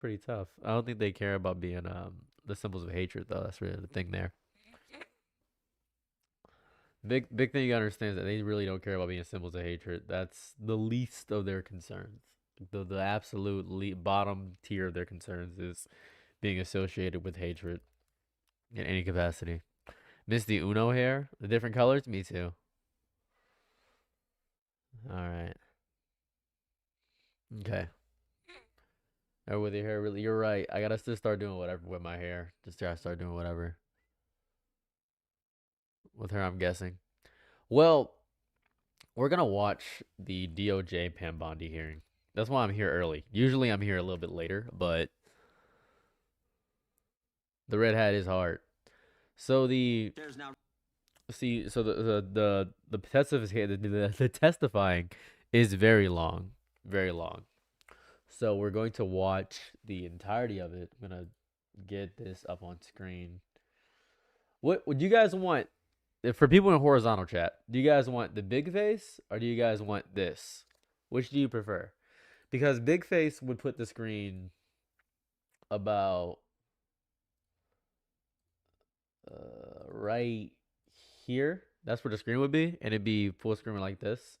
Pretty tough. I don't think they care about being the symbols of hatred though. That's really the thing there. Big thing you gotta understand is that they really don't care about being symbols of hatred. That's the least of their concerns. The absolute bottom tier of their concerns is being associated with hatred in any capacity. Miss the Uno hair, the different colors. Me too. All right. Okay. Or with your hair, really, you're right. I gotta just start doing whatever with my hair. Just gotta start doing whatever with her. I'm guessing. Well, we're gonna watch the DOJ Pam Bondi hearing. That's why I'm here early. Usually I'm here a little bit later, but the red hat is hard. So the see, so the the testifying is very long, very long. So we're going to watch the entirety of it. I'm gonna get this up on screen. What would you guys want for people in horizontal chat? Do you guys want the big face or do you guys want this? Which do you prefer? Because big face would put the screen about right here. That's where the screen would be, and it'd be full screen like this.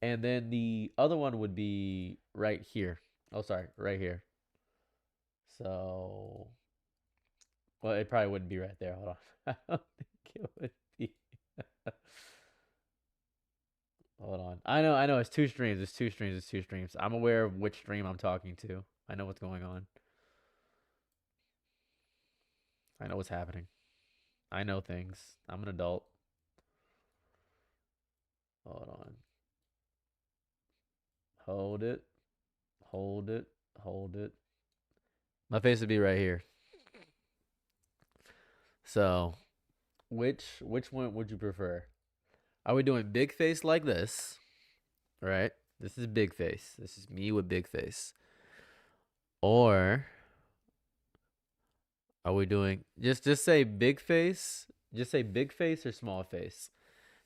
And then the other one would be right here. Oh, sorry, right here. So, well, it probably wouldn't be right there. Hold on. I don't think it would be. Hold on. I know. It's two streams. It's two streams. It's two streams. I'm aware of which stream I'm talking to. I know what's going on. I know what's happening. I know things. I'm an adult. Hold on. Hold it. Hold it. Hold it. My face would be right here. So, which one would you prefer? Are we doing big face like this? Right? This is big face. This is me with big face. Or are we doing just say big face? Just say big face or small face.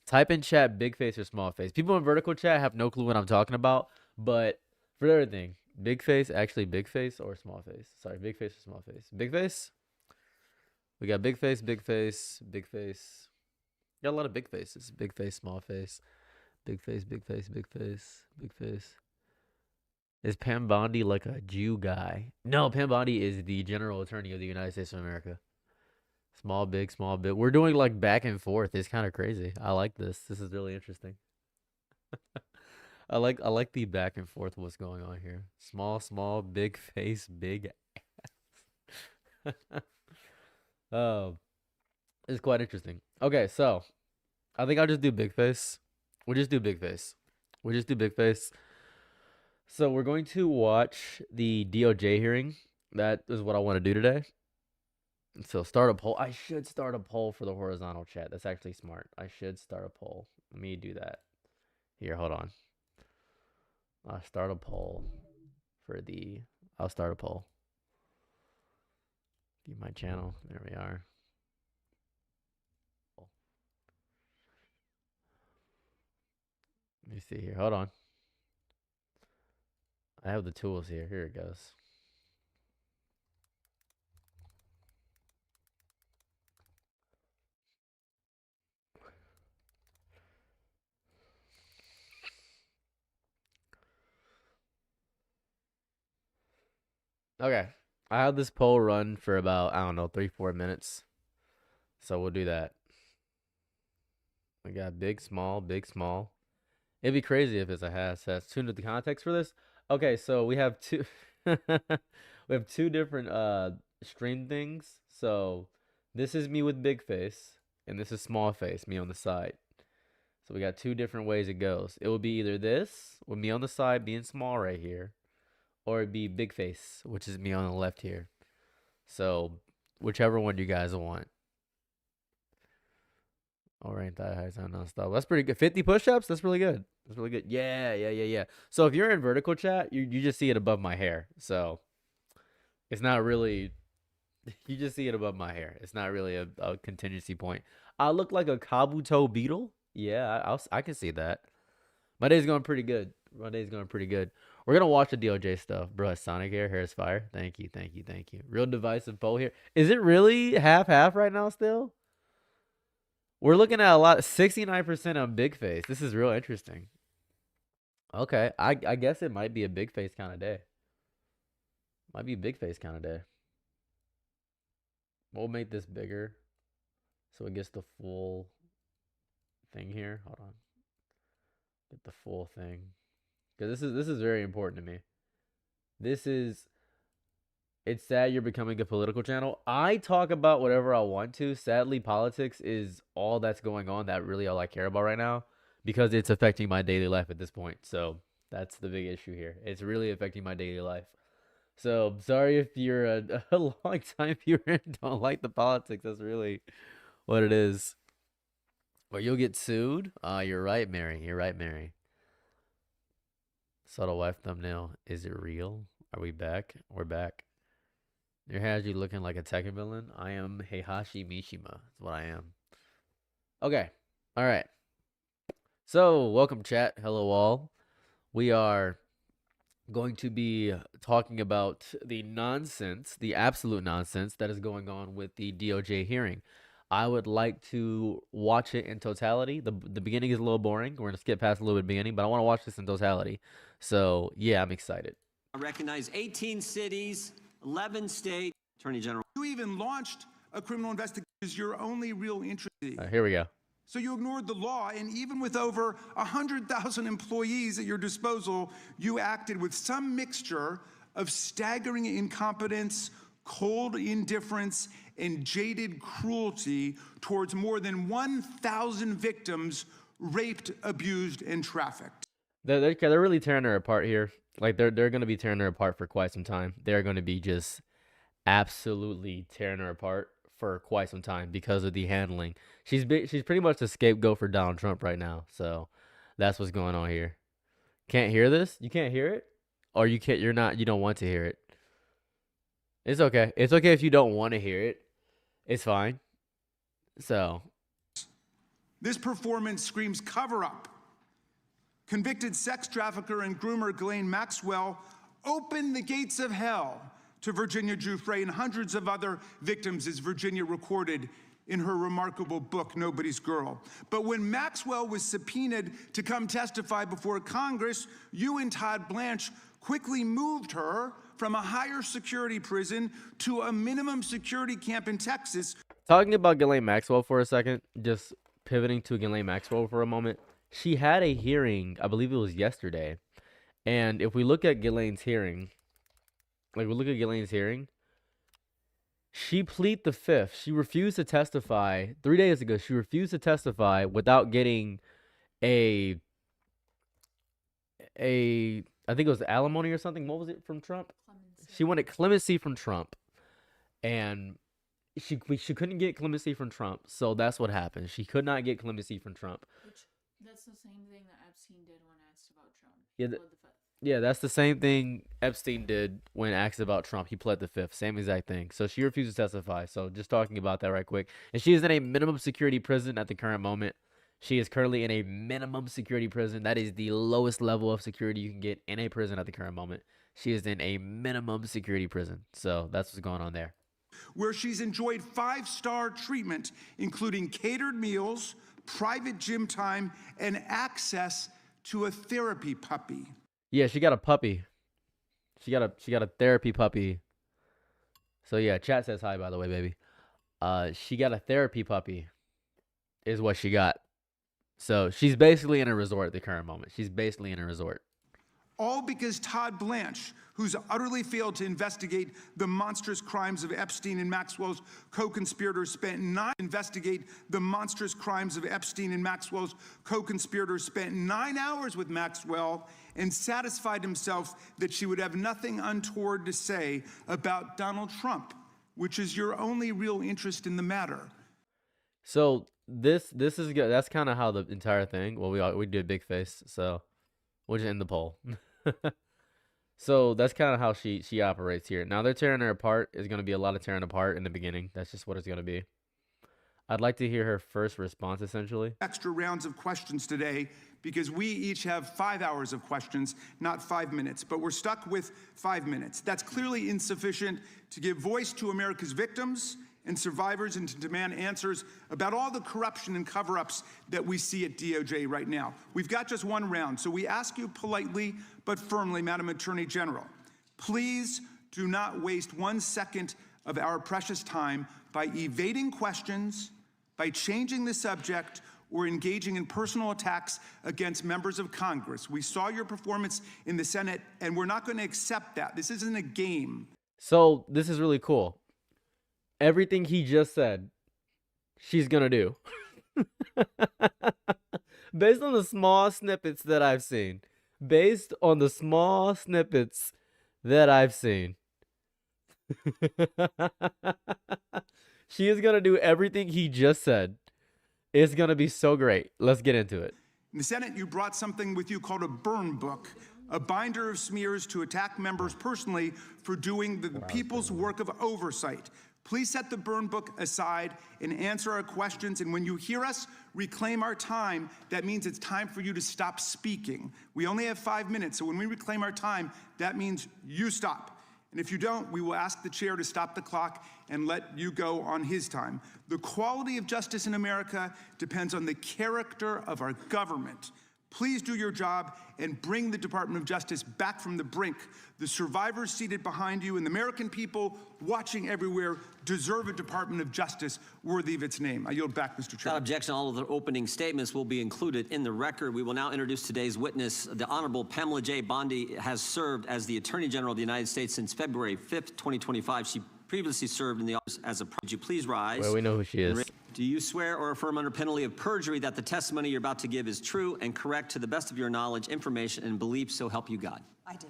Type in chat big face or small face. People in vertical chat have no clue what I'm talking about, but for everything, big face, actually big face or small face. Sorry, big face or small face. Big face? We got big face, big face, big face. Got a lot of big faces. Big face, small face. Big face, big face, big face, big face. Is Pam Bondi like a Jew guy? No, Pam Bondi is the General Attorney of the United States of America. Small, big, small, big. We're doing like back and forth. It's kind of crazy. I like this. This is really interesting. I like the back and forth what's going on here. Small, small, big face, big ass. Oh, it's quite interesting. Okay, so I think I'll just do big face. We'll just do big face. We'll just do big face. So we're going to watch the DOJ hearing. That is what I want to do today. So start a poll. I should start a poll for the horizontal chat. That's actually smart. I should start a poll. Let me do that. Here, hold on. I'll start a poll for the. I'll start a poll. View my channel. There we are. Let me see here. Hold on. I have the tools here. Here it goes. Okay. I have this poll run for about, I don't know, 3-4 minutes. So we'll do that. We got big, small, big, small. It'd be crazy if it's a has. Tune into the context for this. Okay, so we have two we have two different stream things. So this is me with big face, and this is small face, me on the side. So we got two different ways it goes. It will be either this with me on the side being small right here, or it'd be big face, which is me on the left here. So whichever one you guys want. All right, thigh highs on nonstop. That's pretty good. 50 push-ups. That's really good. That's really good. Yeah. So if you're in vertical chat, you just see it above my hair. So it's not really. You just see it above my hair. It's not really a contingency point. I look like a Kabuto beetle. Yeah, I can see that. My day's going pretty good. My day's going pretty good. We're gonna watch the DOJ stuff, bro. Sonic hair is fire. Thank you, thank you, thank you. Real divisive poll here. Is it really half right now still? We're looking at a lot. 69% on big face. This is real interesting. Okay, I guess it might be a big face kind of day. Might be a big face kind of day. We'll make this bigger so it gets the full thing here. Hold on. Get the full thing. Because this is very important to me. This is It's sad you're becoming a political channel. I talk about whatever I want to. Sadly, politics is all that's going on. That really all I care about right now because it's affecting my daily life at this point. So that's the big issue here. It's really affecting my daily life. So sorry if you're a long time viewer and don't like the politics. That's really what it is. But you'll get sued. You're right, Mary. You're right, Mary. Subtle wife thumbnail. Is it real? Are we back? We're back. Your has you looking like a Tekken villain. I am Heihachi Mishima. That's what I am. Okay. All right. So, welcome, chat. Hello, all. We are going to be talking about the nonsense, the absolute nonsense that is going on with the DOJ hearing. I would like to watch it in totality. The beginning is a little boring. We're going to skip past a little bit of the beginning, but I want to watch this in totality. So, yeah, I'm excited. I recognize 18 cities, 11 states. Attorney General. You even launched a criminal investigation as your only real interest. Here we go. So you ignored the law, and even with over 100,000 employees at your disposal, you acted with some mixture of staggering incompetence, cold indifference, and jaded cruelty towards more than 1,000 victims raped, abused, and trafficked. They're really tearing her apart here. Like they're going to be tearing her apart for quite some time. They're going to be just absolutely tearing her apart for quite some time because of the handling. She's pretty much the scapegoat for Donald Trump right now. So that's what's going on here. Can't hear this? You can't hear it? Or you don't want to hear it. It's okay. It's okay if you don't want to hear it. It's fine. So this performance screams cover up. Convicted sex trafficker and groomer Ghislaine Maxwell opened the gates of hell to Virginia Giuffre and hundreds of other victims, as Virginia recorded in her remarkable book, Nobody's Girl. But when Maxwell was subpoenaed to come testify before Congress, you and Todd Blanche quickly moved her from a higher security prison to a minimum security camp in Texas. Talking about Ghislaine Maxwell for a second, just pivoting to Ghislaine Maxwell for a moment. She had a hearing, I believe it was yesterday. And if we look at Ghislaine's hearing, she pleaded the fifth. She refused to testify 3 days ago. She refused to testify without getting I think it was alimony or something. What was it from Trump? Clemency. She wanted clemency from Trump. And she couldn't get clemency from Trump. So that's what happened. She could not get clemency from Trump. That's the same thing that Epstein did when asked about Trump. Yeah, that's the same thing Epstein did when asked about Trump. He pled the fifth. Same exact thing. So she refused to testify. So just talking about that right quick. And she is in a minimum security prison at the current moment. She is currently in a minimum security prison. That is the lowest level of security you can get in a prison at the current moment. She is in a minimum security prison. So that's what's going on there. Where she's enjoyed 5-star treatment, including catered meals, private gym time, and access to a therapy puppy. Yeah, she got a puppy. She got a therapy puppy. So yeah, chat says hi, by the way, baby. She got a therapy puppy is what she got. So she's basically in a resort at the current moment. She's basically in a resort. All because Todd Blanche, who's utterly failed to investigate the monstrous crimes of Epstein and Maxwell's co-conspirators, spent 9 hours with Maxwell and satisfied himself that she would have nothing untoward to say about Donald Trump, which is your only real interest in the matter. So this is good. That's kind of how the entire thing. Well, we did big face, so we'll just end the poll. So that's kind of how she operates here. Now they're tearing her apart. It's going to be a lot of tearing apart in the beginning. That's just what it's going to be. I'd like to hear her first response, essentially. Extra rounds of questions today because we each have 5 hours of questions, not 5 minutes, but we're stuck with 5 minutes. That's clearly insufficient to give voice to America's victims and survivors and to demand answers about all the corruption and cover-ups that we see at DOJ right now. We've got just one round, so we ask you politely but firmly, Madam Attorney General, please do not waste 1 second of our precious time by evading questions, by changing the subject, or engaging in personal attacks against members of Congress. We saw your performance in the Senate, and we're not going to accept that. This isn't a game. So this is really cool. Everything he just said, she's gonna do. Based on the small snippets that I've seen. Based on the small snippets that I've seen. She is gonna do everything he just said. It's gonna be so great. Let's get into it. In the Senate, you brought something with you called a burn book, a binder of smears to attack members personally for doing the people's work of oversight. Please set the burn book aside and answer our questions. And when you hear us reclaim our time, that means it's time for you to stop speaking. We only have 5 minutes, so when we reclaim our time, that means you stop. And if you don't, we will ask the chair to stop the clock and let you go on his time. The quality of justice in America depends on the character of our government. Please do your job and bring the Department of Justice back from the brink. The survivors seated behind you and the American people watching everywhere deserve a Department of Justice worthy of its name. I yield back, Mr. Chair. Without objection, all of the opening statements will be included in the record. We will now introduce today's witness. The Honorable Pamela J. Bondi has served as the Attorney General of the United States since February 5th, 2025. She previously served in the office as a... Would you please rise? Well, we know who she is. Do you swear or affirm under penalty of perjury that the testimony you're about to give is true and correct to the best of your knowledge, information, and belief, so help you God? I do.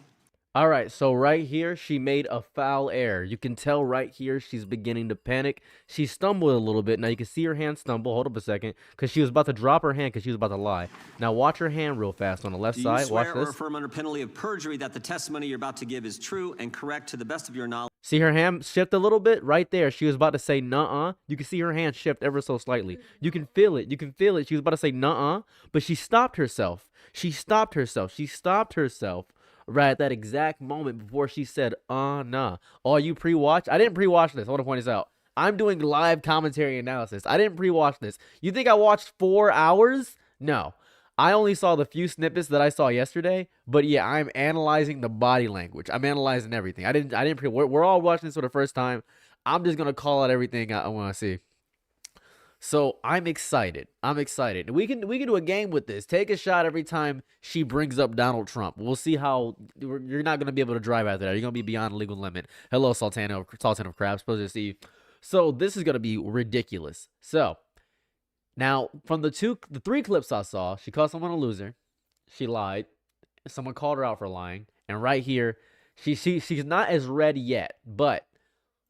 All right, so right here, she made a foul error. You can tell right here she's beginning to panic. She stumbled a little bit. Now, you can see her hand stumble. Hold up a second, because she was about to drop her hand because she was about to lie. Now, watch her hand real fast on the left side. Do you swear Watch or this. affirm under penalty of perjury that the testimony you're about to give is true and correct to the best of your knowledge? See her hand shift a little bit right there. She was about to say nuh-uh. You can see her hand shift ever so slightly. You can feel it. You can feel it. She was about to say nuh-uh, but she stopped herself. She stopped herself. She stopped herself right at that exact moment before she said, nah. All you pre-watch? I didn't pre-watch this. I want to point this out. I'm doing live commentary analysis. I didn't pre-watch this. You think I watched 4 hours? No. I only saw the few snippets that I saw yesterday, but yeah, I'm analyzing the body language. I'm analyzing everything. I didn't we're all watching this for the first time. I'm just going to call out everything I want to see. So I'm excited. I'm excited. We can do a game with this. Take a shot every time she brings up Donald Trump. We'll see how you're not going to be able to drive after that. You're going to be beyond the legal limit. Hello, Sultan of Crabs. Supposed to see. So this is going to be ridiculous. So now, from the 3 clips I saw, she called someone a loser. She lied. Someone called her out for lying. And right here, she's not as red yet, but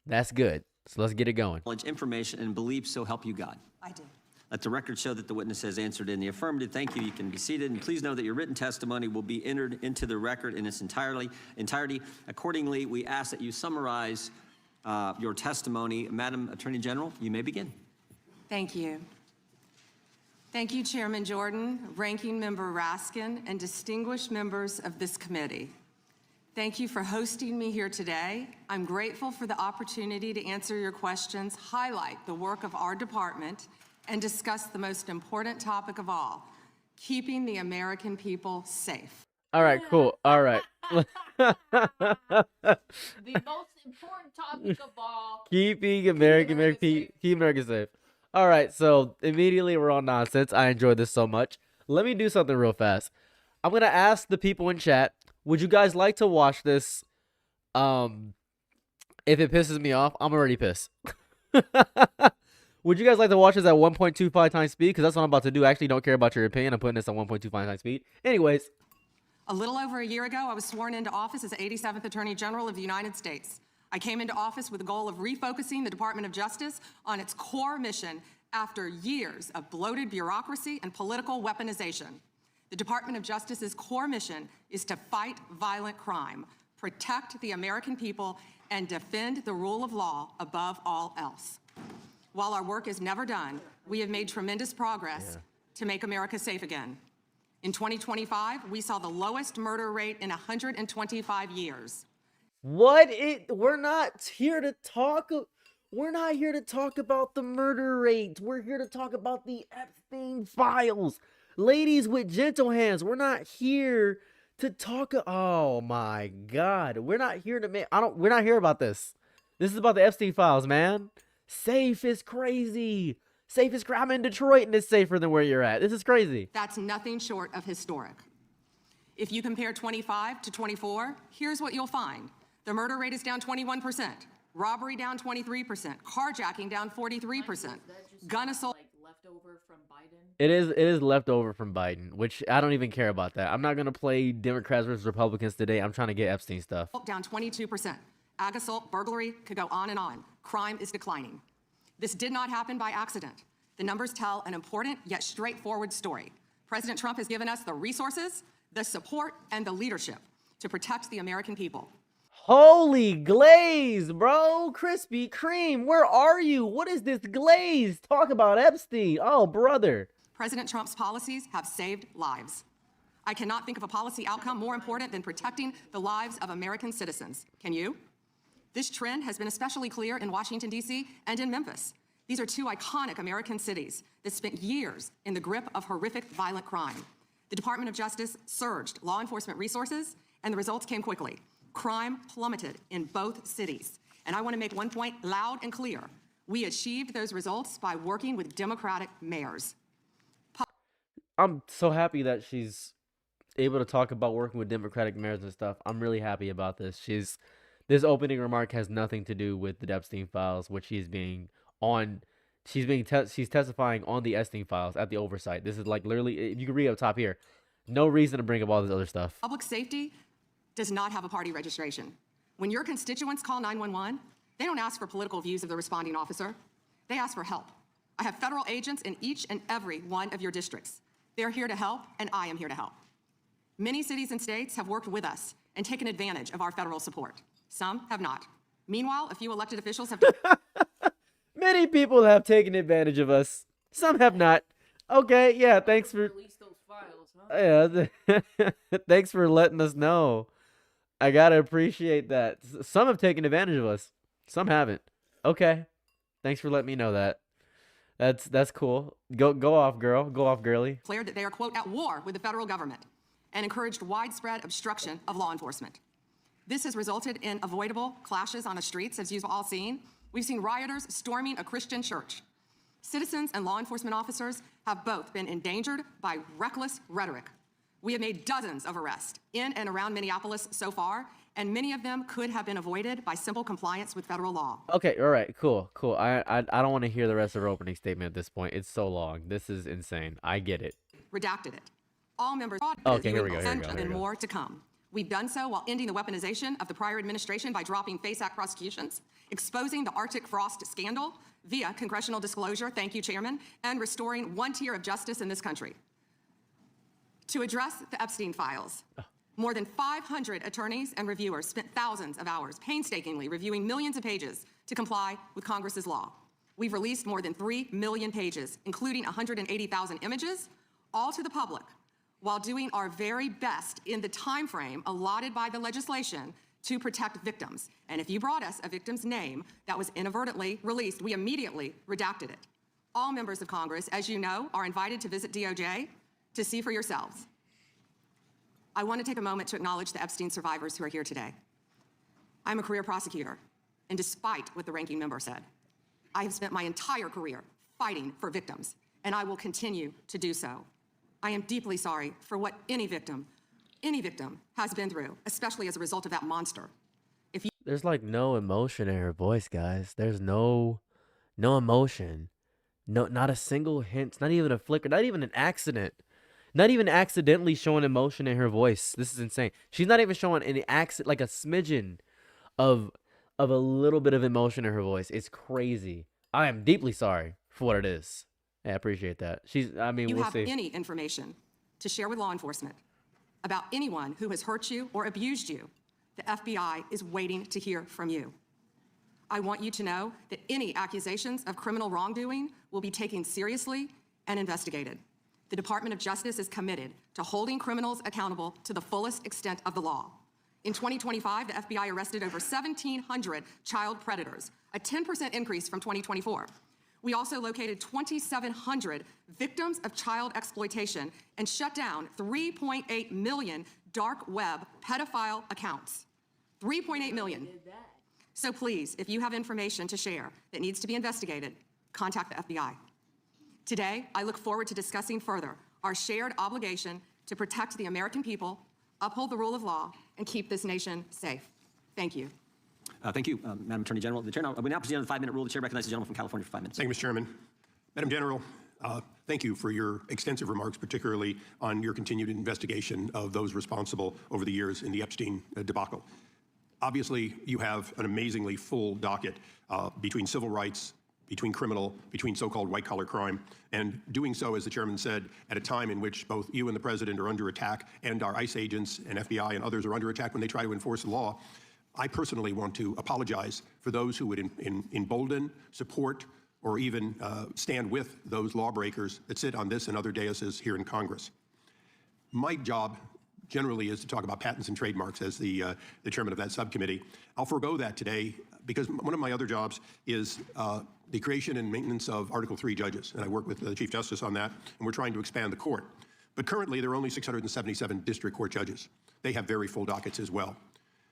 that's good. So let's get it going. Knowledge, information, and belief, so help you God. I do. Let the record show that the witness has answered in the affirmative. Thank you. You can be seated. And please know that your written testimony will be entered into the record in its entirety. Accordingly, we ask that you summarize your testimony. Madam Attorney General, you may begin. Thank you. Thank you, Chairman Jordan, Ranking Member Raskin, and distinguished members of this committee. Thank you for hosting me here today. I'm grateful for the opportunity to answer your questions, highlight the work of our department, and discuss the most important topic of all, keeping the American people safe. All right, cool. All right. The most important topic of all. Keeping American safe. All right, so immediately we're on nonsense. I enjoyed this so much. Let me do something real fast. I'm going to ask the people in chat, would you guys like to watch this? If it pisses me off, I'm already pissed. Would you guys like to watch this at 1.25 times speed? Because that's what I'm about to do. I actually don't care about your opinion. I'm putting this at 1.25 times speed. Anyways. A little over a year ago, I was sworn into office as the 87th Attorney General of the United States. I came into office with the goal of refocusing the Department of Justice on its core mission after years of bloated bureaucracy and political weaponization. The Department of Justice's core mission is to fight violent crime, protect the American people, and defend the rule of law above all else. While our work is never done, we have made tremendous progress to make America safe again. In 2025, we saw the lowest murder rate in 125 years. We're not here to talk. We're not here to talk about the murder rate. We're here to talk about the Epstein files. Ladies with gentle hands, we're not here to talk. Oh my God. We're not here to make. We're not here about this. This is about the Epstein files, man. Safe is crazy. Safe is crazy. I'm in Detroit and it's safer than where you're at. This is crazy. That's nothing short of historic. If you compare 25 to 24, here's what you'll find. The murder rate is down 21%, robbery down 23%, carjacking down 43%, gun assault. Like leftover from Biden. It is left over from Biden, which I don't even care about that. I'm not going to play Democrats versus Republicans today. I'm trying to get Epstein stuff. Down 22%. Ag assault, burglary, could go on and on. Crime is declining. This did not happen by accident. The numbers tell an important yet straightforward story. President Trump has given us the resources, the support, and the leadership to protect the American people. Holy glaze, bro. Krispy Kreme, where are you? What is this glaze? Talk about Epstein. Oh, brother. President Trump's policies have saved lives. I cannot think of a policy outcome more important than protecting the lives of American citizens. Can you? This trend has been especially clear in Washington, D.C. and in Memphis. These are two iconic American cities that spent years in the grip of horrific violent crime. The Department of Justice surged law enforcement resources, and the results came quickly. Crime plummeted in both cities. And I want to make one point loud and clear. We achieved those results by working with Democratic mayors. I'm so happy that she's able to talk about working with Democratic mayors and stuff. I'm really happy about this. This opening remark has nothing to do with the Epstein files, which she's testifying on the Epstein files at the oversight. This is like literally, if you can read up top here, no reason to bring up all this other stuff. Public safety does not have a party registration. When your constituents call 911, they don't ask for political views of the responding officer. They ask for help. I have federal agents in each and every one of your districts. They're here to help, and I am here to help. Many cities and states have worked with us and taken advantage of our federal support. Some have not. Meanwhile, a few elected officials have... Many people have taken advantage of us. Some have not. Okay, yeah, thanks for... Release those files, huh? Yeah, thanks for letting us know. I gotta appreciate that. Some have taken advantage of us. Some haven't. Okay. Thanks for letting me know that. That's cool. Go off, girl. Go off, girly. Declared that they are, quote, at war with the federal government and encouraged widespread obstruction of law enforcement. This has resulted in avoidable clashes on the streets, as you've all seen. We've seen rioters storming a Christian church. Citizens and law enforcement officers have both been endangered by reckless rhetoric. We have made dozens of arrests in and around Minneapolis so far, and many of them could have been avoided by simple compliance with federal law. Okay, all right, cool. I don't want to hear the rest of her opening statement at this point. It's so long. This is insane. I get it. Redacted it. All members. Okay, here we go. And more to come. We've done so while ending the weaponization of the prior administration by dropping FACE Act prosecutions, exposing the Arctic Frost scandal via congressional disclosure, thank you, Chairman, and restoring one tier of justice in this country. To address the Epstein files, more than 500 attorneys and reviewers spent thousands of hours painstakingly reviewing millions of pages to comply with Congress's law. We've released more than 3 million pages, including 180,000 images, all to the public, while doing our very best in the time frame allotted by the legislation to protect victims. And if you brought us a victim's name that was inadvertently released, we immediately redacted it. All members of Congress, as you know, are invited to visit DOJ to see for yourselves. I want to take a moment to acknowledge the Epstein survivors who are here today. I'm a career prosecutor, and despite what the ranking member said, I have spent my entire career fighting for victims, and I will continue to do so. I am deeply sorry for what any victim has been through, especially as a result of that monster. There's like no emotion in her voice, guys. There's no emotion. No, not a single hint, not even a flicker, not even an accident. Not even accidentally showing emotion in her voice. This is insane. She's not even showing any accident, like a smidgen of a little bit of emotion in her voice. It's crazy. I am deeply sorry for what it is. I appreciate that. We'll see. You have any information to share with law enforcement about anyone who has hurt you or abused you, the FBI is waiting to hear from you. I want you to know that any accusations of criminal wrongdoing will be taken seriously and investigated. The Department of Justice is committed to holding criminals accountable to the fullest extent of the law. In 2025, the FBI arrested over 1,700 child predators, a 10% increase from 2024. We also located 2,700 victims of child exploitation and shut down 3.8 million dark web pedophile accounts. 3.8 million. So please, if you have information to share that needs to be investigated, contact the FBI. Today, I look forward to discussing further our shared obligation to protect the American people, uphold the rule of law, and keep this nation safe. Thank you. Thank you, Madam Attorney General. The Chair now, we now proceed on the 5-minute rule. The Chair recognizes the gentleman from California for 5 minutes. Thank you, Mr. Chairman. Madam General, thank you for your extensive remarks, particularly on your continued investigation of those responsible over the years in the Epstein debacle. Obviously, you have an amazingly full docket between civil rights, between criminal, between so-called white-collar crime, and doing so, as the chairman said, at a time in which both you and the president are under attack, and our ICE agents and FBI and others are under attack when they try to enforce the law. I personally want to apologize for those who would embolden, support, or even stand with those lawbreakers that sit on this and other daises here in Congress. My job generally is to talk about patents and trademarks as the chairman of that subcommittee. I'll forego that today because one of my other jobs is the creation and maintenance of Article III judges, and I work with the Chief Justice on that, and we're trying to expand the court. But currently, there are only 677 district court judges. They have very full dockets as well.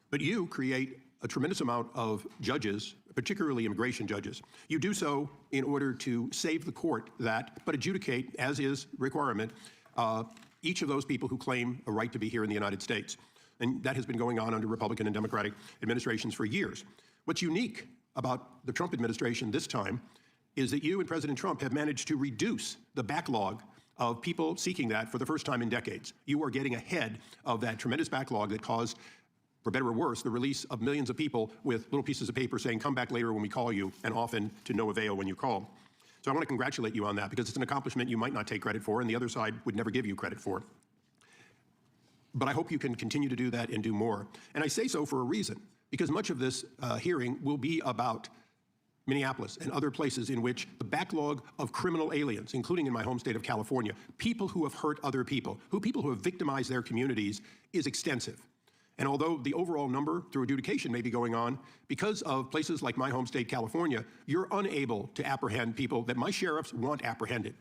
But you create a tremendous amount of judges, particularly immigration judges. You do so in order to save the court that, but adjudicate, as is requirement, each of those people who claim a right to be here in the United States. And that has been going on under Republican and Democratic administrations for years. What's unique about the Trump administration this time is that you and President Trump have managed to reduce the backlog of people seeking that for the first time in decades. You are getting ahead of that tremendous backlog that caused, for better or worse, the release of millions of people with little pieces of paper saying, come back later when we call you, and often to no avail when you call. So I want to congratulate you on that because it's an accomplishment you might not take credit for and the other side would never give you credit for. But I hope you can continue to do that and do more. And I say so for a reason, because much of this hearing will be about Minneapolis and other places in which the backlog of criminal aliens, including in my home state of California, people who have hurt other people who have victimized their communities, is extensive. And although the overall number through adjudication may be going on, because of places like my home state, California, you're unable to apprehend people that my sheriffs want apprehended.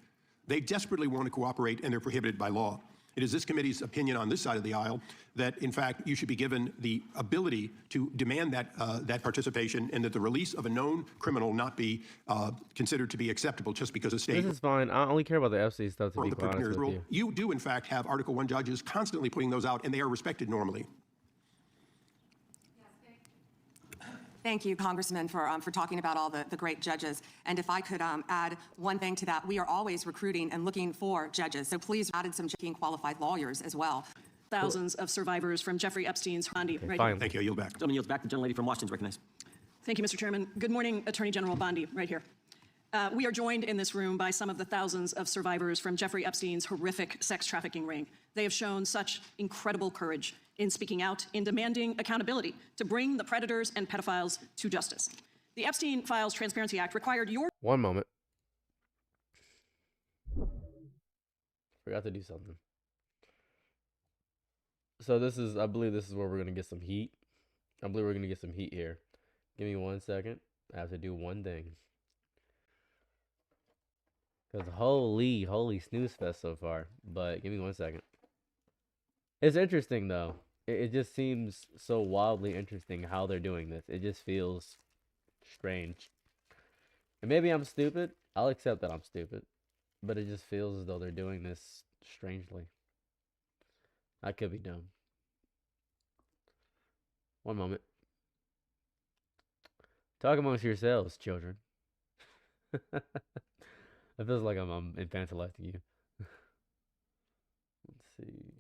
They desperately want to cooperate, and they're prohibited by law. It is this committee's opinion on this side of the aisle that, in fact, you should be given the ability to demand that participation, and that the release of a known criminal not be considered to be acceptable just because a state. This is fine. I only care about the Epstein stuff, to be quite honest with you. You do, in fact, have Article I judges constantly putting those out, and they are respected normally. Thank you, Congressman, for talking about all the great judges. And if I could add one thing to that, we are always recruiting and looking for judges. So please add some qualified lawyers as well. Thousands of survivors from Jeffrey Epstein's Bondi. Okay, right fine. here. Thank you. I yield back. Gentleman yields back. The gentlelady from Washington is recognized. Thank you, Mr. Chairman. Good morning, Attorney General Bondi, right here. We are joined in this room by some of the thousands of survivors from Jeffrey Epstein's horrific sex trafficking ring. They have shown such incredible courage in speaking out, in demanding accountability to bring the predators and pedophiles to justice. The Epstein Files Transparency Act required your— One moment. Forgot to do something. So this is, I believe this is where we're going to get some heat. I believe we're going to get some heat here. Give me 1 second. I have to do one thing. Because holy snooze fest so far. But give me 1 second. It's interesting, though. It just seems so wildly interesting how they're doing this. It just feels strange. And maybe I'm stupid. I'll accept that I'm stupid. But it just feels as though they're doing this strangely. I could be dumb. One moment. Talk amongst yourselves, children. It feels like I'm infantilizing you. Let's see.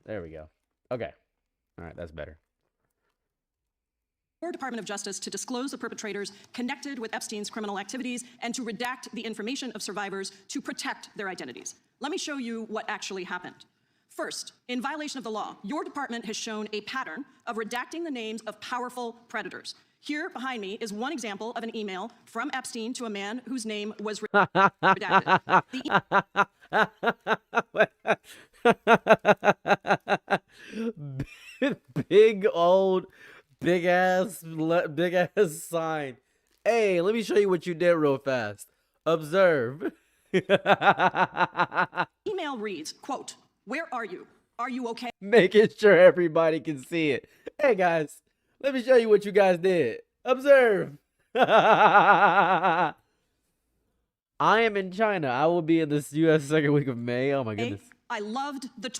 There we go. Okay. All right, that's better. Your Department of Justice to disclose the perpetrators connected with Epstein's criminal activities and to redact the information of survivors to protect their identities. Let me show you what actually happened. First, in violation of the law, your department has shown a pattern of redacting the names of powerful predators. Here behind me is one example of an email from Epstein to a man whose name was redacted. Big old, big ass sign. Hey, let me show you what you did real fast. Observe. Email reads, quote, "Where are you? Are you okay?" Making sure everybody can see it. Hey guys, let me show you what you guys did. Observe. I am in China. I will be in this U.S. second week of May. Oh my goodness. I loved the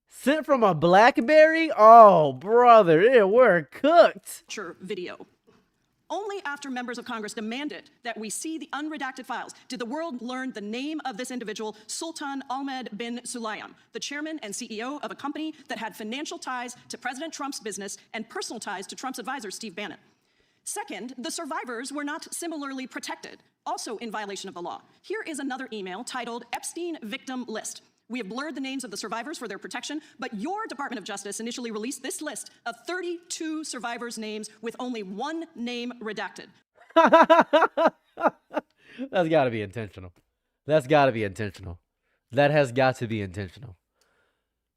Sent from a BlackBerry? Oh, brother, we're cooked. torture video. Only after members of Congress demanded that we see the unredacted files did the world learn the name of this individual, Sultan Ahmed bin Sulayem, the chairman and CEO of a company that had financial ties to President Trump's business and personal ties to Trump's advisor, Steve Bannon. Second, the survivors were not similarly protected, also in violation of the law. Here is another email titled Epstein Victim List. We have blurred the names of the survivors for their protection, but your Department of Justice initially released this list of 32 survivors' names with only one name redacted. That's got to be intentional. That's got to be intentional. That has got to be intentional.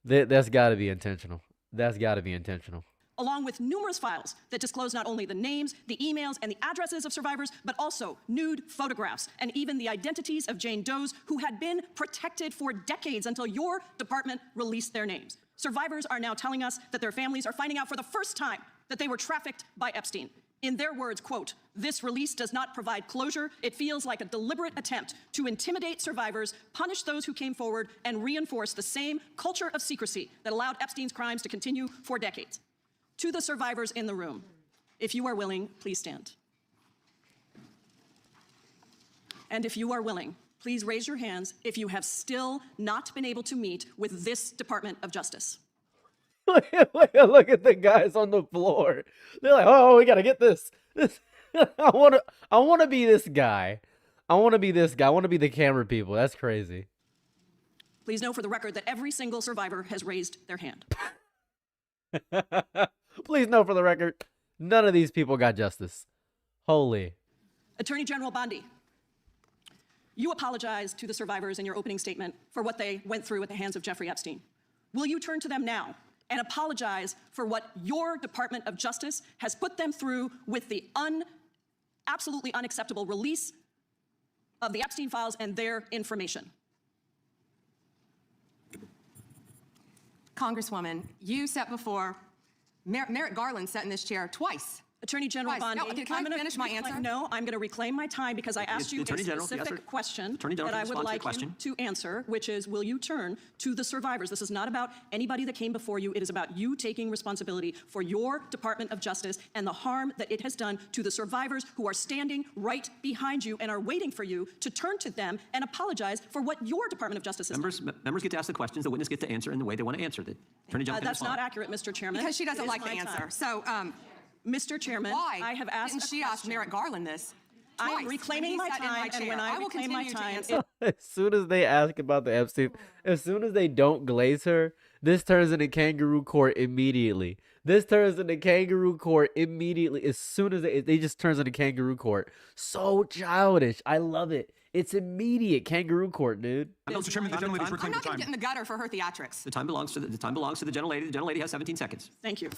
That's got to be intentional. That's got to be intentional. Along with numerous files that disclose not only the names, the emails, and the addresses of survivors, but also nude photographs and even the identities of Jane Does who had been protected for decades until your department released their names. Survivors are now telling us that their families are finding out for the first time that they were trafficked by Epstein. In their words, quote, "This release does not provide closure. It feels like a deliberate attempt to intimidate survivors, punish those who came forward, and reinforce the same culture of secrecy that allowed Epstein's crimes to continue for decades." To the survivors in the room, if you are willing, please stand. And if you are willing, please raise your hands if you have still not been able to meet with this Department of Justice. Look at the guys on the floor. They're like, "Oh, we gotta get this. I want to be this guy. I want to be this guy. I want to be the camera people." That's crazy. Please know for the record that every single survivor has raised their hand. Please know for the record, none of these people got justice. Holy. Attorney General Bondi, you apologized to the survivors in your opening statement for what they went through at the hands of Jeffrey Epstein. Will you turn to them now and apologize for what your Department of Justice has put them through with the absolutely unacceptable release of the Epstein files and their information? Congresswoman, you sat before, Merrick Garland sat in this chair twice. Attorney General Twice. Bondi, No, can I finish my answer? No, I'm going to reclaim my time because I asked you a specific question that I would like you to answer, which is, will you turn to the survivors? This is not about anybody that came before you. It is about you taking responsibility for your Department of Justice and the harm that it has done to the survivors who are standing right behind you and are waiting for you to turn to them and apologize for what your Department of Justice has done. Members get to ask the questions, the witness get to answer in the way they want to answer it. Attorney General can That's respond. not accurate, Mr. Chairman. Because she doesn't It is like the my answer. time. So, Mr. Chairman, why I have asked didn't she ask Merrick Garland this? I'm Twice, reclaiming when my he sat in time, and chair. when I will reclaim my continue to time, answer. As soon as they ask about the Epstein, as soon as they don't glaze her, this turns into kangaroo court immediately. This turns into kangaroo court immediately. As soon as they just turns into kangaroo court. So childish. I love it. It's immediate kangaroo court, dude. Mr. Chairman, the gentlelady's I'm reclaimed not her going to time. get in the gutter for her theatrics. The time belongs to the gentlelady. The gentlelady has 17 seconds. Thank you.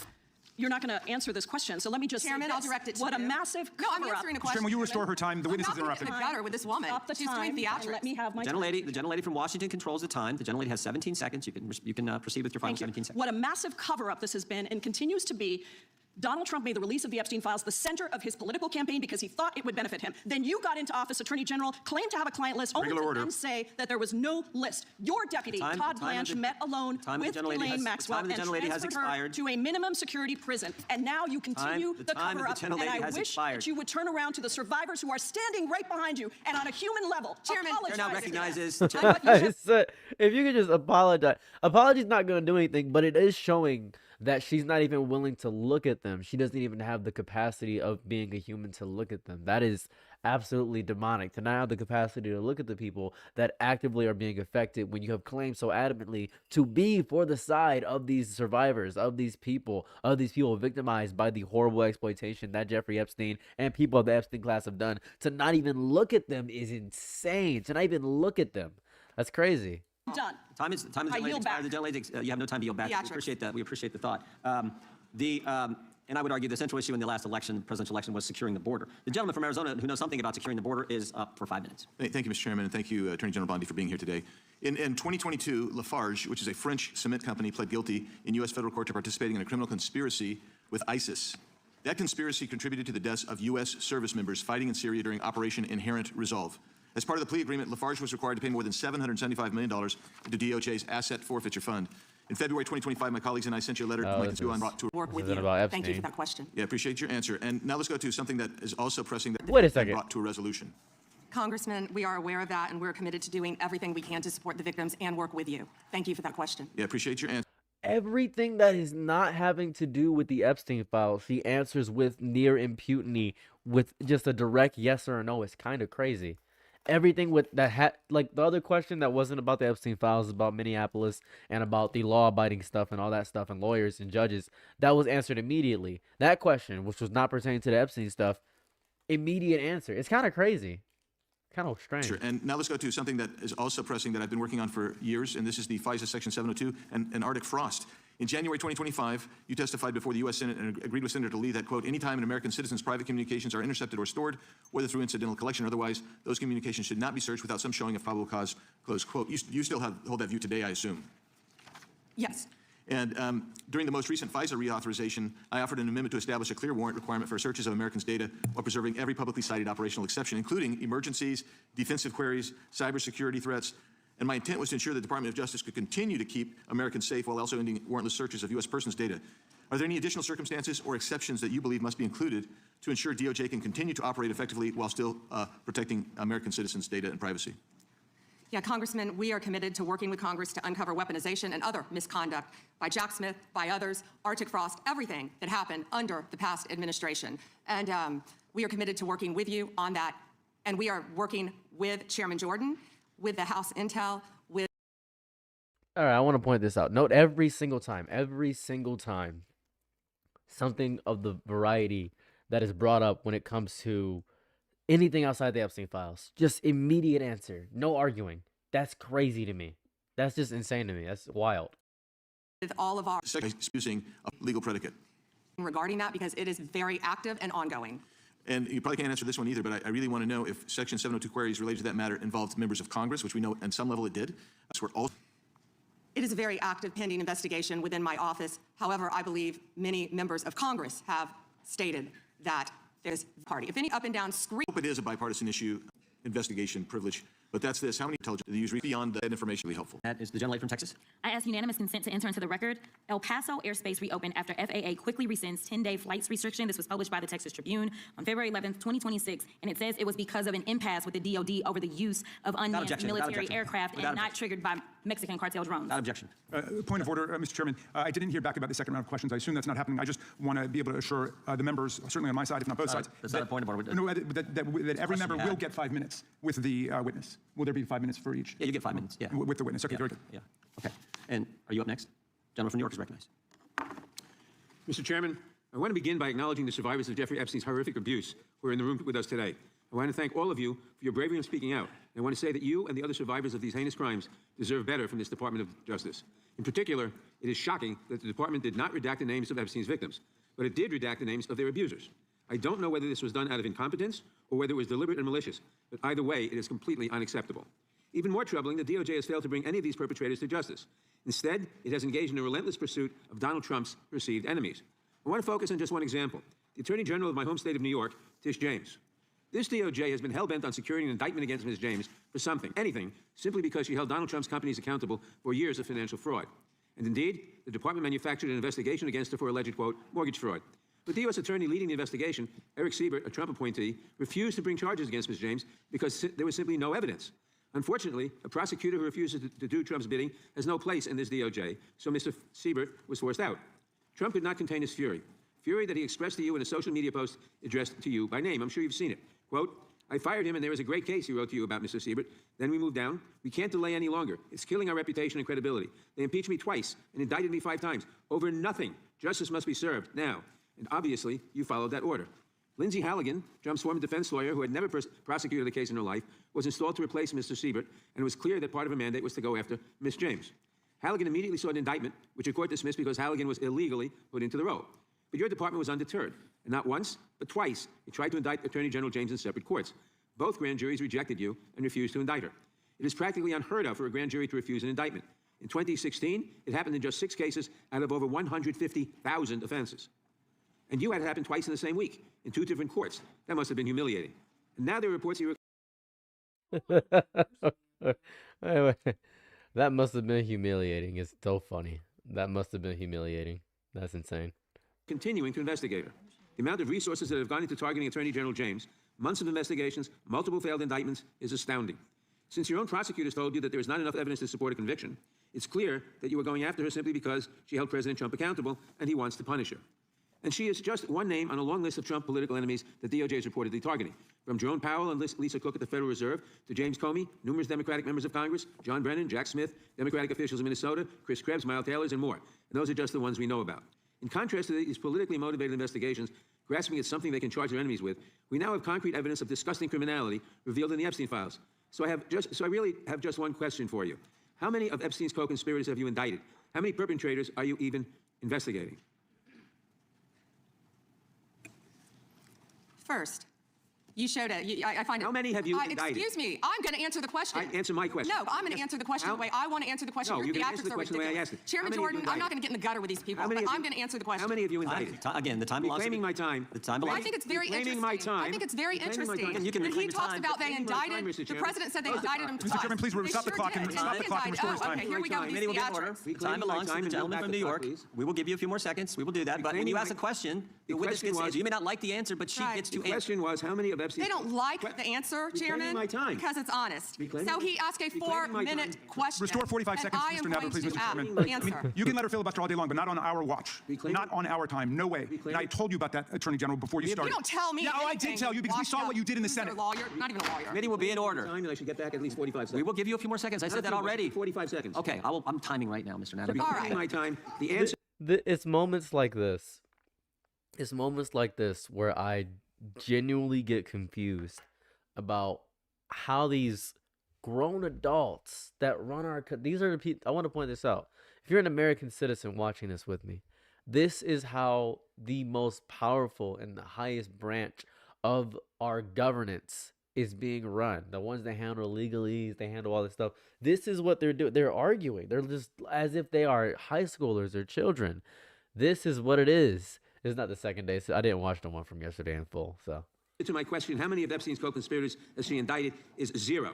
You're not going to answer this question, so let me just Chairman, say I'll this. direct it to What a you. massive No, I'm cover-up. answering a Mr. question. Chairman, will you restore her time? The witness is I'm not gonna interrupted. get in the gutter with this woman. Stop the She's time doing and theatrics. let me have my time. The gentlelady from Washington controls the time. The gentlelady has 17 seconds. You can proceed with your final Thank you. 17 seconds. What a massive cover-up this has been and continues to be. Donald Trump made the release of the Epstein files the center of his political campaign because he thought it would benefit him. Then you got into office, Attorney General, claimed to have a client list, only Regular to order. then say that there was no list. Your deputy, The time Todd of Blanche, the- met alone the time of the with gentlelady Elaine has- the Maxwell time of the and gentlelady has transferred her expired. to a minimum security prison. And now you continue The the time of the cover-up. And gentlelady I has wish expired. that you would turn around to the survivors who are standing right behind you and on a human level, Chairman, apologize. Chair now recognizes. If you could just apologize. Apology's not going to do anything, but it is showing that she's not even willing to look at them. She doesn't even have the capacity of being a human to look at them. That is absolutely demonic, to not have the capacity to look at the people that actively are being affected when you have claimed so adamantly to be for the side of these survivors, of these people victimized by the horrible exploitation that Jeffrey Epstein and people of the Epstein class have done. To not even look at them is insane. To not even look at them. That's crazy. Done. Time is yield back. expired. The delayed, you have no time to yield back. We appreciate that. We appreciate the thought. And I would argue the central issue in the last election, presidential election, was securing the border. The gentleman from Arizona who knows something about securing the border is up for 5 minutes. Thank you, Mr. Chairman, and thank you, Attorney General Bondi, for being here today. In 2022, Lafarge, which is a French cement company, pled guilty in U.S. federal court to participating in a criminal conspiracy with ISIS. That conspiracy contributed to the deaths of U.S. service members fighting in Syria during Operation Inherent Resolve. As part of the plea agreement, Lafarge was required to pay more than $775 million into DOJ's Asset Forfeiture Fund. In February 2025, my colleagues and I sent you a letter to Work with you. Thank you for that question. Yeah, appreciate your answer. And now let's go to something that is also pressing that Wait a second. brought to a resolution. Congressman, we are aware of that, and we're committed to doing everything we can to support the victims and work with you. Thank you for that question. Yeah, appreciate your answer. Everything that is not having to do with the Epstein files, she answers with near impunity, with just a direct yes or no. It's kind of crazy. Everything with that like the other question that wasn't about the Epstein files, about Minneapolis and about the law-abiding stuff and all that stuff and lawyers and judges, that was answered immediately. That question, which was not pertaining to the Epstein stuff, immediate answer. It's kind of crazy, kind of strange. Sure. And now let's go to something that is also pressing that I've been working on for years, and this is the FISA Section 702 and Arctic frost. In January 2025, you testified before the U.S. Senate and agreed with Senator Lee that, quote, anytime an American citizen's private communications are intercepted or stored, whether through incidental collection or otherwise, those communications should not be searched without some showing of probable cause, close quote. You still hold that view today, I assume? Yes. And during the most recent FISA reauthorization, I offered an amendment to establish a clear warrant requirement for searches of Americans' data while preserving every publicly cited operational exception, including emergencies, defensive queries, cybersecurity threats. And my intent was to ensure the Department of Justice could continue to keep Americans safe while also ending warrantless searches of U.S. persons' data. Are there any additional circumstances or exceptions that you believe must be included to ensure DOJ can continue to operate effectively while still protecting American citizens' data and privacy? Yeah, Congressman, we are committed to working with Congress to uncover weaponization and other misconduct by Jack Smith, by others, Arctic Frost, everything that happened under the past administration. And we are committed to working with you on that. And we are working with Chairman Jordan, with the House Intel, with... All right, I want to point this out. Note every single time, something of the variety that is brought up when it comes to anything outside the Epstein files. Just immediate answer. No arguing. That's crazy to me. That's just insane to me. That's wild. with all of our... Using a legal predicate. ...regarding that, because it is very active and ongoing. And you probably can't answer this one either, but I really want to know if Section 702 queries related to that matter involved members of Congress, which we know at some level it did. It is a very active pending investigation within my office. However, I believe many members of Congress have stated that there's party. If any up and down scream... I hope it is a bipartisan issue, investigation, privilege, but that's this. How many intelligence do you use beyond that information really helpful? That is the gentlelady from Texas. I ask unanimous consent to enter into the record. El Paso airspace reopened after FAA quickly rescinds 10-day flights restriction. This was published by the Texas Tribune on February 11th, 2026, and it says it was because of an impasse with the DOD over the use of unmanned military aircraft and not triggered by Mexican cartel drones. Without objection. Point of order, Mr. Chairman. I didn't hear back about the second round of questions. I assume that's not happening. I just want to be able to assure the members, certainly on my side, if not both sides, that's not a point of order. No, that every member will get 5 minutes with the witness. Will there be 5 minutes for each? Yeah, you get 5 minutes. Yeah. With the witness. Okay, very good. Yeah. Okay. And are you up next? Gentleman from New York is recognized. Mr. Chairman, I want to begin by acknowledging the survivors of Jeffrey Epstein's horrific abuse who are in the room with us today. I want to thank all of you for your bravery in speaking out. And I want to say that you and the other survivors of these heinous crimes deserve better from this Department of Justice. In particular, it is shocking that the department did not redact the names of Epstein's victims, but it did redact the names of their abusers. I don't know whether this was done out of incompetence or whether it was deliberate and malicious, but either way, it is completely unacceptable. Even more troubling, the DOJ has failed to bring any of these perpetrators to justice. Instead, it has engaged in a relentless pursuit of Donald Trump's perceived enemies. I want to focus on just one example. The Attorney General of my home state of New York, Tish James. This DOJ has been hell-bent on securing an indictment against Ms. James for something, anything, simply because she held Donald Trump's companies accountable for years of financial fraud. And indeed, the department manufactured an investigation against her for alleged, quote, mortgage fraud. But the U.S. attorney leading the investigation, Eric Siebert, a Trump appointee, refused to bring charges against Ms. James because there was simply no evidence. Unfortunately, a prosecutor who refuses to do Trump's bidding has no place in this DOJ, so Mr. Siebert was forced out. Trump could not contain his fury. Fury that he expressed to you in a social media post addressed to you by name. I'm sure you've seen it. Quote, I fired him and there was a great case he wrote to you about, Mr. Siebert. Then we moved down. We can't delay any longer. It's killing our reputation and credibility. They impeached me twice and indicted me 5 times over nothing. Justice must be served now. And obviously, you followed that order. Lindsay Halligan, Trump's former defense lawyer who had never prosecuted a case in her life, was installed to replace Mr. Siebert, and it was clear that part of her mandate was to go after Ms. James. Halligan immediately sought an indictment, which a court dismissed because Halligan was illegally put into the role. But your department was undeterred. And not once, but twice, it tried to indict Attorney General James in separate courts. Both grand juries rejected you and refused to indict her. It is practically unheard of for a grand jury to refuse an indictment. In 2016, it happened in just 6 cases out of over 150,000 offenses. And you had it happen twice in the same week, in 2 different courts. That must have been humiliating. And now there are reports you were... Wait. That must have been humiliating. It's so funny. That must have been humiliating. That's insane. continuing to investigate her. The amount of resources that have gone into targeting Attorney General James, months of investigations, multiple failed indictments, is astounding. Since your own prosecutors told you that there is not enough evidence to support a conviction, it's clear that you are going after her simply because she held President Trump accountable and he wants to punish her. And she is just one name on a long list of Trump political enemies that DOJ is reportedly targeting. From Jerome Powell and Lisa Cook at the Federal Reserve to James Comey, numerous Democratic members of Congress, John Brennan, Jack Smith, Democratic officials in Minnesota, Chris Krebs, Miles Taylors, and more. And those are just the ones we know about. In contrast to these politically motivated investigations, grasping at something they can charge their enemies with, we now have concrete evidence of disgusting criminality revealed in the Epstein files. So I really have just one question for you. How many of Epstein's co-conspirators have you indicted? How many perpetrators are you even investigating? First, you showed it. I find it. How many have you indicted? Excuse me. I'm going to answer the question. Answer my question. No, I'm going to answer the question the way I want to answer the question. No, Your you're going to answer theatrics the are question the way I ridiculous. asked it. Chairman Jordan, I'm not going to get in the gutter with these people, but I'm going to answer the question. How many have you indicted? Again, the time belongs to Reclaiming my time. The time belongs. I think it's very Reclaiming interesting. my time. I think it's very Reclaiming my interesting. time. You can When reclaim he your talks time. about they Reclaiming my time, indicted, Mr. the Chairman. president said they indicted him twice. Mr. Chairman, please They stop the sure clock did. and stop the They clock and restore his indicted- time. Okay, here we go with Committee will these be in order. theatrics. The time belongs to the gentleman from New York. We will give you a few more seconds. We will do that. But when you ask a question, the witness gets to answer. You may not like the answer, but she gets to The answer. question was, how many of Epstein's... They don't like the answer, Chairman, my time. because it's honest. Reclaiming- So he asked a reclaiming my 4-minute time. question. Restore 45 and seconds, I am Mr. Nadler, going please, to Mr. Chairman. answer. You can let her filibuster all day long, but not on our watch. Reclaiming- Not on our time. No way. And I told you about that, Attorney General, before you started. You don't tell me No, I anything. did tell you because we Washed saw up what you did in the loser Senate. Lawyer, not even a lawyer. Committee will be in order. Time, and I should get back at least 45 seconds. We will give you a few more seconds. I said that already. 45 seconds. Okay, I'm timing right now, Mr. Nadler. Reclaiming my time. The answer... It's moments like this. It's moments like this where I genuinely get confused about how these grown adults that run our these are the people. I want to point this out. If you're an American citizen watching this with me, this is how the most powerful and the highest branch of our governance is being run. The ones that handle legalese, they handle all this stuff. This is what they're doing. They're arguing. They're just as if they are high schoolers or children. This is what it is. It's not the second day. So I didn't watch the one from yesterday in full. So to my question, how many of Epstein's co-conspirators has she indicted, is 0.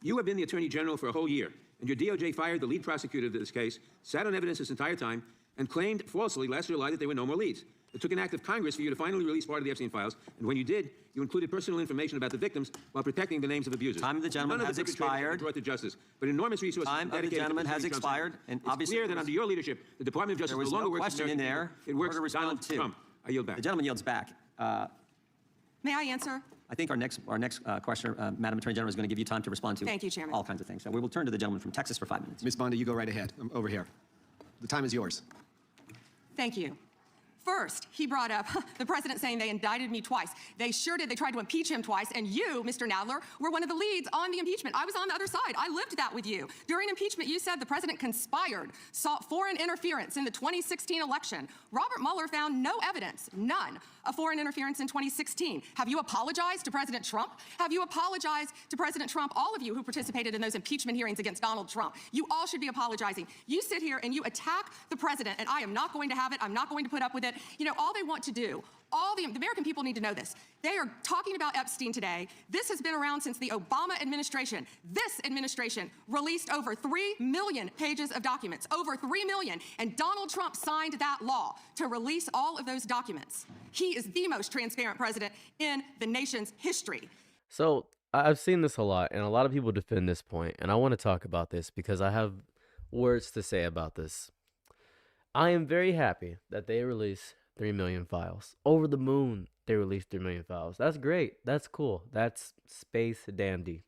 You have been the Attorney General for a whole year, and your DOJ fired the lead prosecutor of this case, sat on evidence this entire time, and claimed falsely last July that there were no more leads. It took an act of Congress for you to finally release part of the Epstein files, and when you did, you included personal information about the victims while protecting the names of abusers. Time of the gentleman None of has the perpetrators expired. have been brought to justice, but enormous resources Time of the dedicated to gentleman has pursuing Trump's expired, interests. and It's obviously clear that under your leadership, the Department of Justice there was no longer no works question in American there. people. It works Order to Donald respond to. Trump. I yield back. The gentleman yields back. May I answer? I think our next questioner, Madam Attorney General, is going to give you time to respond to Thank you, Chairman. all kinds of things. So we will turn to the gentleman from Texas for 5 minutes. Ms. Bondi, you go right ahead. Over here. The time is yours. Thank you. First, he brought up the president saying they indicted me twice. They sure did. They tried to impeach him twice. And you, Mr. Nadler, were one of the leads on the impeachment. I was on the other side. I lived that with you. During impeachment, you said the president conspired, sought foreign interference in the 2016 election. Robert Mueller found no evidence, none, of foreign interference in 2016. Have you apologized to President Trump? Have you apologized to President Trump, all of you who participated in those impeachment hearings against Donald Trump? You all should be apologizing. You sit here and you attack the president, and I am not going to have it. I'm not going to put up with it. You know, all they want to do, the American people need to know this. They are talking about Epstein today. This has been around since the Obama administration. This administration released over 3 million pages of documents, over 3 million. And Donald Trump signed that law to release all of those documents. He is the most transparent president in the nation's history. So I've seen this a lot, and a lot of people defend this point, and I want to talk about this because I have words to say about this. I am very happy that they released 3 million files. Over the moon, they released 3 million files. That's great. That's cool. That's space dandy.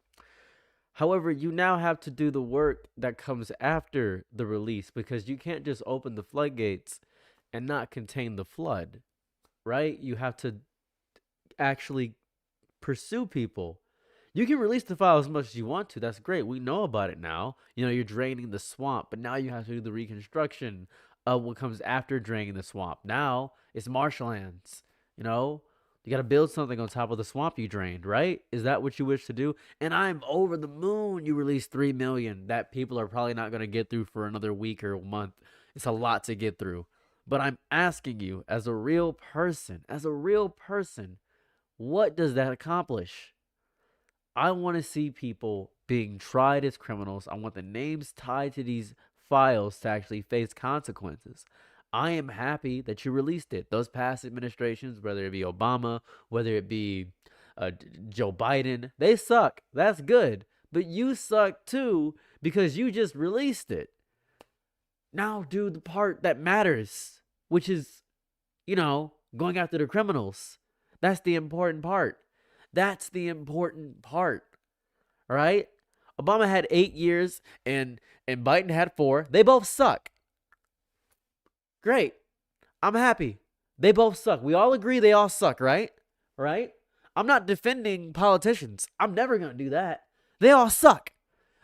However, you now have to do the work that comes after the release because you can't just open the floodgates and not contain the flood, right? You have to actually pursue people. You can release the file as much as you want to. That's great. We know about it now. You know, you're draining the swamp, but now you have to do the reconstruction of what comes after draining the swamp. Now it's marshlands. You know, you got to build something on top of the swamp you drained, right? Is that what you wish to do? And I'm over the moon. You released 3 million that people are probably not going to get through for another week or a month. It's a lot to get through. But I'm asking you, as a real person, what does that accomplish? I want to see people being tried as criminals. I want the names tied to these files to actually face consequences. I am happy that you released it. Those past administrations, whether it be Obama, whether it be Joe Biden, they suck. That's good. But you suck too because you just released it. Now do the part that matters, which is, you know, going after the criminals. That's the important part. That's the important part. All right? Obama had 8 years and Biden had 4. They both suck. Great. I'm happy. They both suck. We all agree they all suck, right? Right? I'm not defending politicians. I'm never going to do that. They all suck.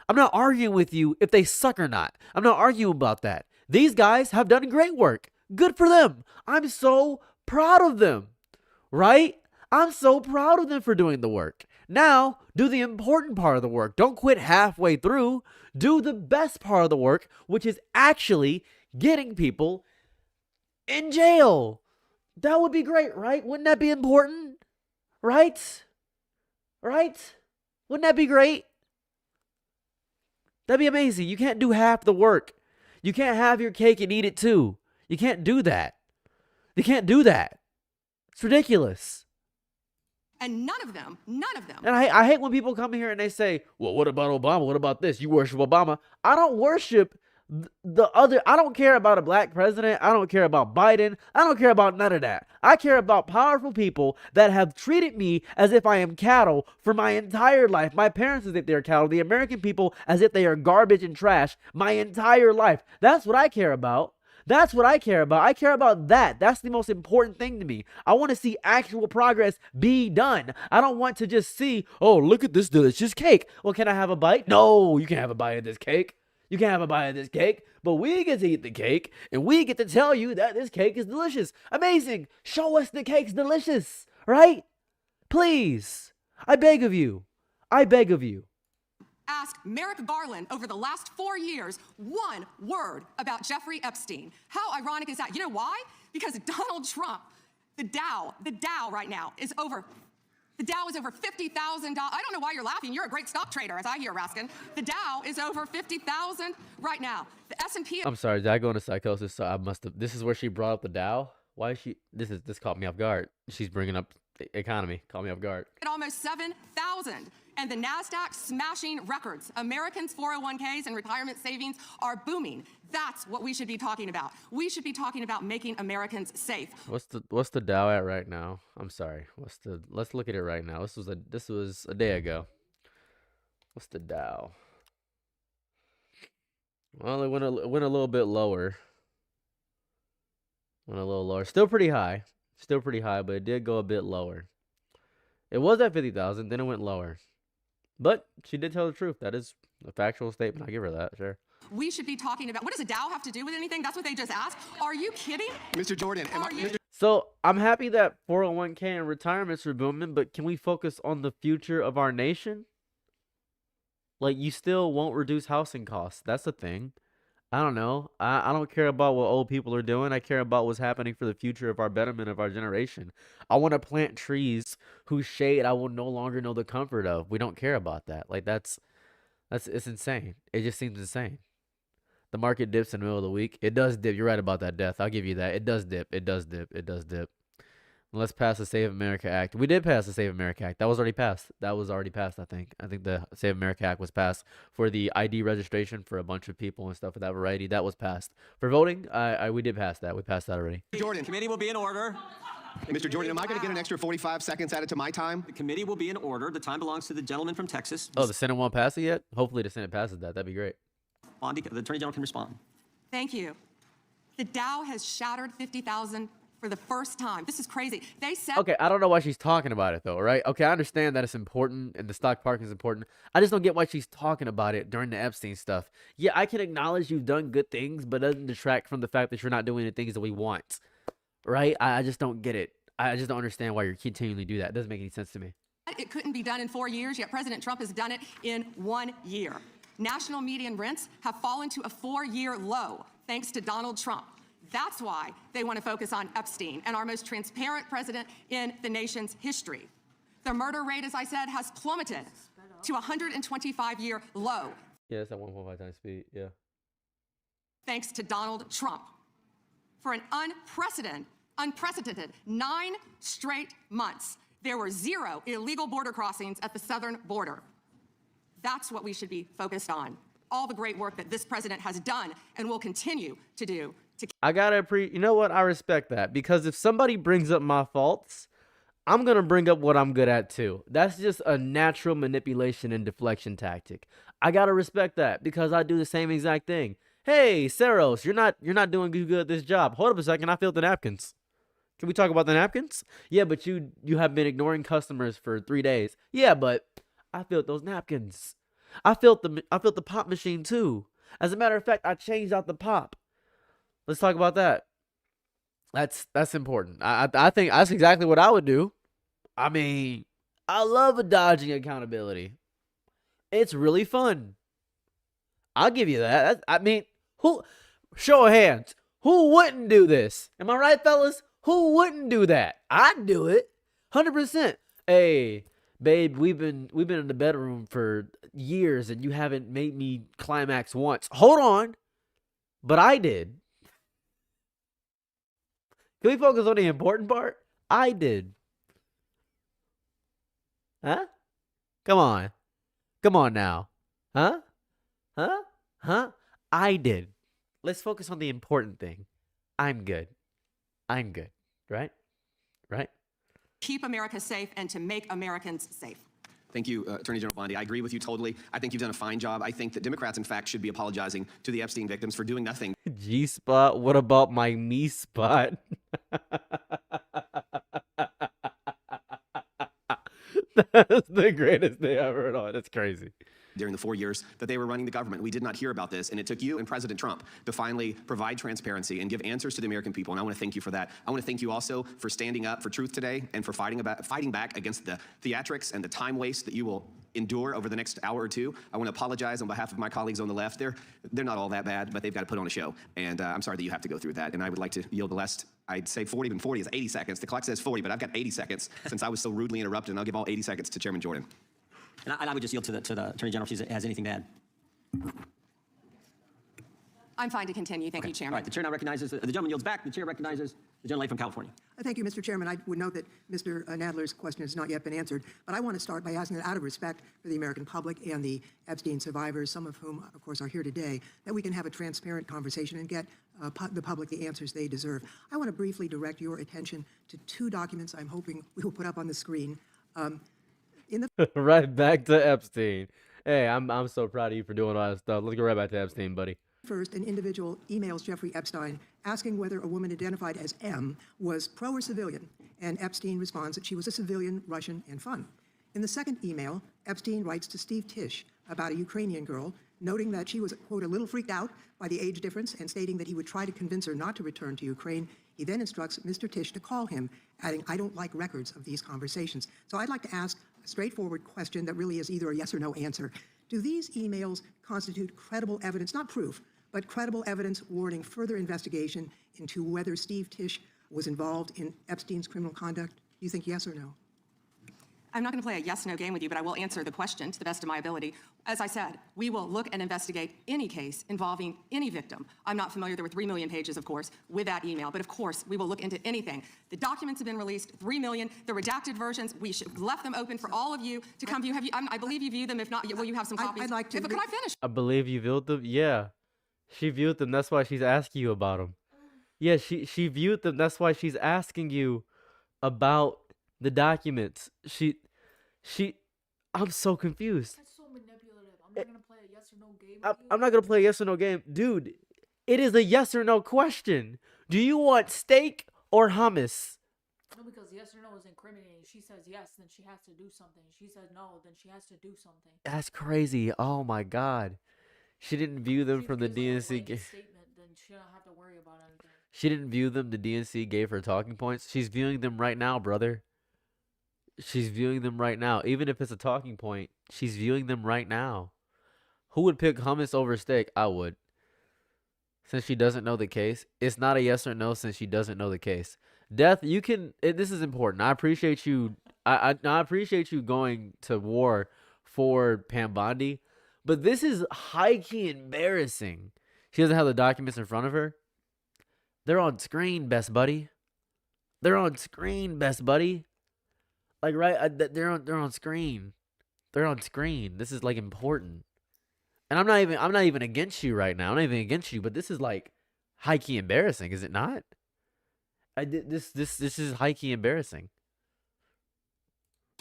I'm not arguing with you if they suck or not. I'm not arguing about that. These guys have done great work. Good for them. I'm so proud of them. Right? I'm so proud of them for doing the work. Now, do the important part of the work. Don't quit halfway through. Do the best part of the work, which is actually getting people in jail. That would be great, right? Wouldn't that be important? Right? Right? Wouldn't that be great? That'd be amazing. You can't do half the work. You can't have your cake and eat it too. You can't do that. You can't do that. It's ridiculous. And none of them. And I hate when people come here and they say, well, what about Obama? What about this? You worship Obama. I don't worship the other. I don't care about a black president. I don't care about Biden. I don't care about none of that. I care about powerful people that have treated me as if I am cattle for my entire life. My parents as if they're cattle. The American people as if they are garbage and trash my entire life. That's what I care about. That's what I care about. I care about that. That's the most important thing to me. I want to see actual progress be done. I don't want to just see, oh, look at this delicious cake. Well, can I have a bite? No, you can't have a bite of this cake. You can't have a bite of this cake. But we get to eat the cake, and we get to tell you that this cake is delicious. Amazing. Show us the cake's delicious, right? Please. I beg of you. I beg of you. Ask Merrick Garland over the last 4 years one word about Jeffrey Epstein. How ironic is that? You know why? Because Donald Trump, the Dow right now is over. The Dow is over $50,000. I don't know why you're laughing. You're a great stock trader, as I hear, Raskin. The Dow is over $50,000 right now. The S&P. I'm sorry. Did I go into psychosis? So I must have. This is where she brought up the Dow. Why is she? This caught me off guard. She's bringing up the economy. Caught me off guard. At almost 7,000. And the NASDAQ smashing records. Americans' 401ks and retirement savings are booming. That's what we should be talking about. We should be talking about making Americans safe. What's the Dow at right now? I'm sorry. Let's look at it right now. This was a day ago. What's the Dow? Well, it went a little bit lower. Went a little lower. Still pretty high, but it did go a bit lower. It was at 50,000, then it went lower. But she did tell the truth. That is a factual statement. I give her that, sure. We should be talking about, what does a Dow have to do with anything? That's what they just asked. Are you kidding? Mr. Jordan, So I'm happy that 401k and retirements are booming, but can we focus on the future of our nation? Like, you still won't reduce housing costs. That's the thing. I don't know. I don't care about what old people are doing. I care about what's happening for the future of our betterment of our generation. I want to plant trees whose shade I will no longer know the comfort of. We don't care about that. Like, it's insane. It just seems insane. The market dips in the middle of the week. It does dip. You're right about that, Death. I'll give you that. It does dip. Let's pass the Save America Act. We did pass the Save America Act. That was already passed. I think. I think the Save America Act was passed for the ID registration for a bunch of people and stuff of that variety. That was passed. For voting, we did pass that. We passed that already. Jordan. Committee will be in order. Mr. Jordan, am I going to get an extra 45 seconds added to my time? The committee will be in order. The time belongs to the gentleman from Texas. Oh, the Senate won't pass it yet? Hopefully the Senate passes that. That'd be great. Bondi, the Attorney General can respond. Thank you. The Dow has shattered 50,000 for the first time. This is crazy. They said. Okay, I don't know why she's talking about it though, right? Okay, I understand that it's important and the stock market is important. I just don't get why she's talking about it during the Epstein stuff. Yeah, I can acknowledge you've done good things, but it doesn't detract from the fact that you're not doing the things that we want, right? I just don't get it. I just don't understand why you're continually do that. It doesn't make any sense to me. It couldn't be done in 4 years, yet President Trump has done it in 1 year. National median rents have fallen to a 4-year low thanks to Donald Trump. That's why they want to focus on Epstein and our most transparent president in the nation's history. The murder rate, as I said, has plummeted to a 125-year low. Yeah, it's at 1.5 times speed. Yeah. Thanks to Donald Trump. For an unprecedented 9 straight months, there were 0 illegal border crossings at the southern border. That's what we should be focused on. All the great work that this president has done and will continue to do. I gotta you know what? I respect that, because if somebody brings up my faults, I'm gonna bring up what I'm good at too. That's just a natural manipulation and deflection tactic. I gotta respect that because I do the same exact thing. Hey, Saros, you're not doing good at this job. Hold up a second, I filled the napkins. Can we talk about the napkins? Yeah, but you have been ignoring customers for 3 days. Yeah, but I filled those napkins. I filled the pop machine too. As a matter of fact, I changed out the pop. Let's talk about that. That's important. I think that's exactly what I would do. I mean, I love dodging accountability. It's really fun. I'll give you that. I mean, show of hands, who wouldn't do this? Am I right, fellas? Who wouldn't do that? I'd do it. 100%. Hey, babe, we've been in the bedroom for years and you haven't made me climax once. Hold on. But I did. Can we focus on the important part? I did. Huh? Come on. Come on now. Huh? Huh? Huh? I did. Let's focus on the important thing. I'm good. I'm good. Right? Right? Keep America safe and to make Americans safe. Thank you, Attorney General Bondi. I agree with you totally. I think you've done a fine job. I think that Democrats, in fact, should be apologizing to the Epstein victims for doing nothing. G-spot, what about my me spot? That's the greatest thing I've heard on. It's crazy. During the 4 years that they were running the government, we did not hear about this, and it took you and President Trump to finally provide transparency and give answers to the American people, and I want to thank you for that. I want to thank you also for standing up for truth today and for fighting back against the theatrics and the time waste that you will endure over the next hour or two. I want to apologize on behalf of my colleagues on the left. They're not all that bad, but they've got to put on a show, and I'm sorry that you have to go through that, and I would like to yield the last, I'd say 40, but 40 is 80 seconds. The clock says 40, but I've got 80 seconds since I was so rudely interrupted, and I'll give all 80 seconds to Chairman Jordan. And I would just yield to the Attorney General if she has anything to add. I'm fine to continue. Thank you, All Chairman. right, the chair now recognizes, the gentleman yields back. The chair recognizes the gentleman from California. Thank you, Mr. Chairman. I would note that Mr. Nadler's question has not yet been answered, but I want to start by asking that out of respect for the American public and the Epstein survivors, some of whom, of course, are here today, that we can have a transparent conversation and get the public the answers they deserve. I want to briefly direct your attention to 2 documents I'm hoping we will put up on the screen. Right back to Epstein. Hey, I'm so proud of you for doing all that stuff. Let's go right back to Epstein, buddy. First, an individual emails Jeffrey Epstein asking whether a woman identified as M was pro or civilian, and Epstein responds that she was a civilian, Russian, and fun. In the second email, Epstein writes to Steve Tisch about a Ukrainian girl, noting that she was, quote, a little freaked out by the age difference and stating that he would try to convince her not to return to Ukraine. He then instructs Mr. Tisch to call him, adding, I don't like records of these conversations. So I'd like to ask a straightforward question that really is either a yes or no answer. Do these emails constitute credible evidence, not proof, but credible evidence warranting further investigation into whether Steve Tisch was involved in Epstein's criminal conduct? Do you think yes or no? I'm not going to play a yes-no game with you, but I will answer the question to the best of my ability. As I said, we will look and investigate any case involving any victim. I'm not familiar, there were 3 million pages, of course, with that email, but of course, we will look into anything. The documents have been released, 3 million, the redacted versions, we should left them open for all of you to come view. I believe you viewed them, if not, will you have some copies? I'd like to. But can I finish? I believe you viewed them. Yeah, she viewed them. That's why she's asking you about them. Yeah, she viewed them. That's why she's asking you about the documents. I'm so confused. That's so manipulative. I'm not gonna play a yes or no game. I'm not gonna play a yes or no game, dude. It is a yes or no question. Do you want steak or hummus? No, because yes or no is incriminating. She says yes, then she has to do something. She says no, then she has to do something. That's crazy. Oh my god. She didn't view them from the DNC. Statement, then she don't have to worry about anything. She didn't view them. The DNC gave her talking points. She's viewing them right now, brother. She's viewing them right now. Even if it's a talking point, she's viewing them right now. Who would pick hummus over steak? I would. Since she doesn't know the case. It's not a yes or no since she doesn't know the case. Death, you can... This is important. I appreciate you... I appreciate you going to war for Pam Bondi. But this is high-key embarrassing. She doesn't have the documents in front of her. They're on screen, best buddy. They're on screen, best buddy. Like, right, they're on screen. They're on screen. This is like important. And I'm not even against you right now. I'm not even against you, but this is like high key embarrassing, is it not? This is high key embarrassing.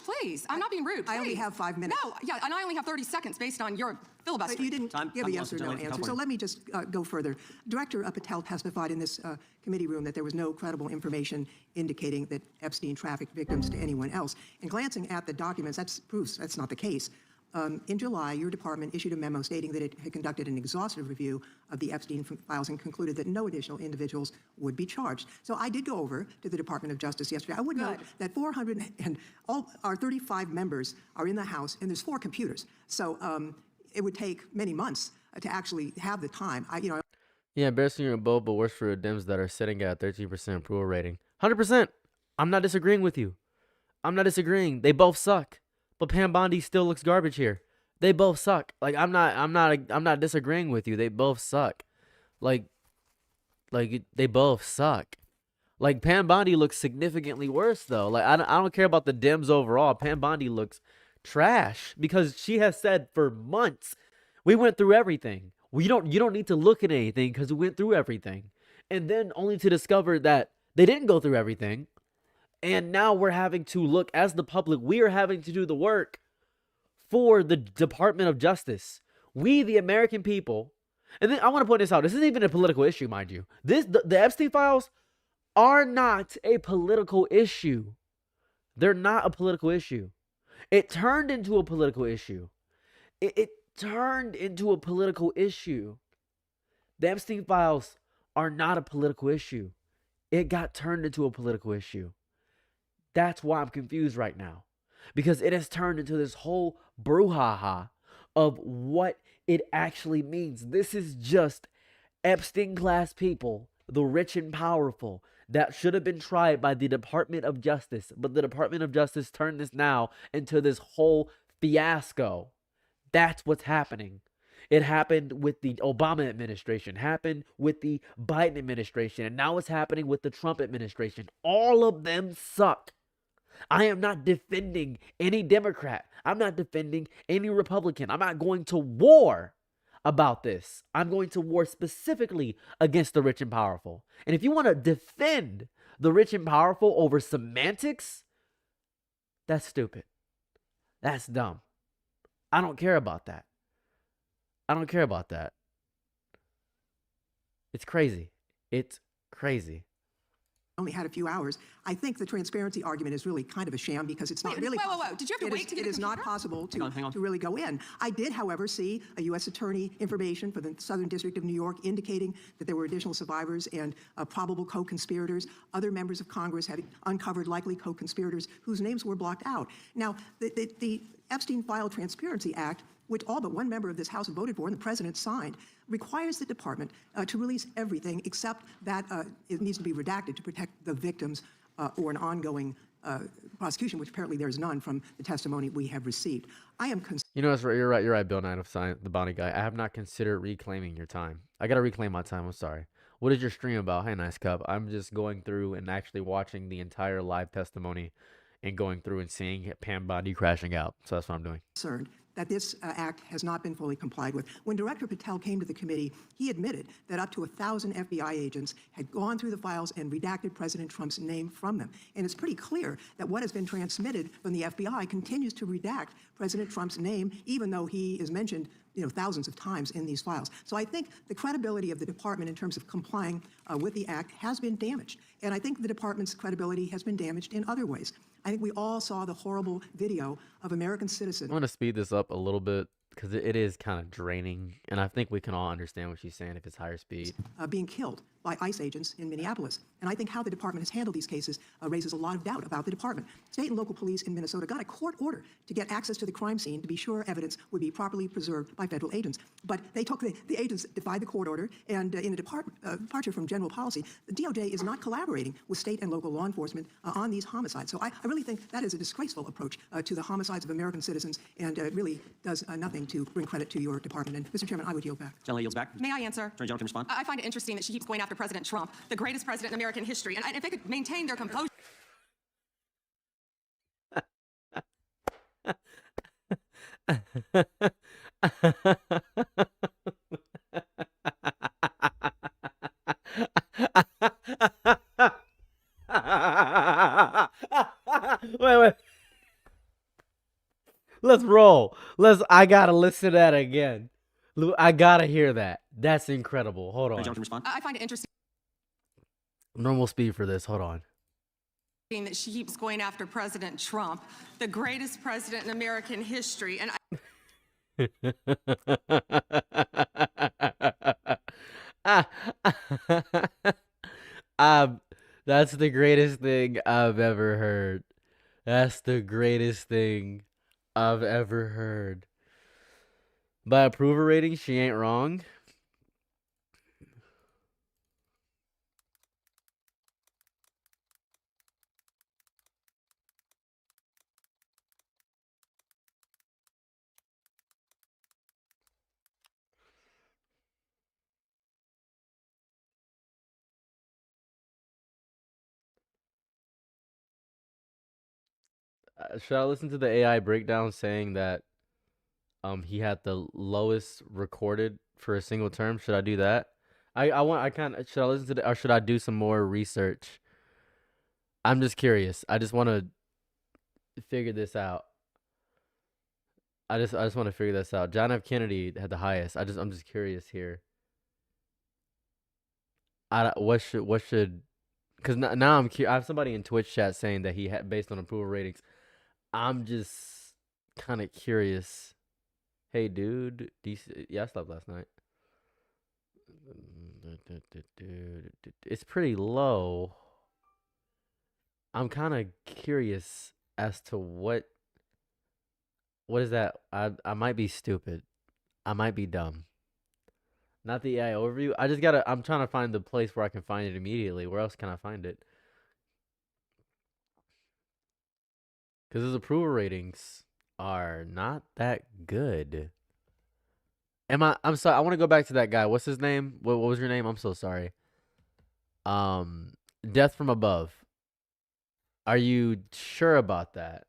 Please, I'm not being rude. I only have 5 minutes. No, yeah, and I only have 30 seconds based on your filibuster. But you didn't give a yes or no answer, so let me just go further. Director Patel testified in this committee room that there was no credible information indicating that Epstein trafficked victims to anyone else. And glancing at the documents, that's proves that's not the case. In July, your department issued a memo stating that it had conducted an exhaustive review of the Epstein files and concluded that no additional individuals would be charged. So I did go over to the Department of Justice yesterday. I would note that 400 and all our 35 members are in the House, and there's 4 computers. So it would take many months to actually have the time. Yeah, embarrassing you both, but worse for Dems that are sitting at 13% approval rating. 100%. I'm not disagreeing with you. I'm not disagreeing. They both suck. But Pam Bondi still looks garbage here. They both suck. Like I'm not disagreeing with you. They both suck. Like they both suck. Like Pam Bondi looks significantly worse though. Like I don't care about the Dems overall. Pam Bondi looks trash because she has said for months we went through everything. You don't need to look at anything because we went through everything. And then only to discover that they didn't go through everything. And now we're having to look, as the public, we are having to do the work for the Department of Justice. We, the American people, and then I want to point this out. This isn't even a political issue, mind you. The Epstein files are not a political issue. They're not a political issue. It turned into a political issue. It turned into a political issue. The Epstein files are not a political issue. It got turned into a political issue. That's why I'm confused right now. Because it has turned into this whole brouhaha of what it actually means. This is just Epstein class people, the rich and powerful, that should have been tried by the Department of Justice. But the Department of Justice turned this now into this whole fiasco. That's what's happening. It happened with the Obama administration, happened with the Biden administration, and now it's happening with the Trump administration. All of them suck. I am not defending any Democrat. I'm not defending any Republican. I'm not going to war about this. I'm going to war specifically against the rich and powerful. And if you want to defend the rich and powerful over semantics, that's stupid. That's dumb. I don't care about that. I don't care about that. It's crazy. It's crazy. Only had a few hours. I think the transparency argument is really kind of a sham because it's not really possible. Whoa. Did you have to wait to get It is not possible to really go in. I did, however, see a U.S. attorney information for the Southern District of New York indicating that there were additional survivors and probable co-conspirators. Other members of Congress had uncovered likely co-conspirators whose names were blocked out. Now, the Epstein File Transparency Act, which all but one member of this House voted for and the president signed, requires the department to release everything except that it needs to be redacted to protect the victims or an ongoing prosecution, which apparently there is none from the testimony we have received. I am concerned. You know, that's right. You're right, Bill 9 the Bondi guy. I have not considered reclaiming your time. I got to reclaim my time. I'm sorry. What is your stream about? Hey, Nice Cup. I'm just going through and actually watching the entire live testimony and going through and seeing Pam Bondi crashing out. So that's what I'm doing. Concerned that this act has not been fully complied with. When Director Patel came to the committee, he admitted that up to 1,000 FBI agents had gone through the files and redacted President Trump's name from them. And it's pretty clear that what has been transmitted from the FBI continues to redact President Trump's name, even though he is mentioned thousands of times in these files. So I think the credibility of the department in terms of complying with the act has been damaged. And I think the department's credibility has been damaged in other ways. I think we all saw the horrible video of American citizens. I'm going to speed this up a little bit because it is kind of draining. And I think we can all understand what she's saying if it's higher speed. Being killed by ICE agents in Minneapolis. And I think how the department has handled these cases raises a lot of doubt about the department. State and local police in Minnesota got a court order to get access to the crime scene to be sure evidence would be properly preserved by federal agents. But they took the agents defied the court order, and in a departure from general policy, the DOJ is not collaborating with state and local law enforcement on these homicides. So I really think that is a disgraceful approach to the homicides of American citizens, and really does nothing to bring credit to your department. And Mr. Chairman, I would yield back. Gentleman yields back. May I answer? Attorney General can respond. I find it interesting that she keeps going after President Trump, the greatest president in American history. And if they could maintain their composure. Wait. Let's roll. I gotta listen to that again. I gotta hear that. That's incredible. Hold on. I find it interesting Normal speed for this. Hold on. that she keeps going after President Trump, the greatest president in American history. And that's the greatest thing I've ever heard. That's the greatest thing I've ever heard. By approval rating, she ain't wrong. Should I listen to the AI breakdown saying that he had the lowest recorded for a single term? Should I do that? Should I listen to or should I do some more research? I'm just curious. I just want to figure this out. I just want to figure this out. John F. Kennedy had the highest. I'm just curious here. What should because now I have somebody in Twitch chat saying that he had based on approval ratings. I'm just kind of curious. Hey, dude. Yeah, I slept last night. It's pretty low. I'm kind of curious as to what is that? I might be stupid. I might be dumb. Not the AI overview. I'm trying to find the place where I can find it immediately. Where else can I find it? Because his approval ratings are not that good. I'm sorry. I want to go back to that guy. What's his name? What was your name? I'm so sorry. Death from Above. Are you sure about that?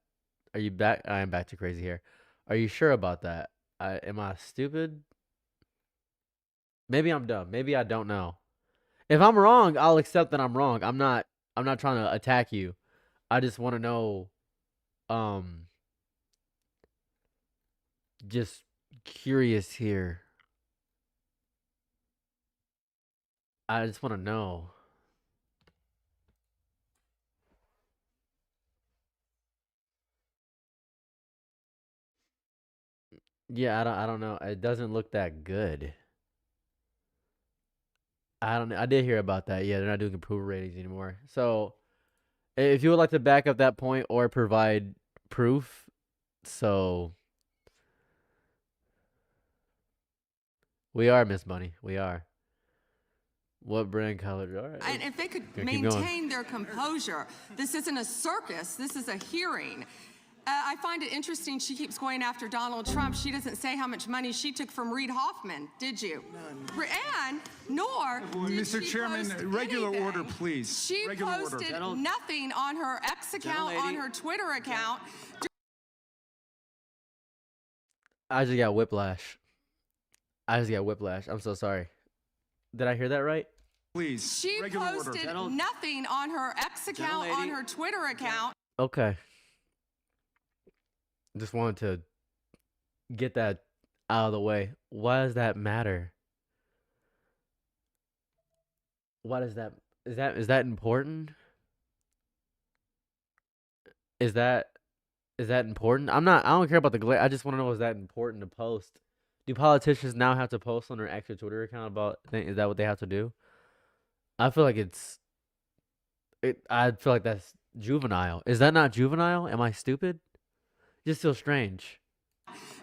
Are you back? I am back to crazy here. Are you sure about that? Am I stupid? Maybe I'm dumb. Maybe I don't know. If I'm wrong, I'll accept that I'm wrong. I'm not trying to attack you. I just want to know. Just curious here. I just want to know. Yeah, I don't know. It doesn't look that good. I don't know. I did hear about that. Yeah, they're not doing approval ratings anymore. So, if you would like to back up that point or provide proof, so we are Miss Bunny. We are. What brand color? All right. And if they could Yeah, keep going. maintain their composure, this isn't a circus, this is a hearing. I find it interesting she keeps going after Donald Trump. She doesn't say how much money she took from Reid Hoffman, did you? None. And nor did Mr. she Chairman, post regular anything. order, please. She Regular order. posted nothing on her X account, on her Twitter account. I just got whiplash. I'm so sorry. Did I hear that right? Please. She Regular order. posted nothing on her X account, on her Twitter account. Okay. Just wanted to get that out of the way. Why does that matter? Why does that is that important? Is that important? I don't care about the I just want to know, is that important to post? Do politicians now have to post on their extra Twitter account about is that what they have to do? I feel like I feel like that's juvenile. Is that not juvenile? Am I stupid? Just feels strange.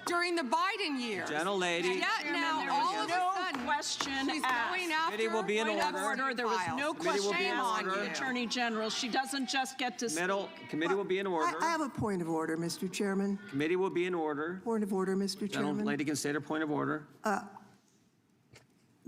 During the Biden years. Gentlelady. Yet now, all of a sudden, question she's asked. going after Committee will be in point of order. There was no Committee will be question in on order. the Attorney General. She doesn't just get to Committee will be in order. I have a point of order, Mr. Chairman. Committee will be in order. Point of order, Mr. Chairman. Gentlelady can state her point of order.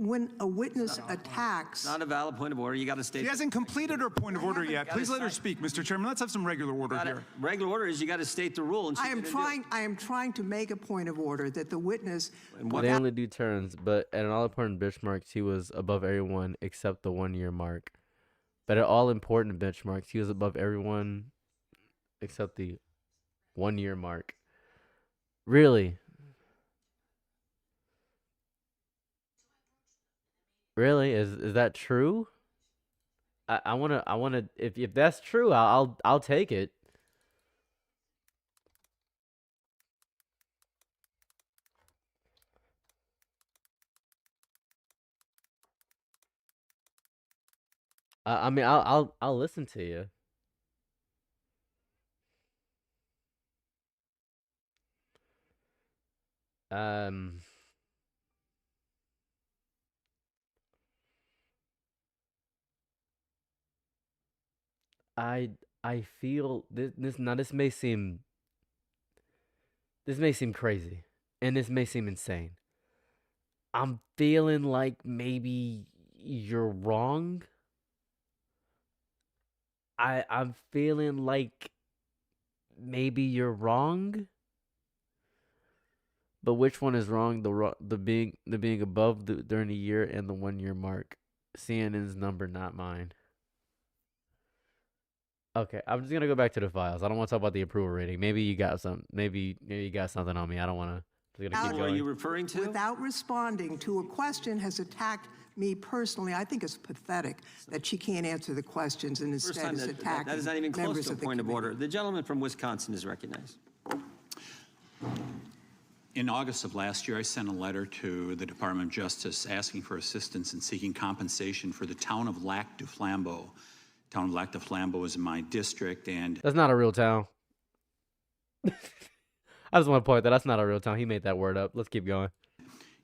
When a witness attacks, Not a valid point of order. You got to state. She hasn't completed her point of order yet. Please let her speak, Mr. Chairman. Let's have some regular order here. Regular order is you got to state the rule. And she I am didn't do it. trying to make a point of order that the witness. They only do turns, but at an all important benchmarks, he was above everyone except the 1 year mark. But at all important benchmarks, he was above everyone except the 1 year mark. Really? Really? Is that true? I wanna if that's true, I'll take it. I mean, I'll listen to you. Um, I feel this may seem crazy, and this may seem insane. I'm feeling like maybe you're wrong. I'm feeling like maybe you're wrong. But which one is wrong? The being above during the year and the 1 year mark. CNN's number, not mine. Okay, I'm just gonna go back to the files. I don't want to talk about the approval rating. Maybe you got some. Maybe you got something on me. I don't want to. Just gonna keep Who are going. you referring to? Without responding to a question, has attacked me personally. I think it's pathetic that she can't answer the questions and First instead time is attacking that is not even close members to a of the point of committee. order. The gentleman from Wisconsin is recognized. In August of last year, I sent a letter to the Department of Justice asking for assistance in seeking compensation for the town of Lac du Flambeau. Town of Lac du Flambeau is in my district, and That's not a real town. I just want to point that that's not a real town. He made that word up. Let's keep going.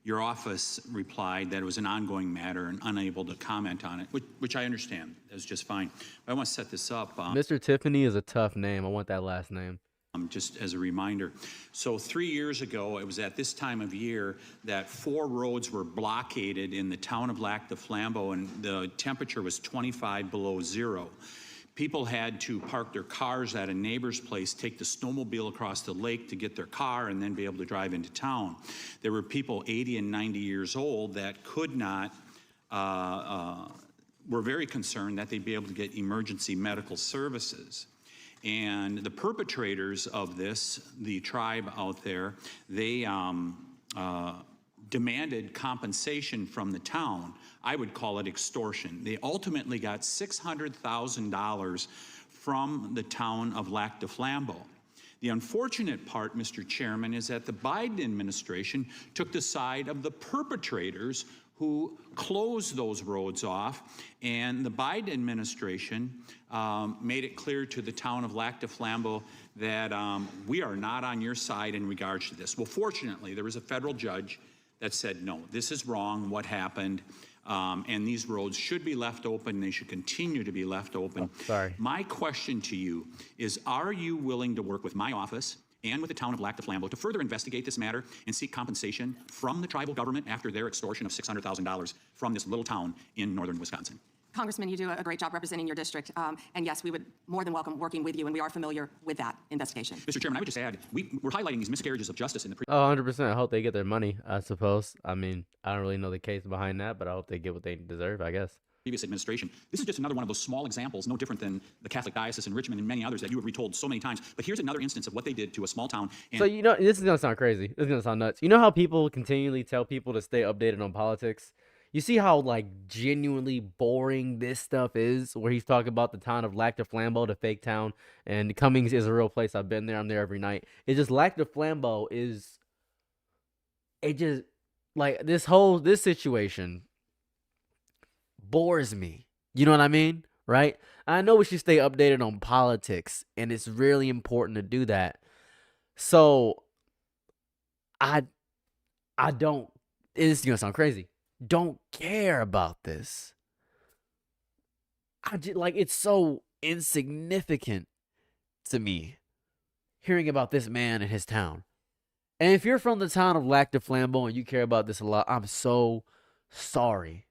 your office replied that it was an ongoing matter and unable to comment on it, which I understand. That's just fine. But I want to set this up. Mr. Tiffany is a tough name. I want that last name. Just as a reminder. So 3 years ago, it was at this time of year that 4 roads were blockaded in the town of Lac du Flambeau, and the temperature was 25 below zero. People had to park their cars at a neighbor's place, take the snowmobile across the lake to get their car, and then be able to drive into town. There were people 80 and 90 years old that could not, were very concerned that they'd be able to get emergency medical services. And the perpetrators of this, the tribe out there, they demanded compensation from the town. I would call it extortion. They ultimately got $600,000 from the town of Lac du Flambeau. The unfortunate part, Mr. Chairman, is that the Biden administration took the side of the perpetrators who closed those roads off, and the Biden administration made it clear to the town of Lac du Flambeau that we are not on your side in regards to this. Well, fortunately, there was a federal judge that said, no, this is wrong, what happened. and these roads should be left open. They should continue to be left open. Oh, sorry. My question to you is, are you willing to work with my office and with the town of Lac du Flambeau to further investigate this matter and seek compensation from the tribal government after their extortion of $600,000 from this little town in northern Wisconsin? Congressman, you do a great job representing your district. And yes, we would more than welcome working with you, and we are familiar with that investigation. Mr. Chairman, I would just add, we're highlighting these miscarriages of justice in the Oh, 100%. I hope they get their money, I suppose. I mean, I don't really know the case behind that, but I hope they get what they deserve, I guess. previous administration. This is just another one of those small examples, no different than the Catholic Diocese in Richmond and many others that you have retold so many times. But here's another instance of what they did to a small town. And So, you know, this is going to sound crazy. This is going to sound nuts. You know how people continually tell people to stay updated on politics? You see how, like, genuinely boring this stuff is, where he's talking about the town of Lac du Flambeau, the fake town, and Cummings is a real place. I've been there. I'm there every night. It's just Lac du Flambeau is, it just, like, this situation bores me. You know what I mean? Right? I know we should stay updated on politics, and it's really important to do that. So, I don't, it's going to sound crazy. Don't care about this. It's so insignificant to me hearing about this man in his town. And if you're from the town of Lac du Flambeau and you care about this a lot, I'm so sorry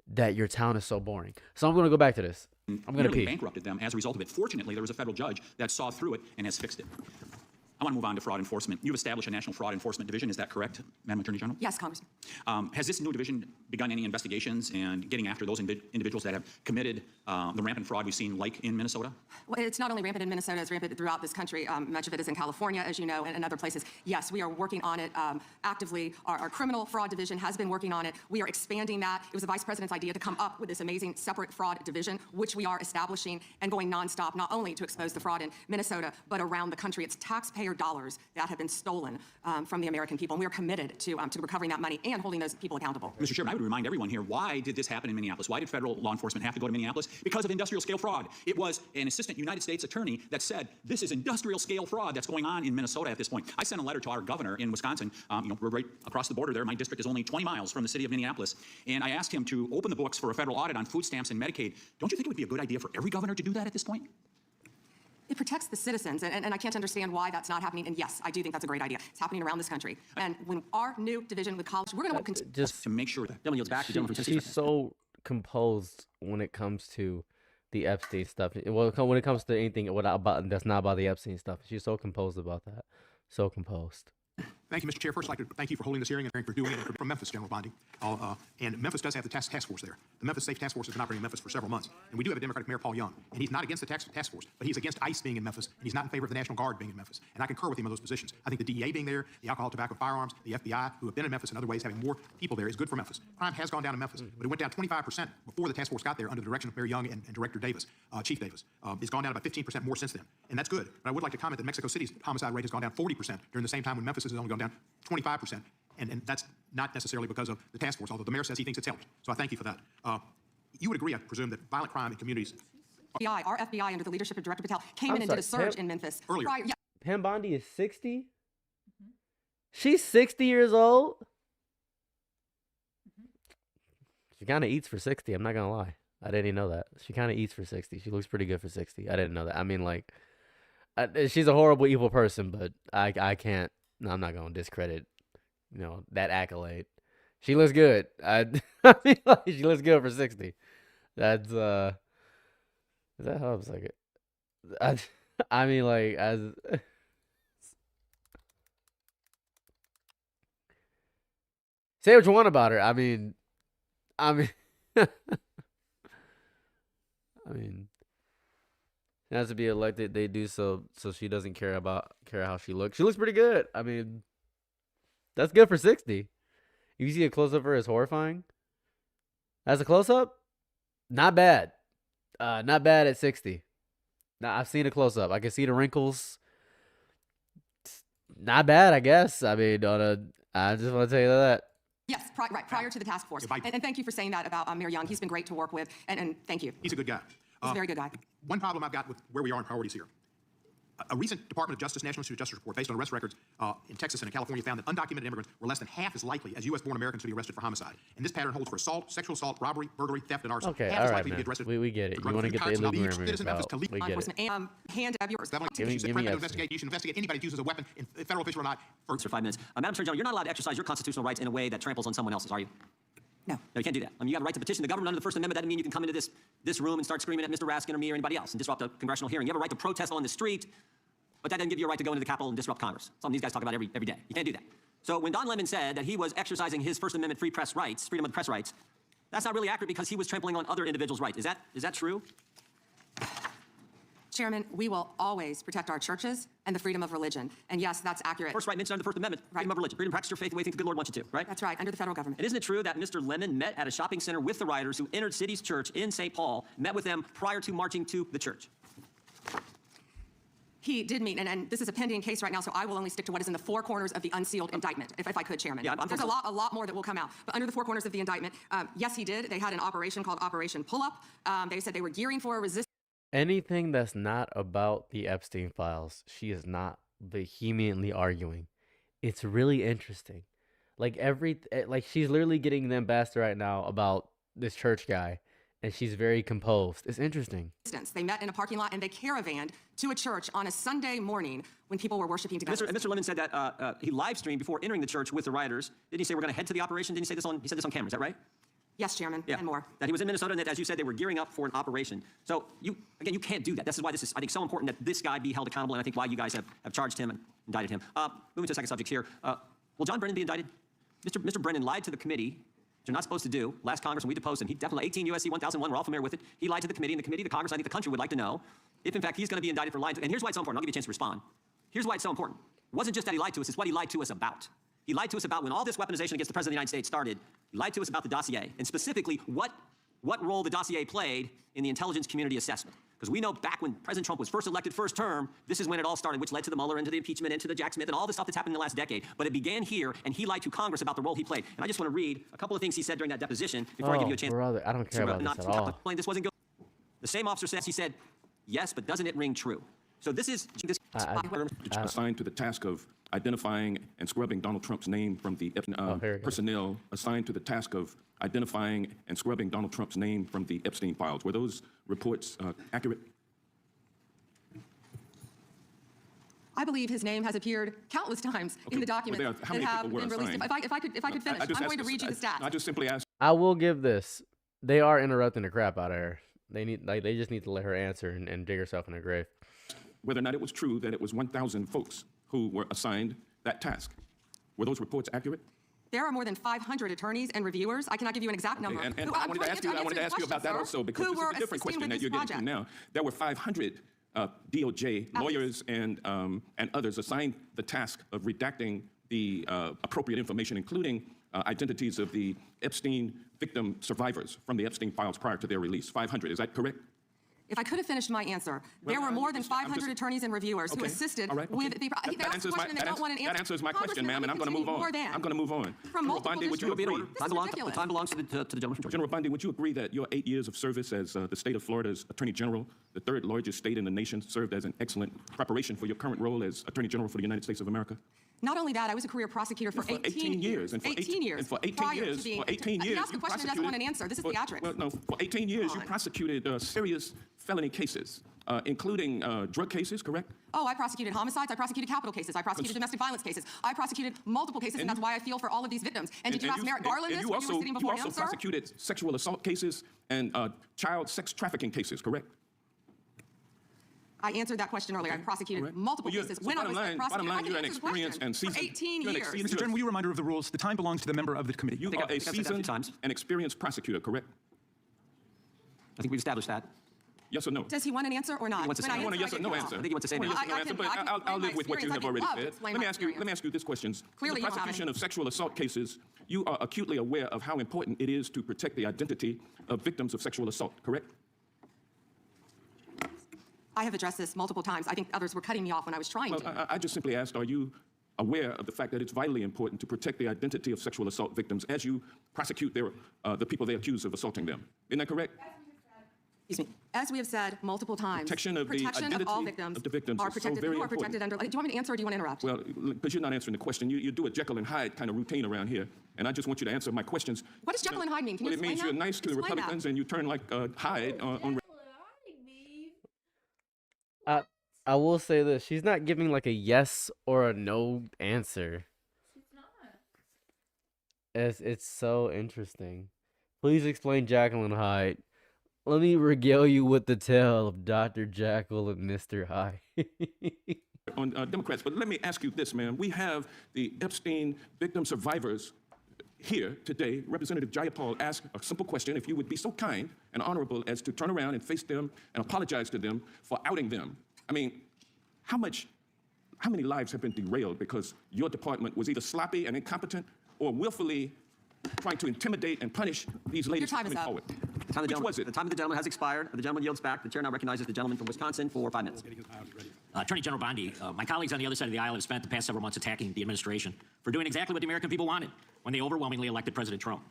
that your town is so boring. So I'm going to go back to this. I'm going to nearly pee. bankrupted them as a result of it. Fortunately, there was a federal judge that saw through it and has fixed it. I want to move on to fraud enforcement. You've established a National Fraud Enforcement Division. Is that correct, Madam Attorney General? Yes, Congressman. Has this new division begun any investigations and getting after those individuals that have committed the rampant fraud we've seen, like in Minnesota? Well, it's not only rampant in Minnesota, it's rampant throughout this country. Much of it is in California, as you know, and other places. Yes, we are working on it actively. Our criminal fraud division has been working on it. We are expanding that. It was the Vice President's idea to come up with this amazing separate fraud division, which we are establishing and going nonstop, not only to expose the fraud in Minnesota, but around the country. It's taxpayer dollars that have been stolen from the American people, and we are committed to recovering that money and holding those people accountable. Mr. Chairman, I would remind everyone here, why did this happen in Minneapolis? Why did federal law enforcement have to go to Minneapolis? Because of industrial scale fraud. It was an assistant United States attorney that said, this is industrial scale fraud that's going on in Minnesota at this point. I sent a letter to our governor in Wisconsin. We're right across the border there. My district is only 20 miles from the city of Minneapolis. And I asked him to open the books for a federal audit on food stamps and Medicaid. Don't you think it would be a good idea for every governor to do that at this point? It protects the citizens, and I can't understand why that's not happening. And yes, I do think that's a great idea. It's happening around this country. And when our new division with college, we're going to continue. Just to make sure that Gentleman yields back. The gentleman from Tennessee. She's so composed when it comes to the Epstein stuff. Well, when it comes to anything that's not about the Epstein stuff, she's so composed about that. So composed. Thank you, Mr. Chair. First, I'd like to thank you for holding this hearing and for doing it from Memphis, General Bondi. And Memphis does have the task force there. The Memphis Safe Task Force has been operating in Memphis for several months. And we do have a Democratic Mayor, Paul Young. And he's not against the task force, but he's against ICE being in Memphis. And he's not in favor of the National Guard being in Memphis. And I concur with him on those positions. I think the DEA being there, the Alcohol, Tobacco, Firearms, the FBI, who have been in Memphis in other ways, having more people there is good for Memphis. Crime has gone down in Memphis, but it went down 25% before the task force got there under the direction of Mayor Young and Director Davis, Chief Davis. It's gone down about 15% more since then. And that's good. But I would like to comment that Mexico City's homicide rate has gone down 40% during the same time when Memphis has only gone down 25%. And that's not necessarily because of the task force, although the mayor says he thinks it's helped. So I thank you for that. You would agree, I presume, that violent crime in communities... Our FBI, under the leadership of Director Patel, came in and did a surge in Memphis. Earlier. Pam Bondi is 60? She's 60 years old? She kind of eats for 60, I'm not going to lie. I didn't even know that. She kind of eats for 60. She looks pretty good for 60. I didn't know that. I mean, like, she's a horrible, evil person, but I can't... No, I'm not going to discredit, that accolade. She looks good. I mean, like, she looks good for 60. That's, is that how I'm saying it? I mean, like, say what you want about her. I mean, I mean, she has to be elected. They do so she doesn't care how she looks. She looks pretty good. I mean, that's good for 60. You see a close up of her is horrifying. As a close up, not bad. Not bad at 60. Now I've seen a close up. I can see the wrinkles. Not bad, I guess. I mean, I just want to tell you that. Yes, prior to the task force. And thank you for saying that about Mayor Young. He's been great to work with, and thank you. He's a good guy. He's a very good guy. One problem I've got with where we are in priorities here. A recent Department of Justice National Institute of Justice report based on arrest records in Texas and in California found that undocumented immigrants were less than half as likely as U.S.-born Americans to be arrested for homicide. And this pattern holds for assault, sexual assault, robbery, burglary, theft, and arson. Okay, half all as right, likely to man. be arrested. We get it. You want to get the illegal immigrants out. We get it. Hand up yours. Give me investigate. You should investigate anybody who uses a weapon, federal official or not. For 5 minutes. Madam Attorney General, you're not allowed to exercise your constitutional rights in a way that tramples on someone else's, are you? No. No, you can't do that. I mean, you have a right to petition the government under the First Amendment. That doesn't mean you can come into this room and start screaming at Mr. Raskin or me or anybody else and disrupt a congressional hearing. You have a right to protest on the street, but that doesn't give you a right to go into the Capitol and disrupt Congress. Something these guys talk about every day. You can't do that. So when Don Lemon said that he was exercising his First Amendment free press rights, freedom of the press rights, that's not really accurate because he was trampling on other individuals' rights. Is that true? Chairman, we will always protect our churches and the freedom of religion. And yes, that's accurate. First right mentioned under the First Amendment, freedom of religion. Freedom to practice your faith the way you think the good Lord wants you to, right? That's right, under the federal government. And isn't it true that Mr. Lemon met at a shopping center with the rioters who entered City's church in St. Paul, met with them prior to marching to the church? He did meet, and this is a pending case right now, so I will only stick to what is in the four corners of the unsealed indictment, if I could, Chairman. Yeah, there's a lot more that will come out. But under the four corners of the indictment, yes, he did. They had an operation called Operation Pull-Up. They said they were gearing for a resistance. Anything that's not about the Epstein files, she is not vehemently arguing. It's really interesting. Like she's literally getting them bastard right now about this church guy, and she's very composed. It's interesting. They met in a parking lot and they caravanned to a church on a Sunday morning when people were worshiping together. And Mr. Lemon said that he live streamed before entering the church with the rioters. Didn't he say we're going to head to the operation? Didn't he say this on? He said this on camera. Is that right? Yes, Chairman, yeah. And more. That he was in Minnesota and that, as you said, they were gearing up for an operation. So, you can't do that. This is why this is, I think, so important that this guy be held accountable, and I think why you guys have charged him and indicted him. Moving to the second subject here. Will John Brennan be indicted? Mr. Brennan lied to the committee, which you're not supposed to do. Last Congress, when we deposed him, he definitely, 18 U.S.C. 1001, we're all familiar with it. He lied to the committee, and the committee, the Congress, I think the country would like to know if, in fact, he's going to be indicted for lying. And here's why it's so important. I'll give you a chance to respond. Here's why it's so important. It wasn't just that he lied to us, it's what he lied to us about. He lied to us about when all this weaponization against the President of the United States started. He lied to us about the dossier, and specifically what role the dossier played in the intelligence community assessment. Because we know back when President Trump was first elected, first term, this is when it all started, which led to the Mueller, into the impeachment, into the Jack Smith, and all this stuff that's happened in the last decade. But it began here, and he lied to Congress about the role he played. And I just want to read a couple of things he said during that deposition before I give you a chance. Brother, I don't care about this at all. Explain this wasn't good. The same officer says, he said, yes, but doesn't it ring true? So this is assigned to the task of identifying and scrubbing Donald Trump's name from the personnel assigned to the task of identifying and scrubbing Donald Trump's name from the Epstein files. Were those reports accurate? I believe his name has appeared countless times in the documents that have been released. If I could finish, I'm going to read you the stats. I just simply asked. I will give this. They are interrupting the crap out of her. They just need to let her answer and dig herself in a grave. Whether or not it was true that it was 1,000 folks who were assigned that task. Were those reports accurate? There are more than 500 attorneys and reviewers. I cannot give you an exact number. And I wanted to ask you about that also, because this is a different question that you're getting to now. There were 500 DOJ lawyers and others assigned the task of redacting the appropriate information, including identities of the Epstein victim survivors from the Epstein files prior to their release. 500, is that correct? If I could have finished my answer, there were more than 500 attorneys and reviewers who assisted with the... That answers my question, ma'am, and I'm going to move on. I'm going to move on. General Bondi, would you agree? Time belongs to the gentleman from Georgia. General Bondi, would you agree that your 8 years of service as the state of Florida's Attorney General, the third largest state in the nation, served as an excellent preparation for your current role as Attorney General for the United States of America? Not only that, I was a career prosecutor for 18 years. And for 18 years. And for 18 years, you ask a question and doesn't want an answer. This is theatrics. Well, no, for 18 years, you prosecuted serious felony cases, including drug cases, correct? Oh, I prosecuted homicides. I prosecuted capital cases. I prosecuted domestic violence cases. I prosecuted multiple cases, and that's why I feel for all of these victims. And did you ask Merrick Garland this when you were sitting before him, sir? You also prosecuted sexual assault cases and child sex trafficking cases, correct? I answered that question earlier. I prosecuted multiple cases. When I was prosecutor, bottom line, you're an experienced and seasoned. For 18 years. Mr. Chairman, will you reminder of the rules? The time belongs to the member of the committee. You are a seasoned and experienced prosecutor, correct? I think we've established that. Yes or no? Does he want an answer or not? He wants to say I want a yes or no answer. I think he wants to say no. I'll live with what you have already said. Let me ask you this question. In the prosecution of sexual assault cases, you are acutely aware of how important it is to protect the identity of victims of sexual assault, correct? I have addressed this multiple times. I think others were cutting me off when I was trying to. I just simply asked, are you aware of the fact that it's vitally important to protect the identity of sexual assault victims as you prosecute the people they accuse of assaulting them? Isn't that correct? Excuse me. As we have said multiple times, Protection of the identity all victims of the victims are is so protected. very Who are protected under? Do you want me to answer or do you want to interrupt? Well, because you're not answering the question. You do a Jekyll and Hyde kind of routine around here, and I just want you to answer my questions. What does Jekyll and Hyde mean? Can you Well, it means explain you're that? nice to the Explain that. Republicans and you turn like Hyde on. I will say this: she's not giving like a yes or a no answer. She's not. It's so interesting. Please explain Jekyll and Hyde. Let me regale you with the tale of Dr. Jekyll and Mr. Hyde. On Democrats, but let me ask you this, ma'am. We have the Epstein victim survivors here today. Representative Jayapal asked a simple question: if you would be so kind and honorable as to turn around and face them and apologize to them for outing them. I mean, how many lives have been derailed because your department was either sloppy and incompetent or willfully trying to intimidate and punish these ladies Your time is coming up. forward? The time of the gentleman has expired. The gentleman yields back. The chair now recognizes the gentleman from Wisconsin for 5 minutes. Attorney General Bondi, my colleagues on the other side of the aisle have spent the past several months attacking the administration for doing exactly what the American people wanted when they overwhelmingly elected President Trump,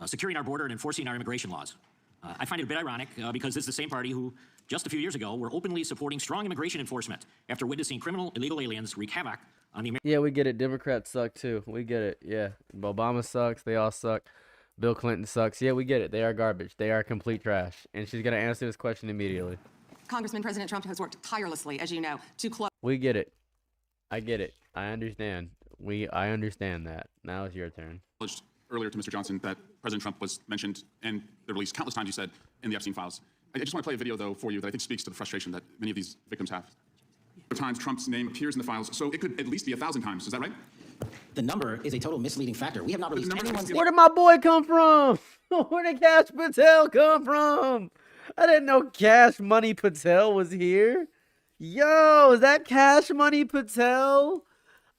securing our border and enforcing our immigration laws. I find it a bit ironic because this is the same party who, just a few years ago, were openly supporting strong immigration enforcement after witnessing criminal illegal aliens wreak havoc on the American. Yeah, we get it. Democrats suck too. We get it. Yeah, Obama sucks. They all suck. Bill Clinton sucks. Yeah, we get it. They are garbage. They are complete trash. And she's gonna answer this question immediately. Congressman, President Trump has worked tirelessly, as you know, to close. We get it. I get it. I understand. I understand that. Now it's your turn. Earlier to Mr. Johnson that President Trump was mentioned and the release countless times, you said, in the Epstein files. I just want to play a video, though, for you that I think speaks to the frustration that many of these victims have. Times Trump's name appears in the files, so it could at least be 1,000 times. Is that right? The number is a total misleading factor. We have not released anyone's. Where did my boy come from? Where did Cash Patel come from? I didn't know Cash Money Patel was here. Yo, is that Cash Money Patel?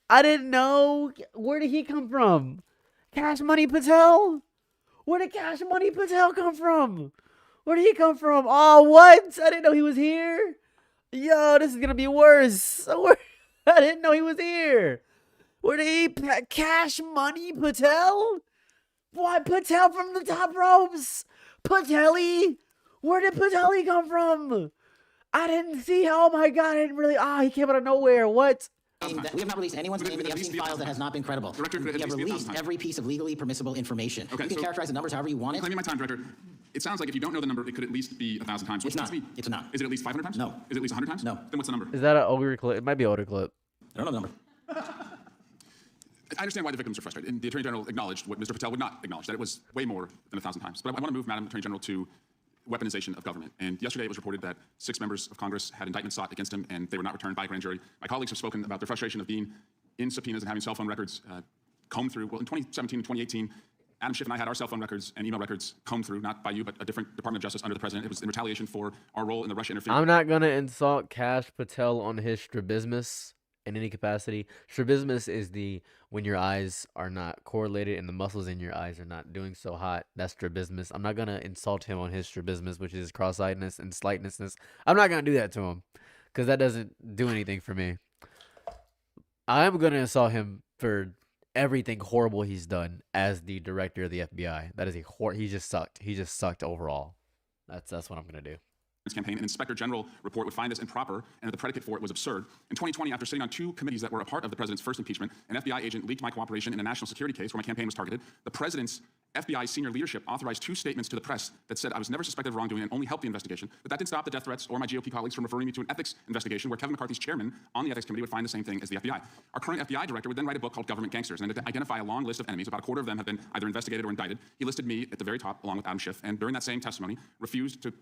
I didn't know. Where did he come from? Cash Money Patel? Where did Cash Money Patel come from? Where did he come from? Oh, what? I didn't know he was here. Yo, this is going to be worse. I didn't know he was here. Where did he... Cash Money Patel? What? Patel from the top ropes? Patelli? Where did Patelli come from? I didn't see. Oh, my God. I didn't really... he came out of nowhere. What? We have not released anyone's name in the Epstein files that has not been credible. We have released every piece of legally permissible information. Okay, you can characterize the numbers however you want it. Claiming my time, Director. It sounds like if you don't know the number, it could at least be 1,000 times. It's not. It's not. Is it at least 500 times? No. Is it at least 100 times? No. Then what's the number? Is that an older clip? It might be an older clip. I don't know the number. I understand why the victims are frustrated, and the Attorney General acknowledged what Mr. Patel would not acknowledge, that it was way more than 1,000 times. But I want to move, Madam Attorney General, to weaponization of government. And yesterday it was reported that 6 members of Congress had indictments sought against him, and they were not returned by a grand jury. My colleagues have spoken about their frustration of being in subpoenas and having cell phone records combed through. Well, in 2017 and 2018, Adam Schiff and I had our cell phone records and email records combed through, not by you, but a different Department of Justice under the President. It was in retaliation for our role in the Russia interference. I'm not going to insult Cash Patel on his strabismus in any capacity. Strabismus is when your eyes are not correlated and the muscles in your eyes are not doing so hot. That's strabismus. I'm not going to insult him on his strabismus, which is cross-eyedness and slightness. I'm not going to do that to him because that doesn't do anything for me. I'm going to insult him for everything horrible he's done as the director of the FBI. That is he just sucked. He just sucked overall. That's what I'm going to do. Campaign, an Inspector General report would find this improper and that the predicate for it was absurd. In 2020, after sitting on 2 committees that were a part of the president's first impeachment, an FBI agent leaked my cooperation in a national security case where my campaign was targeted. The president's FBI senior leadership authorized 2 statements to the press that said I was never suspected of wrongdoing and only helped the investigation. But that didn't stop the death threats or my GOP colleagues from referring me to an ethics investigation where Kevin McCarthy's chairman on the ethics committee would find the same thing as the FBI. Our current FBI director would then write a book called Government Gangsters and identify a long list of enemies. About a quarter of them have been either investigated or indicted. He listed me at the very top along with Adam Schiff, and during that same testimony refused to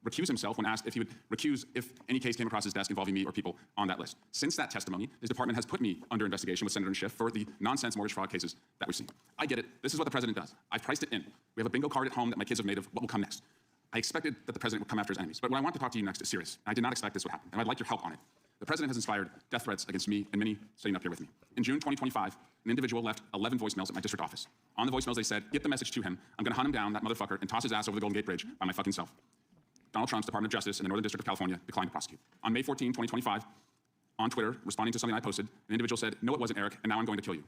recuse himself when asked if he would recuse if any case came across his desk involving me or people on that list. Since that testimony, his department has put me under investigation with Senator Schiff for the nonsense mortgage fraud cases that we've seen. I get it. This is what the president does. I've priced it in. We have a bingo card at home that my kids have made of what will come next. I expected that the president would come after his enemies, but what I want to talk to you next is serious. I did not expect this would happen, and I'd like your help on it. The president has inspired death threats against me and many sitting up here with me. In June 2025, an individual left 11 voicemails at my district office. On the voicemails, they said, get the message to him. I'm going to hunt him down, that motherfucker, and toss his ass over the Golden Gate Bridge by my fucking self. Donald Trump's Department of Justice in the Northern District of California declined to prosecute. On May 14, 2025, on Twitter, responding to something I posted, an individual said, no, it wasn't Eric, and now I'm going to kill you.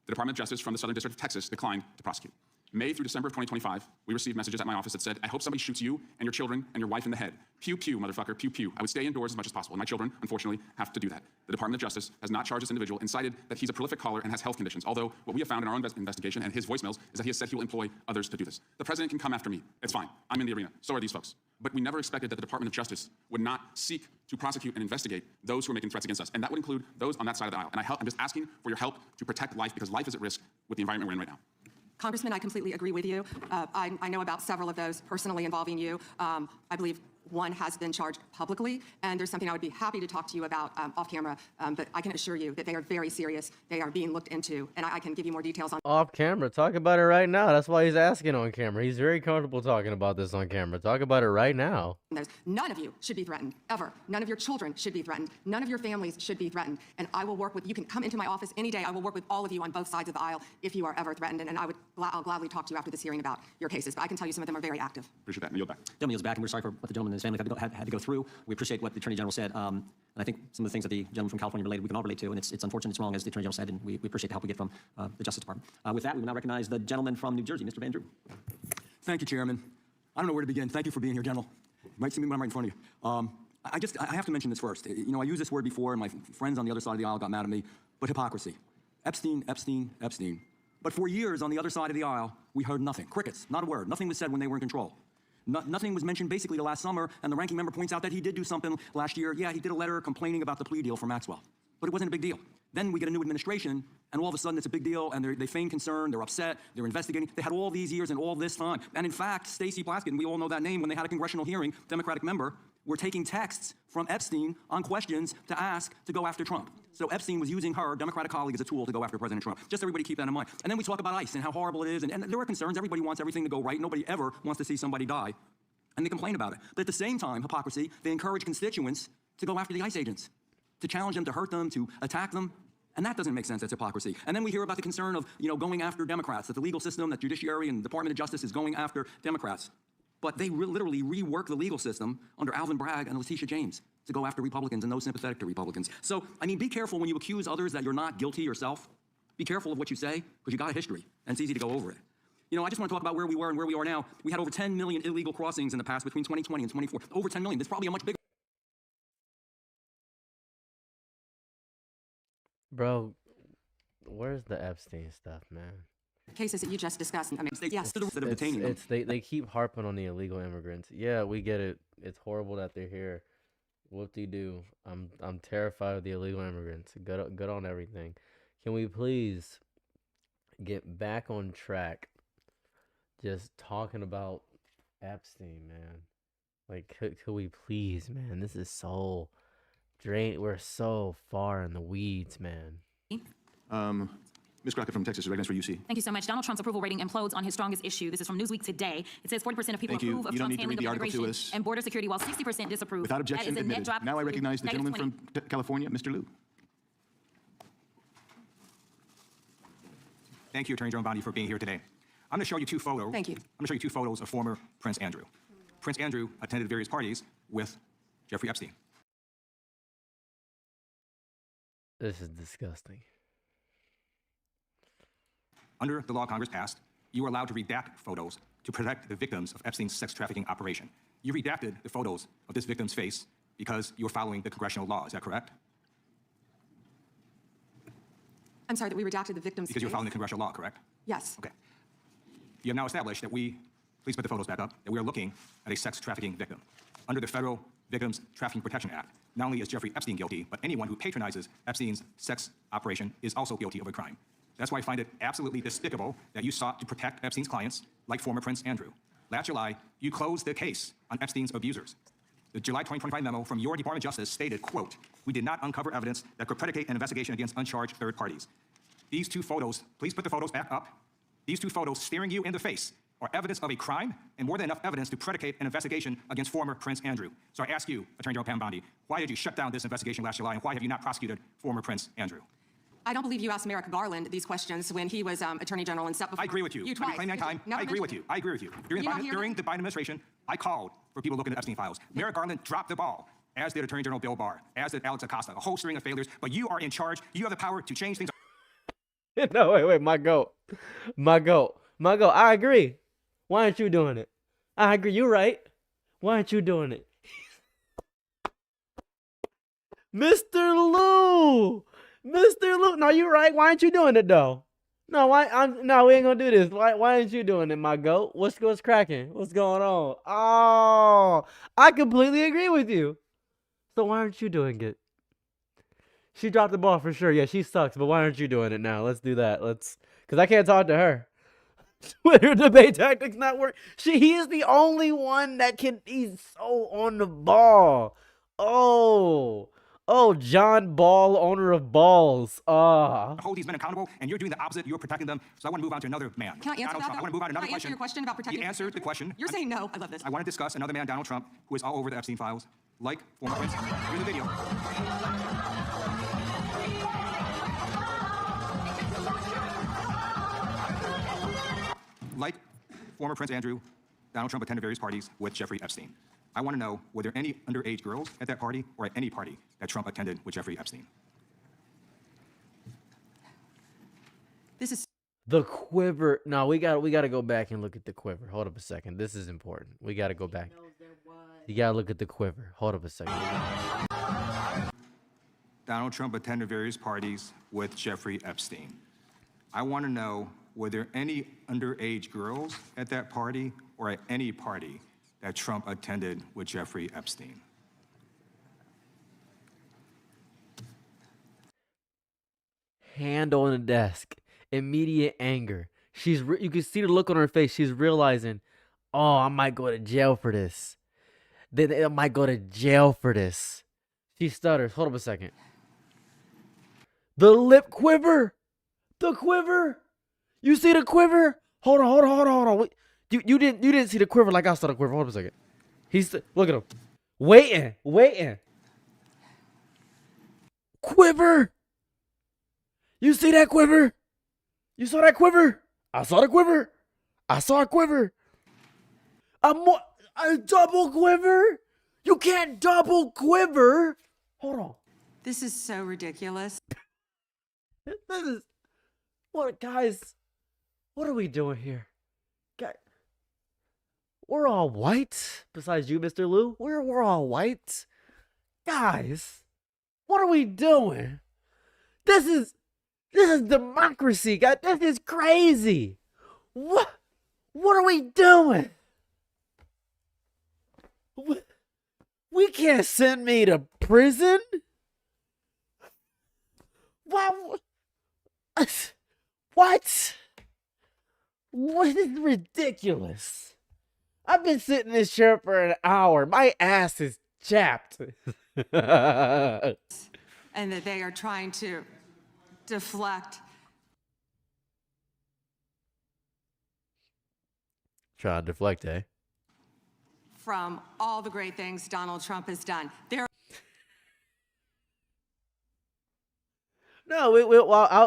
The Department of Justice from the Southern District of Texas declined to prosecute. May through December of 2025, we received messages at my office that said, I hope somebody shoots you and your children and your wife in the head. Pew, pew, motherfucker, pew, pew. I would stay indoors as much as possible, and my children, unfortunately, have to do that. The Department of Justice has not charged this individual and cited that he's a prolific caller and has health conditions, although what we have found in our own investigation and his voicemails is that he has said he will employ others to do this. The president can come after me. It's fine. I'm in the arena. So are these folks. But we never expected that the Department of Justice would not seek to prosecute and investigate those who are making threats against us, and that would include those on that side of the aisle. And I'm just asking for your help to protect life, because life is at risk with the environment we're in right now. Congressman, I completely agree with you. I know about several of those personally involving you. I believe one has been charged publicly, and there's something I would be happy to talk to you about off camera, but I can assure you that they are very serious. They are being looked into, and I can give you more details on. Off camera. Talk about it right now. That's why he's asking on camera. He's very comfortable talking about this on camera. Talk about it right now. None of you should be threatened, ever. None of your children should be threatened. None of your families should be threatened. And I will work with, you can come into my office any day. I will work with all of you on both sides of the aisle if you are ever threatened. And I'll gladly talk to you after this hearing about your cases. But I can tell you some of them are very active. Appreciate that. And yield back. Gentleman yields back, and we're sorry for what the gentleman and his family had to go through. We appreciate what the Attorney General said. And I think some of the things that the gentleman from California related, we can all relate to. And it's unfortunate, it's wrong, as the Attorney General said, and we appreciate the help we get from the Justice Department. With that, we will now recognize the gentleman from New Jersey, Mr. Van Drew. Thank you, Chairman. I don't know where to begin. Thank you for being here, General. You might see me when I'm right in front of you. I have to mention this first. You know, I used this word before, and my friends on the other side of the aisle got mad at me, but hypocrisy. Epstein, Epstein, Epstein. But for years on the other side of the aisle, we heard nothing. Crickets, not a word. Nothing was said when they were in control. Nothing was mentioned basically the last summer, and the ranking member points out that he did do something last year. Yeah, he did a letter complaining about the plea deal for Maxwell, but it wasn't a big deal. Then we get a new administration, and all of a sudden it's a big deal, and they feign concern, they're upset, they're investigating. They had all these years and all this time. And in fact, Stacey Plaskett, we all know that name, when they had a congressional hearing, Democratic member, were taking texts from Epstein on questions to ask to go after Trump. So Epstein was using her Democratic colleague as a tool to go after President Trump. Just everybody keep that in mind. And then we talk about ICE and how horrible it is, and there are concerns. Everybody wants everything to go right. Nobody ever wants to see somebody die. And they complain about it. But at the same time, hypocrisy, they encourage constituents to go after the ICE agents, to challenge them, to hurt them, to attack them. And that doesn't make sense. That's hypocrisy. And then we hear about the concern of, going after Democrats, that the legal system, that judiciary and the Department of Justice is going after Democrats. But they literally rework the legal system under Alvin Bragg and Letitia James to go after Republicans and those sympathetic to Republicans. So, I mean, be careful when you accuse others that you're not guilty yourself. Be careful of what you say, because you got a history, and it's easy to go over it. I just want to talk about where we were and where we are now. We had over 10 million illegal crossings in the past between 2020 and 2024. Over 10 million. There's probably a much bigger. Bro, where's the Epstein stuff, man? Cases that you just discussed. I mean, yes. They keep harping on the illegal immigrants. Yeah, we get it. It's horrible that they're here. Whoop-de-doo. I'm terrified of the illegal immigrants. Good on everything. Can we please get back on track? Just talking about Epstein, man. Like, could we please, man? This is so we're so far in the weeds, man. Ms. Crockett from Texas is recognized for UC. Thank you so much. Donald Trump's approval rating implodes on his strongest issue. This is from Newsweek today. It says 40% of people approve of Trump's handling of immigration and border security, while 60% disapprove. Without objection, that is a net drop. Now I recognize the gentleman from California, Mr. Liu. Thank you, Attorney General Bondi, for being here today. I'm going to show you two photos. Thank you. I'm going to show you two photos of former Prince Andrew. Prince Andrew attended various parties with Jeffrey Epstein. This is disgusting. Under the law Congress passed, you were allowed to redact photos to protect the victims of Epstein's sex trafficking operation. You redacted the photos of this victim's face because you were following the congressional law. Is that correct? I'm sorry, that we redacted the victim's Because you were following the congressional law, correct? Yes. Okay. You have now established that please put the photos back up, that we are looking at a sex trafficking victim. Under the Federal Victims Trafficking Protection Act, not only is Jeffrey Epstein guilty, but anyone who patronizes Epstein's sex operation is also guilty of a crime. That's why I find it absolutely despicable that you sought to protect Epstein's clients, like former Prince Andrew. Last July, you closed the case on Epstein's abusers. The July 2025 memo from your Department of Justice stated, quote, "We did not uncover evidence that could predicate an investigation against uncharged third parties." These two photos, please put the photos back up. These two photos staring you in the face are evidence of a crime and more than enough evidence to predicate an investigation against former Prince Andrew. So I ask you, Attorney General Pam Bondi, why did you shut down this investigation last July, and why have you not prosecuted former Prince Andrew? I don't believe you asked Merrick Garland these questions when he was Attorney General and stepped before. I agree with you. You twice. I agree with you. I agree with you. During the Biden administration, I called for people looking at Epstein files. Merrick Garland dropped the ball, as did Attorney General Bill Barr, as did Alex Acosta, a whole string of failures. But you are in charge. You have the power to change things. No, wait, my goat. My go, I agree. Why aren't you doing it? I agree. You're right. Why aren't you doing it? Mr. Lou! Mr. Lou! No, you're right. Why aren't you doing it though? No, no, we ain't gonna do this. Why aren't you doing it, my goat? What's cracking? What's going on? Oh, I completely agree with you. So why aren't you doing it? She dropped the ball for sure. Yeah, she sucks, but why aren't you doing it now? Let's do that. Because I can't talk to her. Twitter debate tactics not work. He is the only one that he's so on the ball. Oh, John Ball, owner of balls. Hold these men accountable, and you're doing the opposite. You're protecting them. So I want to move on to another man. Can I answer Donald that? Trump. I want to move on to another Can I answer question. your question about protecting? You answered the question. You're saying no. I love this. I want to discuss another man, Donald Trump, who is all over the Epstein files, like former Prince. Here's the video. Like former Prince Andrew, Donald Trump attended various parties with Jeffrey Epstein. I want to know, were there any underage girls at that party or at any party that Trump attended with Jeffrey Epstein? This is the quiver. No, we got to go back and look at the quiver. Hold up a second. This is important. We got to go back. You got to look at the quiver. Hold up a second. Donald Trump attended various parties with Jeffrey Epstein. I want to know, were there any underage girls at that party or at any party that Trump attended with Jeffrey Epstein? Hand on the desk. Immediate anger. You can see the look on her face. She's realizing, oh, I might go to jail for this. I might go to jail for this. She stutters. Hold up a second. The lip quiver. The quiver. You see the quiver? Hold on. Wait. You didn't see the quiver like I saw the quiver. Hold up a second. Look at him. Waiting. Quiver. You see that quiver? You saw that quiver? I saw the quiver. I saw a quiver. A double quiver? You can't double quiver. Hold on. This is so ridiculous. Guys, what are we doing here? We're all white. Besides you, Mr. Lou, we're all white. Guys, what are we doing? This is democracy, guys. This is crazy. What are we doing? We can't send me to prison. What? What is ridiculous? I've been sitting in this chair for an hour. My ass is chapped. And that they are trying to deflect. Trying to deflect, eh? From all the great things Donald Trump has done. No,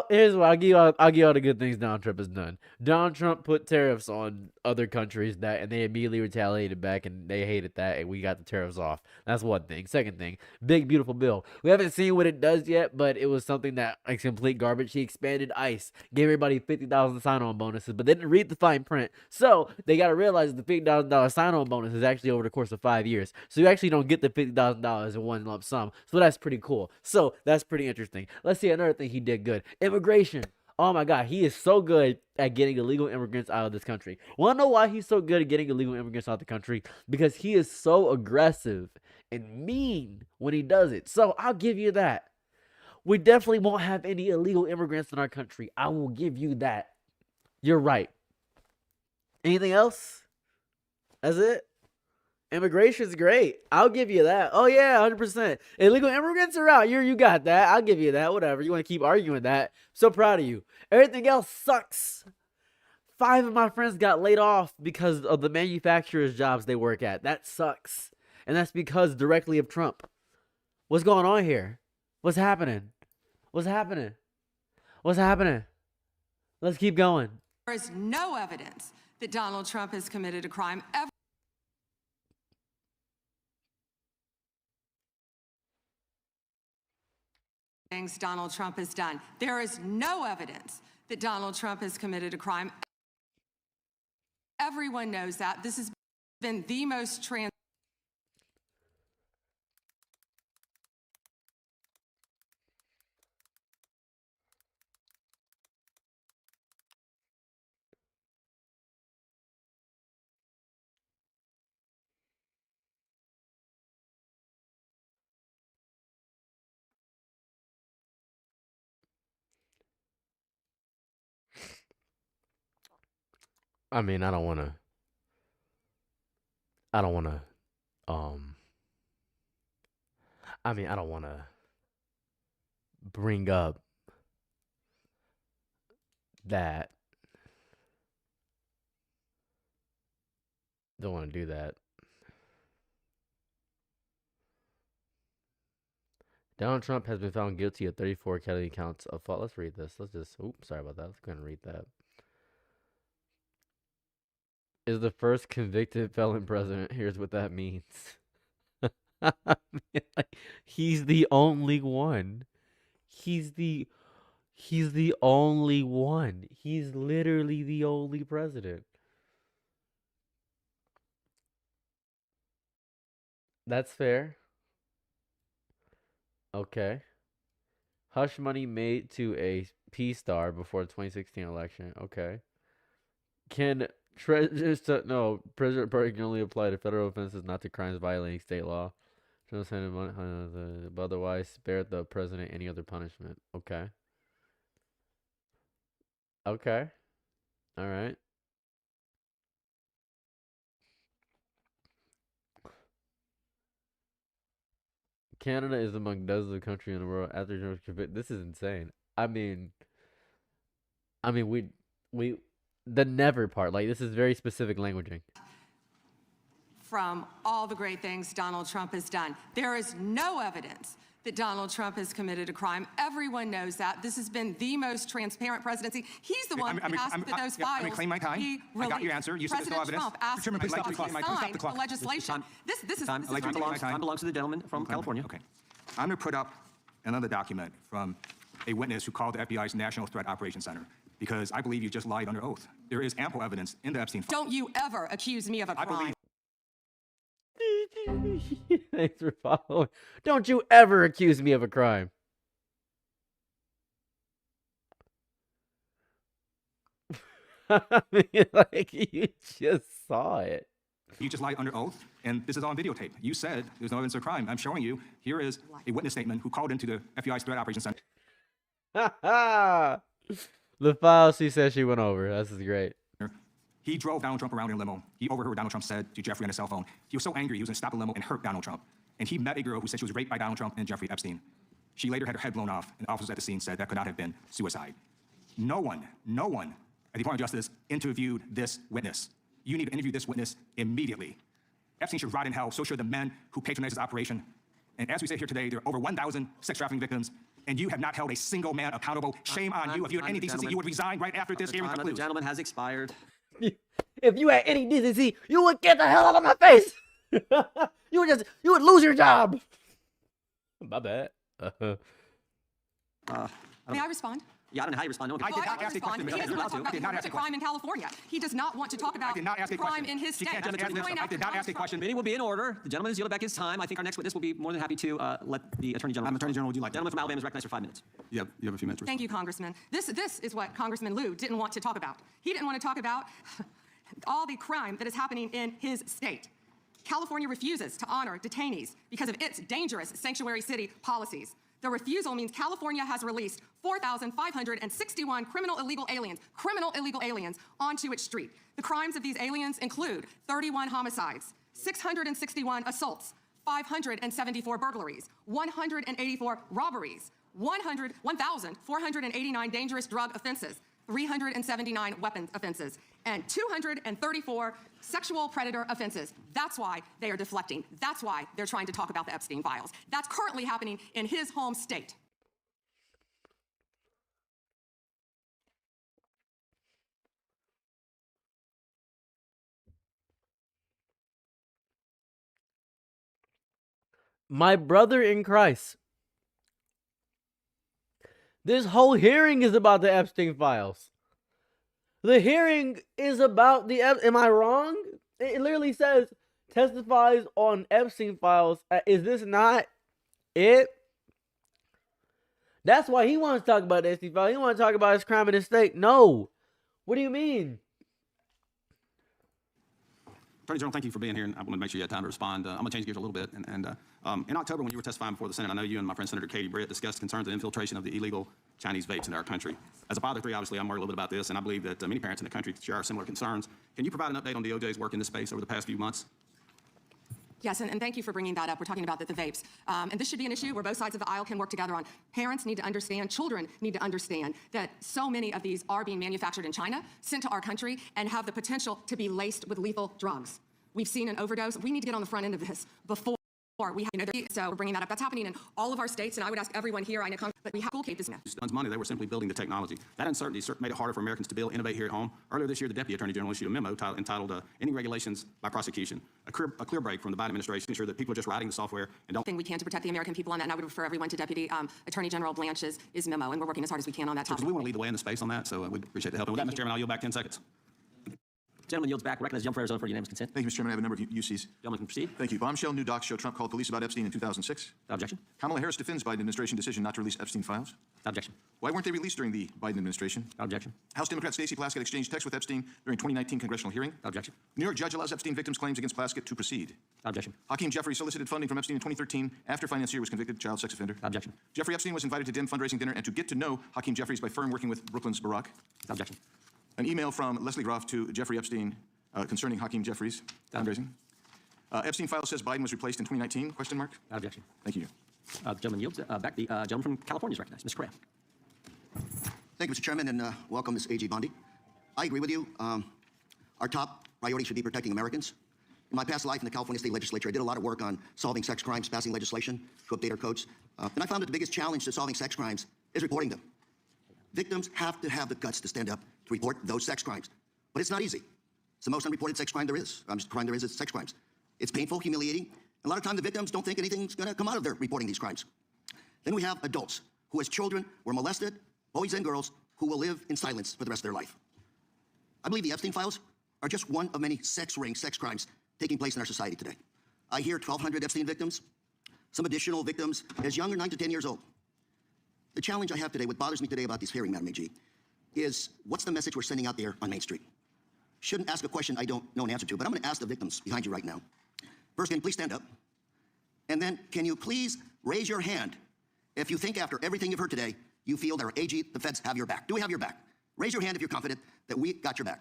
here's what I'll give you all the good things Donald Trump has done. Donald Trump put tariffs on other countries and they immediately retaliated back and they hated that and we got the tariffs off. That's one thing. Second thing, big beautiful bill. We haven't seen what it does yet, but it was something that like complete garbage. He expanded ICE, gave everybody 50,000 sign-on bonuses, but they didn't read the fine print. So they got to realize that the $50,000 sign-on bonus is actually over the course of 5 years. So you actually don't get the $50,000 in one lump sum. So that's pretty cool. So that's pretty interesting. Let's see another thing he did good. Immigration. Oh my God, he is so good at getting illegal immigrants out of this country. Want to know why he's so good at getting illegal immigrants out of the country? Because he is so aggressive and mean when he does it. So I'll give you that. We definitely won't have any illegal immigrants in our country. I will give you that. You're right. Anything else? That's it? Immigration's great. I'll give you that. Oh yeah, 100%. Illegal immigrants are out. You got that. I'll give you that. Whatever. You want to keep arguing that? So proud of you. Everything else sucks. 5 of my friends got laid off because of the manufacturer's jobs they work at. That sucks. And that's because directly of Trump. What's going on here? What's happening? Let's keep going. There is no evidence that Donald Trump has committed a crime ever. Things Donald Trump has done. There is no evidence that Donald Trump has committed a crime Everyone knows that. This has been the most I mean, I don't want to. I don't want to. Um. I mean, I don't want to bring up that. Don't want to do that. Donald Trump has been found guilty of 34 felony counts of fault. Let's read this. Let's just. Oops, sorry about that. Let's go ahead and read that. Is the first convicted felon president. Here's what that means. I mean, like, he's the only one. He's the only one. He's literally the only president. That's fair. Okay. Hush money made to a P star before the 2016 election. Okay. Can no President pardon can only apply to federal offenses, not to crimes violating state law. But otherwise, spare the president any other punishment. Okay. Okay. All right. Canada is among dozens of countries in the world after this is insane. I mean, we the never part, like, this is very specific languaging. from all the great things Donald Trump has done. There is no evidence that Donald Trump has committed a crime. Everyone knows that. This has been the most transparent presidency. He's the one that asked for those files. I'm claim my time. I got your answer. You said there's no evidence. Trump asked Chairman, please stop the clock. sign the legislation. This is Time belongs to the gentleman from California. Okay. I'm going to put up another document from a witness who called the FBI's National Threat Operations Center because I believe you just lied under oath. There is ample evidence in the Epstein file. Don't you ever accuse me of a crime. Thanks for following. Don't you ever accuse me of a crime. I mean, like, you just saw it. You just lied under oath, and this is on videotape. You said there's no evidence of crime. I'm showing you. Here is a witness statement who called into the FBI's Threat Operations Center. The file she said she went over. This is great. He drove Donald Trump around in a limo. He overheard what Donald Trump said to Jeffrey on his cell phone. He was so angry, he was going to stop the limo and hurt Donald Trump. And he met a girl who said she was raped by Donald Trump and Jeffrey Epstein. She later had her head blown off, and officers at the scene said that could not have been suicide. No one at the Department of Justice interviewed this witness. You need to interview this witness immediately. Epstein should rot in hell, so should the men who patronized his operation. And as we say here today, there are over 1,000 sex trafficking victims, and you have not held a single man accountable. Shame on you. If you had any decency, you would resign right after this hearing concludes. The gentleman has expired. If you had any decency, you would get the hell out of my face. you would lose your job. My bad. May I respond? Yeah, I don't know how you respond. No, I did not ask a question. He does not talk about the horrific crime in California. He does not want to talk about crime in his state. I did not ask a question. Meeting will be in order. The gentleman has yielded back his time. I think our next witness will be more than happy to let the Attorney General. I'm Attorney General. Would you like? Gentleman from Alabama is recognized for 5 minutes. Yeah, you have a few minutes. Thank you, Congressman. This is what Congressman Liu didn't want to talk about. He didn't want to talk about all the crime that is happening in his state. California refuses to honor detainees because of its dangerous sanctuary city policies. The refusal means California has released 4,561 criminal illegal aliens onto its street. The crimes of these aliens include 31 homicides, 661 assaults, 574 burglaries, 184 robberies, 1,489 dangerous drug offenses, 379 weapons offenses, and 234 sexual predator offenses. That's why they are deflecting. That's why they're trying to talk about the Epstein files. That's currently happening in his home state. My brother in Christ. This whole hearing is about the Epstein files. The hearing is about the. Am I wrong? It literally says testifies on Epstein files. Is this not it? That's why he wants to talk about the Epstein file. He wants to talk about his crime and his state. No. What do you mean? Attorney General, thank you for being here, and I want to make sure you had time to respond. I'm going to change gears a little bit. In October, when you were testifying before the Senate, I know you and my friend Senator Katie Britt discussed concerns of infiltration of the illegal Chinese vapes into our country. As a father of three, obviously, I'm worried a little bit about this, and I believe that many parents in the country share our similar concerns. Can you provide an update on DOJ's work in this space over the past few months? Yes, and thank you for bringing that up. We're talking about the vapes. And this should be an issue where both sides of the aisle can work together on. Parents need to understand, children need to understand that so many of these are being manufactured in China, sent to our country, and have the potential to be laced with lethal drugs. We've seen an overdose. We need to get on the front end of this before we have, so we're bringing that up. That's happening in all of our states, and I would ask everyone here, I know, but we have to this now. Spends money, they were simply building the technology. That uncertainty made it harder for Americans to build, innovate here at home. Earlier this year, the Deputy Attorney General issued a memo entitled Any Regulations by Prosecution, a clear break from the Biden administration to ensure that people are just writing the software and don't. Thing we can to protect the American people on that, and I would refer everyone to Deputy Attorney General Blanche's memo, and we're working as hard as we can on that topic. We want to lead the way in the space on that, so we'd appreciate the help. And with that, Mr. Chairman, I'll yield back 10 seconds. Gentleman yields back. Recognize Young for Arizona for unanimous consent. Thank you, Mr. Chairman. I have a number of UCs. Gentleman can proceed. Thank you. Bombshell new docs show Trump called police about Epstein in 2006. Objection. Kamala Harris defends Biden administration decision not to release Epstein files. Objection. Why weren't they released during the Biden administration? Objection. House Democrat Stacey Plaskett exchanged texts with Epstein during 2019 congressional hearing. Objection. New York judge allows Epstein victims' claims against Plaskett to proceed. Objection. Hakeem Jeffrey solicited funding from Epstein in 2013 after financier was convicted child sex offender. Objection. Jeffrey Epstein was invited to dim fundraising dinner and to get to know Hakeem Jeffries by firm working with Brooklyn's Barack. Objection. An email from Leslie Groff to Jeffrey Epstein concerning Hakeem Jeffries fundraising. Epstein file says Biden was replaced in 2019, question mark? Objection. Thank you. Gentleman yields back. The gentleman from California is recognized. Mr. Correa. Thank you, Mr. Chairman, and welcome, Ms. A.G. Bondi. I agree with you. Our top priority should be protecting Americans. In my past life in the California State Legislature, I did a lot of work on solving sex crimes, passing legislation to update our codes. And I found that the biggest challenge to solving sex crimes is reporting them. Victims have to have the guts to stand up to report those sex crimes. But it's not easy. It's the most unreported sex crime there is. Crime there is sex crimes. It's painful, humiliating, and a lot of times the victims don't think anything's going to come out of their reporting these crimes. Then we have adults who, as children, were molested, boys and girls, who will live in silence for the rest of their life. I believe the Epstein files are just one of many sex crimes taking place in our society today. I hear 1,200 Epstein victims, some additional victims as young as 9 to 10 years old. The challenge I have today, what bothers me today about this hearing, Madam AG, is what's the message we're sending out there on Main Street? Shouldn't ask a question I don't know an answer to, but I'm going to ask the victims behind you right now. First, can you please stand up? And then, can you please raise your hand if you think after everything you've heard today, you feel that our AG, the feds, have your back? Do we have your back? Raise your hand if you're confident that we got your back.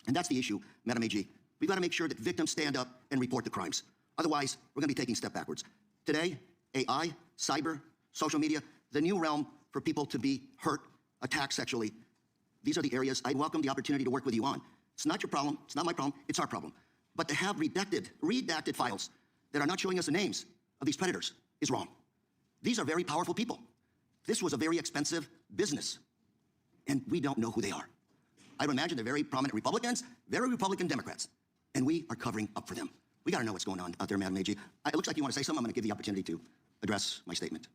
And that's the issue, Madam AG. We've got to make sure that victims stand up and report the crimes. Otherwise, we're going to be taking a step backwards. Today, AI, cyber, social media, the new realm for people to be hurt, attacked sexually, these are the areas I welcome the opportunity to work with you on. It's not your problem, it's not my problem, it's our problem. But to have redacted files that are not showing us the names of these predators is wrong. These are very powerful people. This was a very expensive business, and we don't know who they are. I would imagine they're very prominent Republicans, very Republican Democrats, and we are covering up for them. We got to know what's going on out there, Madam AG. It looks like you want to say something. I'm going to give you the opportunity to address my statement.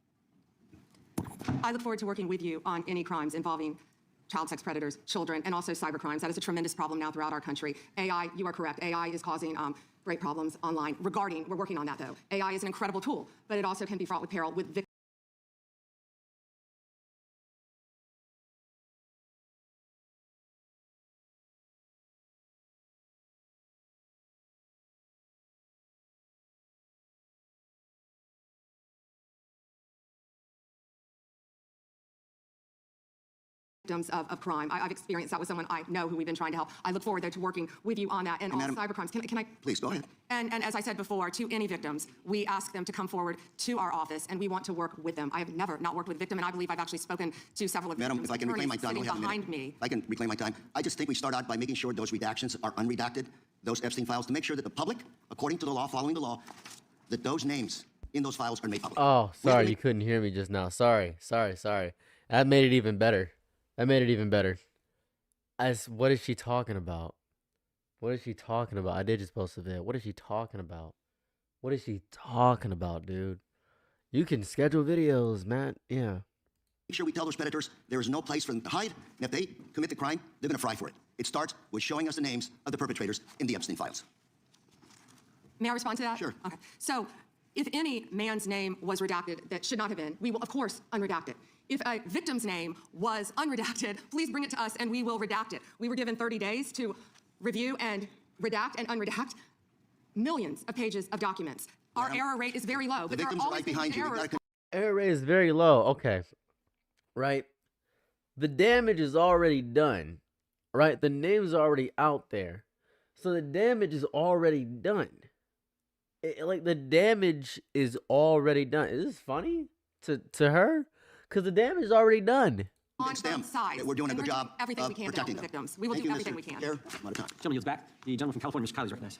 I look forward to working with you on any crimes involving child sex predators, children, and also cyber crimes. That is a tremendous problem now throughout our country. AI, you are correct. AI is causing great problems online. We're working on that though. AI is an incredible tool, but it also can be fraught with peril with victims. Of crime. I've experienced that with someone I know who we've been trying to help. I look forward though to working with you on that and all cyber crimes. Can I? Please, go ahead. And as I said before, to any victims, we ask them to come forward to our office and we want to work with them. I have never not worked with a victim, and I believe I've actually spoken to several of them. Madam, if I can reclaim my time, behind me. I can reclaim my time. I just think we start out by making sure those redactions are unredacted, those Epstein files, to make sure that the public, according to the law, following the law, that those names in those files are made public. Oh, sorry, you couldn't hear me just now. Sorry. That made it even better. What is she talking about? I did just post a vid. What is she talking about? Dude? You can schedule videos, man. Yeah. Make sure we tell those predators there is no place for them to hide, and if they commit the crime, they're going to fry for it. It starts with showing us the names of the perpetrators in the Epstein files. May I respond to that? Sure. Okay. So if any man's name was redacted that should not have been, we will, of course, unredact it. If a victim's name was unredacted, please bring it to us and we will redact it. We were given 30 days to review and redact and unredact millions of pages of documents. Our error rate is very low. The But there are victim's always right behind you. errors. Error rate is very low. Okay. Right? The damage is already done. Right? The name's already out there. So the damage is already done. Like, the damage is already done. Is this funny to her? Because the damage is already done. On both sides. We're doing a good job everything we of can to help protecting the them. victims. We will Thank do you, everything Mr. we can. Chair. I'm out of time. Gentleman yields back. The gentleman from California, Mr. Kiley, is recognized.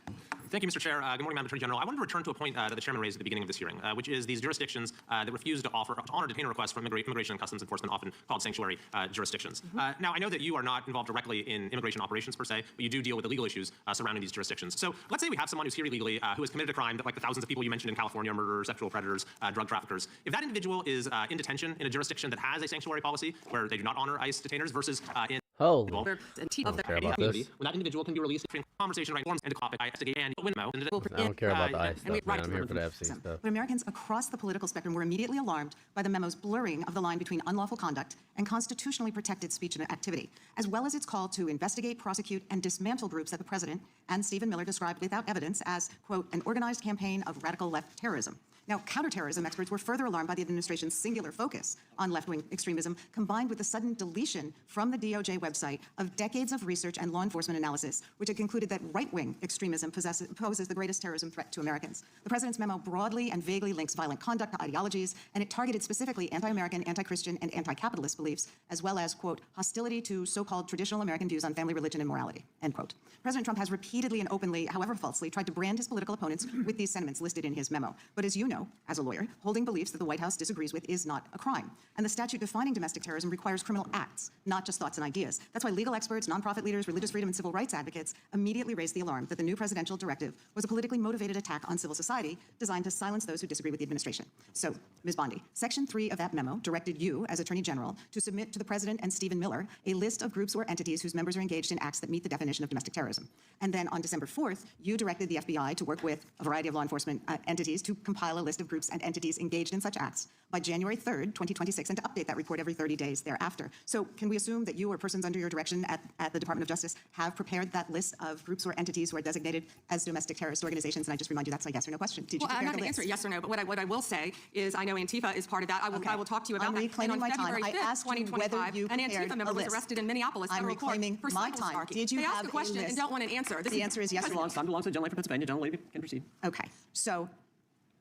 Thank you, Mr. Chair. Good morning, Madam Attorney General. I wanted to return to a point that the chairman raised at the beginning of this hearing, which is these jurisdictions that refuse to honor detainer requests from Immigration and Customs Enforcement, often called sanctuary jurisdictions. Now, I know that you are not involved directly in immigration operations per se, but you do deal with the legal issues surrounding these jurisdictions. So let's say we have someone who's here illegally, who has committed a crime that, like the thousands of people you mentioned in California, murderers, sexual predators, drug traffickers. If that individual is in detention in a jurisdiction that has a sanctuary policy where they do not honor ICE detainers versus in Oh, I don't care about this. when that individual can be released from conversation right forms and to topic I investigate and memo. I don't care about the ICE stuff, man. I'm here for the Epstein stuff. But Americans across the political spectrum were immediately alarmed by the memo's blurring of the line between unlawful conduct and constitutionally protected speech and activity, as well as its call to investigate, prosecute, and dismantle groups that the president and Stephen Miller described without evidence as, quote, an organized campaign of radical left terrorism. Now, counterterrorism experts were further alarmed by the administration's singular focus on left-wing extremism, combined with the sudden deletion from the DOJ website of decades of research and law enforcement analysis, which had concluded that right-wing extremism poses the greatest terrorism threat to Americans. The president's memo broadly and vaguely links violent conduct to ideologies, and it targeted specifically anti-American, anti-Christian, and anti-capitalist beliefs, as well as, quote, hostility to so-called traditional American views on family, religion, and morality, end quote. President Trump has repeatedly and openly, however falsely, tried to brand his political opponents with these sentiments listed in his memo. But as you know, as a lawyer, holding beliefs that the White House disagrees with is not a crime. And the statute defining domestic terrorism requires criminal acts, not just thoughts and ideas. That's why legal experts, nonprofit leaders, religious freedom, and civil rights advocates immediately raised the alarm that the new presidential directive was a politically motivated attack on civil society designed to silence those who disagree with the administration. So, Ms. Bondi, Section 3 of that memo directed you, as Attorney General, to submit to the President and Stephen Miller a list of groups or entities whose members are engaged in acts that meet the definition of domestic terrorism. And then on December 4th, you directed the FBI to work with a variety of law enforcement entities to compile a list of groups and entities engaged in such acts by January 3rd, 2026, and to update that report every 30 days thereafter. So can we assume that you or persons under your direction at the Department of Justice have prepared that list of groups or entities who are designated as domestic terrorist organizations? And I just remind you that's a yes or no question. Did you Well, I'm prepare not the going to list? answer yes or no, but what I will say is I know Antifa is part of that. I will talk to you about I'm that. reclaiming And on my time. February I 5th, asked you whether 2025, you an prepared Antifa a member was list. arrested in Minneapolis I'm federal court reclaiming for my cyber time. stalking. Did you they have ask a a question list? and don't want an answer. The answer is yes or no. Time belongs to the gentleman from Pennsylvania. Gentleman lady can proceed. Okay. So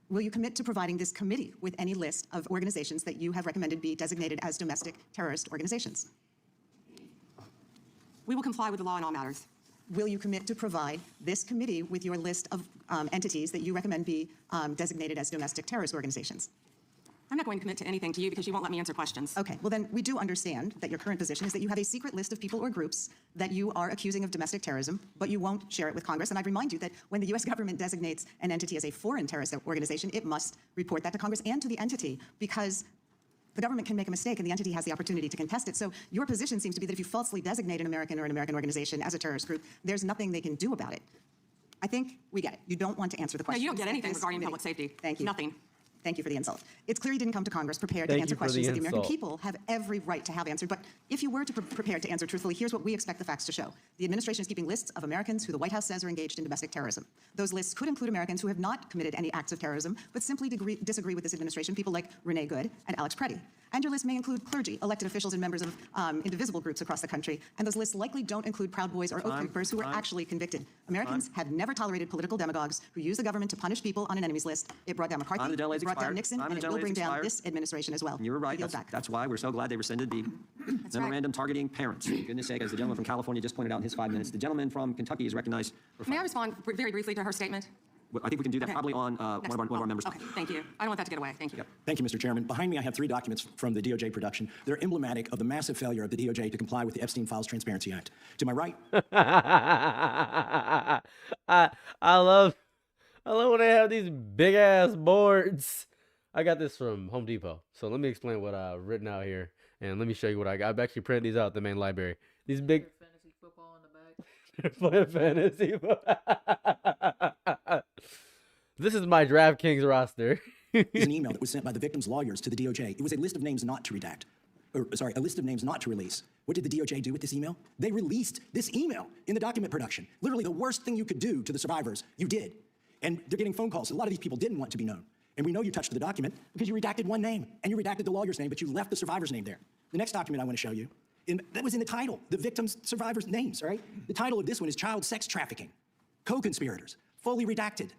will you commit to providing this committee with any list of organizations that you have recommended be designated as domestic terrorist organizations? We will comply with the law in all matters. Will you commit to provide this committee with your list of entities that you recommend be designated as domestic terrorist organizations? I'm not going to commit to anything to you because you won't let me answer questions. Okay, well then we do understand that your current position is that you have a secret list of people or groups that you are accusing of domestic terrorism, but you won't share it with Congress. And I'd remind you that when the U.S. government designates an entity as a foreign terrorist organization, it must report that to Congress and to the entity because the government can make a mistake and the entity has the opportunity to contest it. So your position seems to be that if you falsely designate an American or an American organization as a terrorist group, there's nothing they can do about it. I think we get it. You don't want to answer the No, question. you don't get anything regarding public safety. Thank you. Nothing. Thank you for the insult. It's clear you didn't come to Congress prepared to Thank answer you for the questions that the American insult. people have every right to have answered. But if you were to prepared to answer truthfully, here's what we expect the facts to show. The administration is keeping lists of Americans who the White House says are engaged in domestic terrorism. Those lists could include Americans who have not committed any acts of terrorism, but simply disagree with this administration, people like Renee Good and Alex Preddy. And your list may include clergy, elected officials, and members of indivisible groups across the country. And those lists likely don't include Proud Boys or Oath Keepers who are actually convicted. Americans have never tolerated political demagogues who use the government to punish people on an enemies list. It brought down McCarthy, it brought down Nixon, and it will bring down this administration as well. You were right. Yield back. That's why we're so glad they rescinded the memorandum targeting parents. For goodness sake, as the gentleman from California just pointed out in his 5 minutes, the gentleman from Kentucky is recognized. May I respond very briefly to her statement? I think we can do that Okay. probably on one of our members. Okay, thank you. I don't want that to get away. Thank you. Thank you, Mr. Chairman. Behind me, I have 3 documents from the DOJ production. They're emblematic of the massive failure of the DOJ to comply with the Epstein Files Transparency Act. To my right, I love when they have these big ass boards. I got this from Home Depot. So let me explain what I've written out here, and let me show you what I got. I've actually printed these out at the main library. These big. Fantasy football in the Playing fantasy. This is my DraftKings roster. Is an email that was sent by the victim's lawyers to the DOJ. It was a list of names not to redact. A list of names not to release. What did the DOJ do with this email? They released this email in the document production. Literally the worst thing you could do to the survivors, you did. And they're getting phone calls. A lot of these people didn't want to be known. And we know you touched the document because you redacted one name, and you redacted the lawyer's name, but you left the survivor's name there. The next document I want to show you, that was in the title, the victim's survivors' names, all right? The title of this one is Child Sex Trafficking, Co-Conspirators, fully redacted.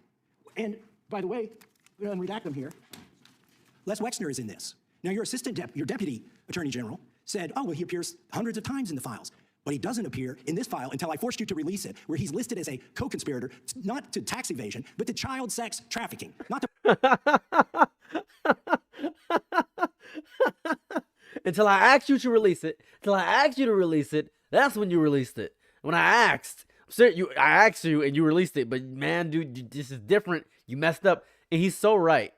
And by the way, we're going to unredact them here. Les Wexner is in this. Now, your deputy attorney general said, oh, well, he appears hundreds of times in the files. But he doesn't appear in this file until I forced you to release it, where he's listed as a co-conspirator, not to tax evasion, but to child sex trafficking. Not to Until I asked you to release it, that's when you released it. When I asked, I asked you and you released it, but man, dude, this is different. You messed up. And he's so right.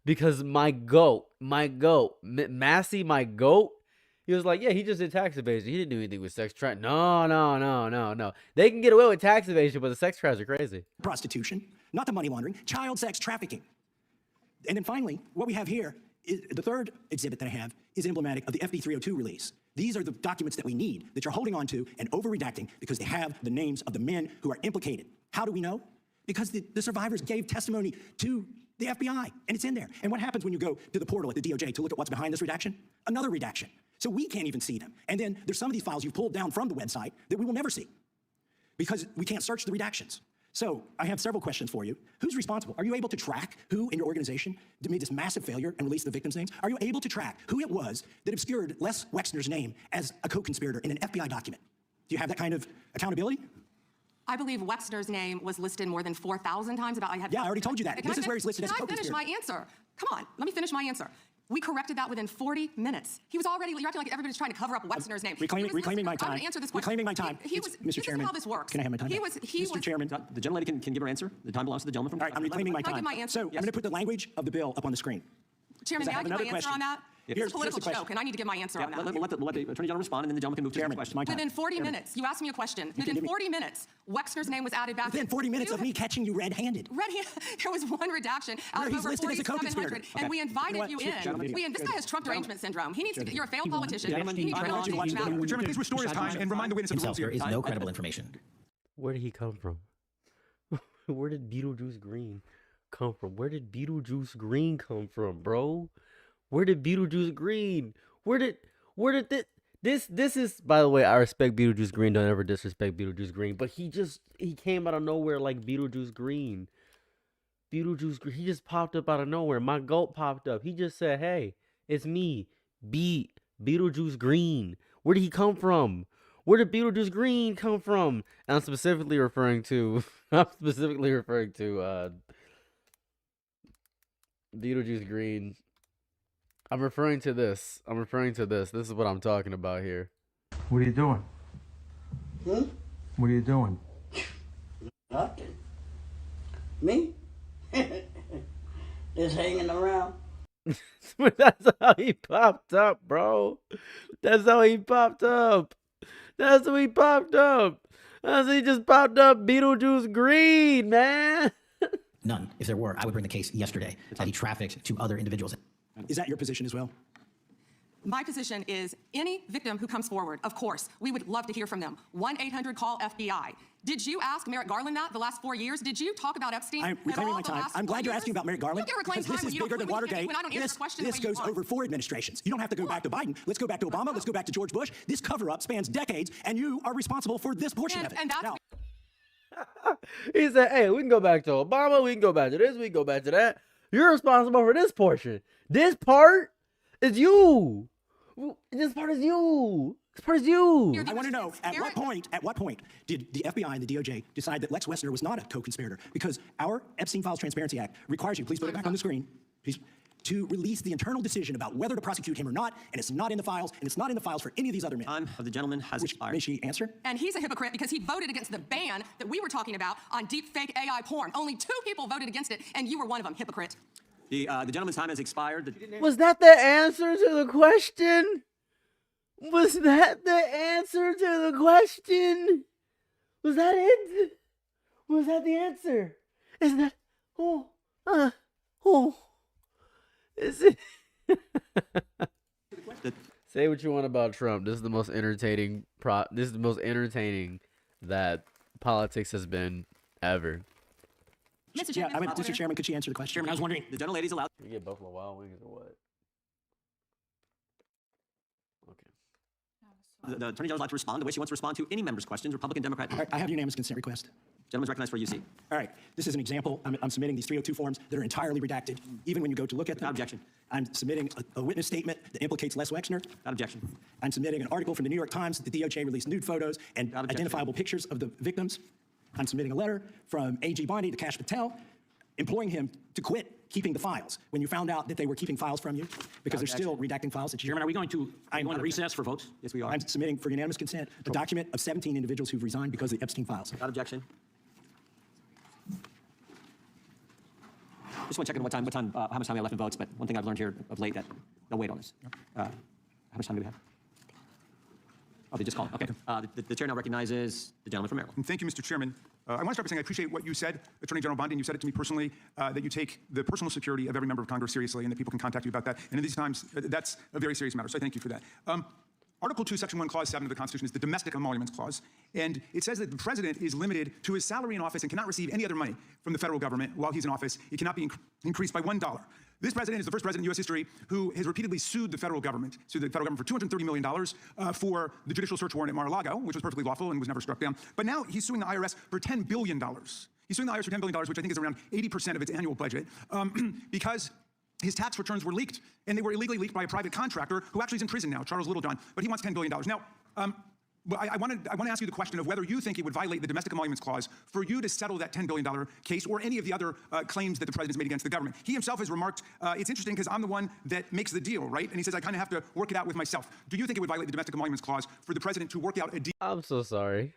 Because my goat, Massey, my goat, he was like, yeah, he just did tax evasion. He didn't do anything with sex trafficking. No. They can get away with tax evasion, but the sex traps are crazy. prostitution, not the money laundering, child sex trafficking. And then finally, what we have here, the third exhibit that I have is emblematic of the FD 302 release. These are the documents that we need, that you're holding on to and over-redacting because they have the names of the men who are implicated. How do we know? Because the survivors gave testimony to the FBI, and it's in there. And what happens when you go to the portal at the DOJ to look at what's behind this redaction? Another redaction. So we can't even see them. And then there's some of these files you've pulled down from the website that we will never see because we can't search the redactions. So I have several questions for you. Who's responsible? Are you able to track who in your organization made this massive failure and released the victims' names? Are you able to track who it was that obscured Les Wexner's name as a co-conspirator in an FBI document? Do you have that kind of accountability? I believe Wexner's name was listed more than 4,000 times. Yeah, I already told you that. This is where he's listed as a co-conspirator. Can I finish my answer? Come on, let me finish my answer. We corrected that within 40 minutes. He was already, you're acting like everybody's trying to cover up Wexner's name. Reclaiming my time. I'm gonna answer this question. Reclaiming my time. Mr. Chairman, this is how this works. Can I have my time? Mr. Chairman. The gentlelady can give her answer. The time belongs to the gentleman from... All right, I'm reclaiming my Can I time. give my answer? So I'm going to put the language of the bill up on the screen. Chairman, may I give my answer on that? It's a political joke, and I need to give my answer on that. We'll let the Attorney General respond, and then the gentleman can move to the next question. Within 40 minutes, you asked me a question. Within 40 minutes, Wexner's name was added back. Within 40 minutes of me catching you red-handed. There was one redaction out of over 4,700, and we invited you in. This guy has Trump derangement syndrome. He needs to. You're a failed politician. Chairman, please restore his time and remind the witness of the rules here. There is no credible information. Where did he come from? Where did Beetlejuice Green come from? Where did Beetlejuice Green come from, bro? Where did Beetlejuice Green? Where did this is, by the way, I respect Beetlejuice Green. Don't ever disrespect Beetlejuice Green. But he came out of nowhere like Beetlejuice Green. Beetlejuice Green, he just popped up out of nowhere. My goat popped up. He just said, hey, it's me, Beetlejuice Green. Where did he come from? Where did Beetlejuice Green come from? And I'm specifically referring to Beetlejuice Green. I'm referring to this. This is what I'm talking about here. What are you doing? Hmm? What are you doing? Nothing. Me? Just hanging around. That's how he popped up, bro. That's how he popped up. He just popped up Beetlejuice Green, man. None. If there were, I would bring the case yesterday that he trafficked to other individuals. Is that your position as well? My position is any victim who comes forward, of course, we would love to hear from them. 1-800-CALL-FBI. Did you ask Merrick Garland that the last 4 years? Did you talk about Epstein? I'm reclaiming my time. I'm glad you're asking about Merrick Garland. You because this is bigger than Watergate. This goes over 4 administrations. You don't have to go back to Biden. Let's go back to Obama. Let's go back to George Bush. This cover-up spans decades, and you are responsible for this portion of it. And that's He said, hey, we can go back to Obama. We can go back to this. We can go back to that. You're responsible for this portion. This part is you. This part is you. I want to know, at what point did the FBI and the DOJ decide that Lex Wessner was not a co-conspirator? Because our Epstein Files Transparency Act requires you, please put it back on the screen, please, to release the internal decision about whether to prosecute him or not, and it's not in the files, and it's not in the files for any of these other men. Time of the gentleman has expired. May she answer? And he's a hypocrite because he voted against the ban that we were talking about on deep fake AI porn. Only 2 people voted against it, and you were one of them, hypocrite. The gentleman's time has expired. Was that the answer to the question? Was that the answer to the question? Was that it? Was that the answer? Is that is it? Say what you want about Trump. This is the most entertaining this is the most entertaining that politics has been ever. Mr. Chairman, Mr. Chairman, could you answer the question? Chairman, I was wondering, The gentlelady's allowed. You get Buffalo Wild Wings or what? The Attorney General's allowed to respond the way she wants to respond to any member's questions, Republican, Democrat. All right, I have unanimous consent request. Gentleman's recognized for UC. All right, this is an example. I'm submitting these 302 forms that are entirely redacted, even when you go to look at them. Without objection. I'm submitting a witness statement that implicates Les Wexner. Without objection. I'm submitting an article from the New York Times that the DOJ released nude photos and identifiable pictures of the victims. I'm submitting a letter from AG Bondi to Kash Patel, imploring him to quit keeping the files when you found out that they were keeping files from you, because they're still redacting files. Chairman, are we going to recess for votes? Yes, we are. I'm submitting for unanimous consent a document of 17 individuals who've resigned because of the Epstein files. Without objection. Just want to check in how much time we have left in votes, but one thing I've learned here of late that they'll wait on this. How much time do we have? Oh, they just called. Okay. The chair now recognizes the gentleman from Maryland. And thank you, Mr. Chairman. I want to start by saying I appreciate what you said, Attorney General Bondi, and you said it to me personally, that you take the personal security of every member of Congress seriously and that people can contact you about that. And in these times, that's a very serious matter, so I thank you for that. Article 2, Section 1, Clause 7 of the Constitution is the Domestic Emoluments Clause. And it says that the president is limited to his salary in office and cannot receive any other money from the federal government while he's in office. It cannot be increased by $1. This president is the first president in U.S. history who has repeatedly sued the federal government for $230 million for the judicial search warrant at Mar-a-Lago, which was perfectly lawful and was never struck down. But now he's suing the IRS for $10 billion. He's suing the IRS for $10 billion, which I think is around 80% of its annual budget, because his tax returns were leaked, and they were illegally leaked by a private contractor who actually is in prison now, Charles Littlejohn, but he wants $10 billion. Now, I want to ask you the question of whether you think it would violate the Domestic Emoluments Clause for you to settle that $10 billion case or any of the other claims that the president's made against the government. He himself has remarked, it's interesting because I'm the one that makes the deal, right? And he says, I kind of have to work it out with myself. Do you think it would violate the Domestic Emoluments Clause for the president to work out a deal? I'm so sorry.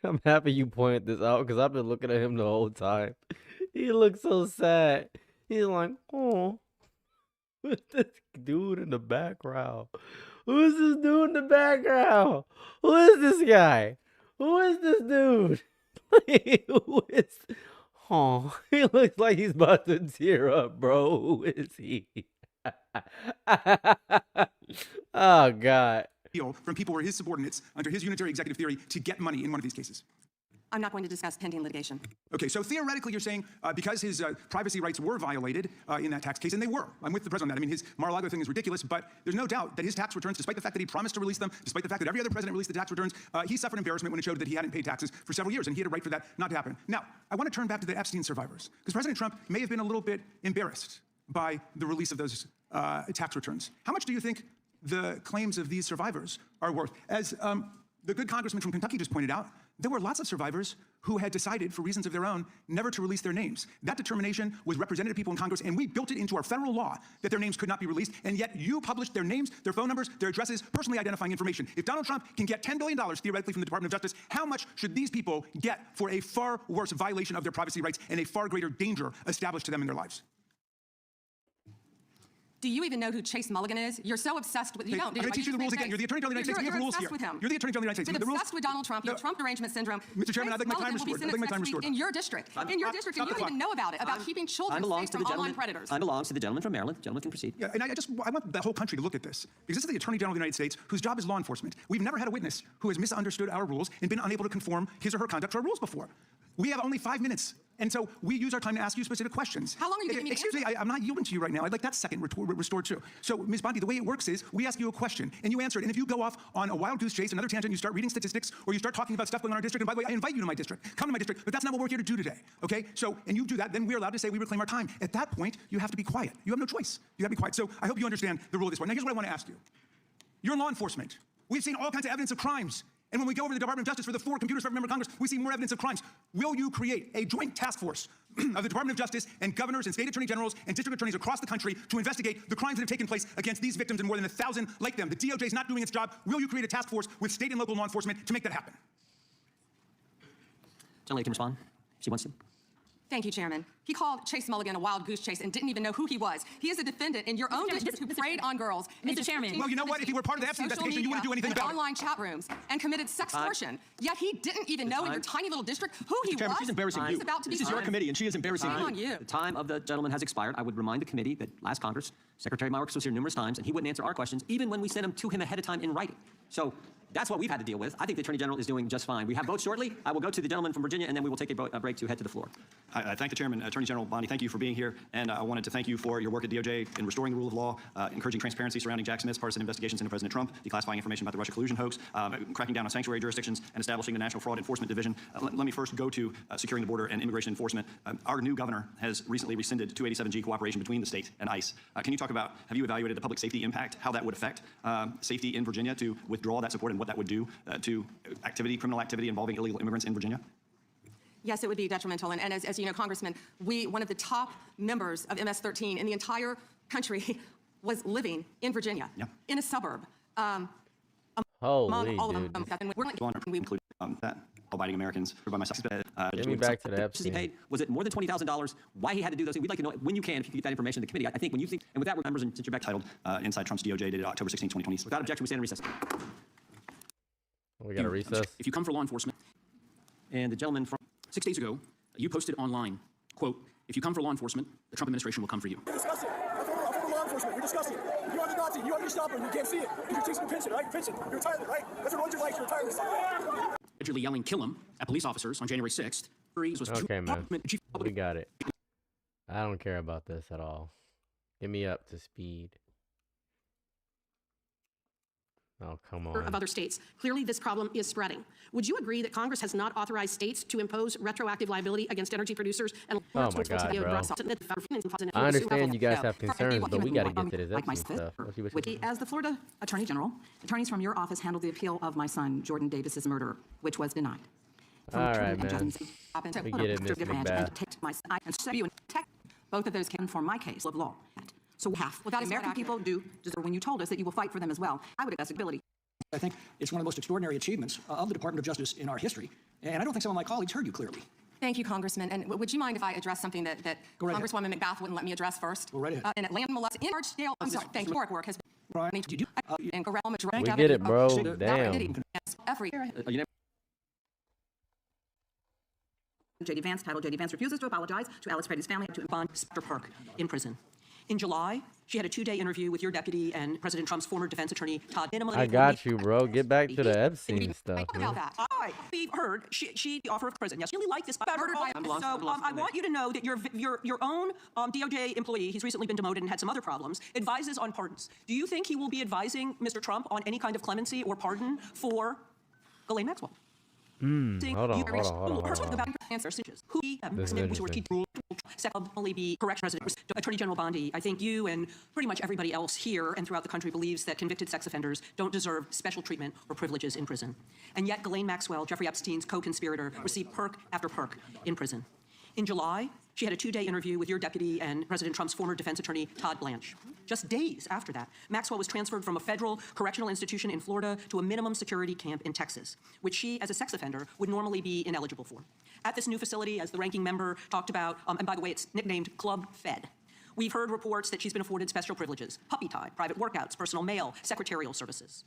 I'm happy you pointed this out because I've been looking at him the whole time. He looks so sad. He's like, oh, who's this dude in the background? Who's this dude in the background? Who is this guy? Who is this dude? Who is... Oh, he looks like he's about to tear up, bro. Who is he? Oh, God. From people who are his subordinates under his unitary executive theory to get money in one of these cases. I'm not going to discuss pending litigation. Okay, so theoretically you're saying because his privacy rights were violated in that tax case, and they were. I'm with the president on that. I mean, his Mar-a-Lago thing is ridiculous, but there's no doubt that his tax returns, despite the fact that he promised to release them, despite the fact that every other president released the tax returns, he suffered embarrassment when it showed that he hadn't paid taxes for several years, and he had a right for that not to happen. Now, I want to turn back to the Epstein survivors, because President Trump may have been a little bit embarrassed by the release of those tax returns. How much do you think the claims of these survivors are worth? As the good congressman from Kentucky just pointed out, there were lots of survivors who had decided, for reasons of their own, never to release their names. That determination was represented to people in Congress, and we built it into our federal law that their names could not be released, and yet you published their names, their phone numbers, their addresses, personally identifying information. If Donald Trump can get $10 billion theoretically from the Department of Justice, how much should these people get for a far worse violation of their privacy rights and a far greater danger established to them in their lives? Do you even know who Chase Mulligan is? You're so obsessed with... You don't, do I'm you? going to teach you the rules again. You're the Attorney General of the United States. We have rules here. With him. You're the Attorney General of the United States. You're the rules. obsessed with Donald Trump. You have Trump derangement syndrome. Mr. Chairman, I'd like my time restored. I'd like my time restored. In your district. In your district, and you don't even know about it, about keeping children safe from online predators. I belongs to the gentleman from Maryland. Gentleman can proceed. Yeah, and I want the whole country to look at this, because this is the Attorney General of the United States, whose job is law enforcement. We've never had a witness who has misunderstood our rules and been unable to conform his or her conduct to our rules before. We have only 5 minutes, and so we use our time to ask you specific questions. How long are you giving me to Excuse me, I'm not yielding to you right now. I'd like that second restored too. So, Ms. Bondi, the way it works is we ask you a question, and you answer it. And if you go off on a wild goose chase, another tangent, you start reading statistics, or you start talking about stuff going on in our district, and by the way, I invite you to my district. Come to my district, but that's not what we're here to do today, okay? So, and you do that, then we're allowed to say we reclaim our time. At that point, you have to be quiet. You have no choice. You have to be quiet. So I hope you understand the rule of this one. Now, here's what I want to ask you. You're in law enforcement. We've seen all kinds of evidence of crimes. And when we go over to the Department of Justice for the 4 computers for every member of Congress, we see more evidence of crimes. Will you create a joint task force of the Department of Justice and governors and state attorney generals and district attorneys across the country to investigate the crimes that have taken place against these victims and more than 1,000 like them? The DOJ is not doing its job. Will you create a task force with state and local law enforcement to make that happen? Gentlelady can respond. She wants to. Thank you, Chairman. He called Chase Mulligan a wild goose chase and didn't even know who he was. He is a defendant in your own district who preyed on girls. Mr. Chairman. Well, you know what? If he were part of the Epstein investigation, you wouldn't do anything about it. Online chat rooms and committed sextortion. Yet he didn't even know in your tiny little district who he Chairman, was. she's embarrassing you. He's about to be This is your committee, and she is embarrassing Shame you. on you. The time of the gentleman has expired. I would remind the committee that last Congress, Secretary Marks was here numerous times, and he wouldn't answer our questions, even when we sent them to him ahead of time in writing. So that's what we've had to deal with. I think the Attorney General is doing just fine. We have votes shortly. I will go to the gentleman from Virginia, and then we will take a break to head to the floor. I thank the Chairman. Attorney General Bondi, thank you for being here, and I wanted to thank you for your work at DOJ in restoring the rule of law, encouraging transparency surrounding Jack Smith's partisan investigations into President Trump, declassifying information about the Russia collusion hoax, cracking down on sanctuary jurisdictions, and establishing the National Fraud Enforcement Division. Let me first go to securing the border and immigration enforcement. Our new governor has recently rescinded 287G cooperation between the state and ICE. Can you talk about, have you evaluated the public safety impact, how that would affect safety in Virginia to withdraw that support and what that would do to criminal activity involving illegal immigrants in Virginia? Yes, it would be detrimental. And as you know, Congressman, one of the top members of MS-13 in the entire country was living in Virginia, in a suburb. Holy all dude. of them. We include that abiding Americans by myself. Get me back to the Epstein. Was it more than $20,000? Why he had to do those things? We'd like to know when you can, if you can get that information to the committee. I think when you think, and with that, members, and since you're back titled Inside Trump's DOJ dated October 16, 2020. Without objection, we stand in recess. We got a recess. If you come for law enforcement, and the gentleman from 6 days ago, you posted online, quote, if you come for law enforcement, the Trump administration will come for you. We're discussing. I'm for law enforcement. We're discussing. You are the Nazi. You are the Gestapo. You can't see it. You're chasing your pension, right? Pension. You're retired, right? That's what runs your life. You're retired. Allegedly yelling, kill him, at police officers on January 6th. Okay, man. We got it. I don't care about this at all. Get me up to speed. Oh, come on. Of other states. Clearly, this problem is spreading. Would you agree that Congress has not authorized states to impose retroactive liability against energy producers? And oh my God, bro. I understand you guys have concerns, but we got to get to this Epstein stuff. As the Florida Attorney General, attorneys from your office handled the appeal of my son, Jordan Davis's murder, which was denied. All right, man. We get it, Mr. McBath. Both of those came for my case of law. So half. Well, that American people do deserve when you told us that you will fight for them as well. I would have ability. I think it's one of the most extraordinary achievements of the Department of Justice in our history, and I don't think some of my colleagues heard you clearly. Thank you, Congressman. And would you mind if I address something that Congresswoman McBath wouldn't let me address first? Go right ahead. In Atlanta, molested in large scale. I'm sorry. Thank you. Work has been. We get it, bro. Damn. J.D. Vance, titled J.D. Vance refuses to apologize to Alex Brady's family to bond Specter Park in prison. In July, she had a 2-day interview with your deputy and President Trump's former defense attorney, Todd. I got you, bro. Get back to the Epstein stuff, man. We've heard she offered of prison. Yes, you really like this. So I want you to know that your own DOJ employee, he's recently been demoted and had some other problems, advises on pardons. Do you think he will be advising Mr. Trump on any kind of clemency or pardon for Ghislaine Maxwell? Hold on. Who secondly be correct, President Attorney General Bondi. I think you and pretty much everybody else here and throughout the country believes that convicted sex offenders don't deserve special treatment or privileges in prison. And yet Ghislaine Maxwell, Jeffrey Epstein's co-conspirator, received perk after perk in prison. In July, she had a 2-day interview with your deputy and President Trump's former defense attorney, Todd Blanche. Just days after that, Maxwell was transferred from a federal correctional institution in Florida to a minimum security camp in Texas, which she, as a sex offender, would normally be ineligible for. At this new facility, as the ranking member talked about, and by the way, it's nicknamed Club Fed, we've heard reports that she's been afforded special privileges, puppy tie, private workouts, personal mail, secretarial services.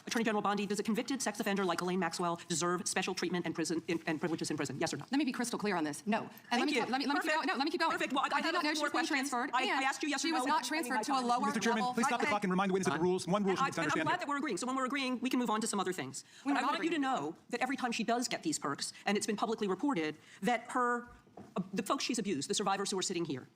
Attorney General Bondi, does a convicted sex offender like Ghislaine Maxwell deserve special treatment and privileges in prison? Yes or no? Let me be crystal clear on this. No. And let me keep going. Perfect. Well, I did not know she was being transferred. I asked you yes or no. She was not transferred to a lower level. Mr. Chairman, please stop the clock and remind the witness of the rules. One rule she needs to understand. I'm glad that we're agreeing. So when we're agreeing, we can move on to some other things. But I want you to know that every time she does get these perks, and it's been publicly reported, that the folks she's abused, the survivors who are sitting here,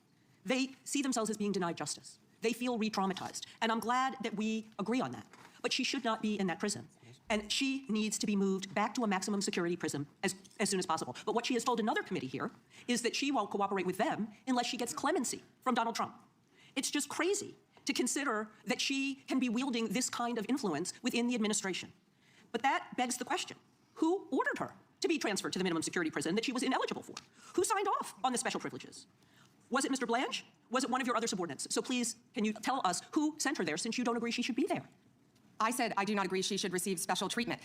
they see themselves as being denied justice. They feel re-traumatized. And I'm glad that we agree on that. But she should not be in that prison. And she needs to be moved back to a maximum security prison as soon as possible. But what she has told another committee here is that she won't cooperate with them unless she gets clemency from Donald Trump. It's just crazy to consider that she can be wielding this kind of influence within the administration. But that begs the question, who ordered her to be transferred to the minimum security prison that she was ineligible for? Who signed off on the special privileges? Was it Mr. Blanche? Was it one of your other subordinates? So please, can you tell us who sent her there since you don't agree she should be there? I said I do not agree she should receive special treatment.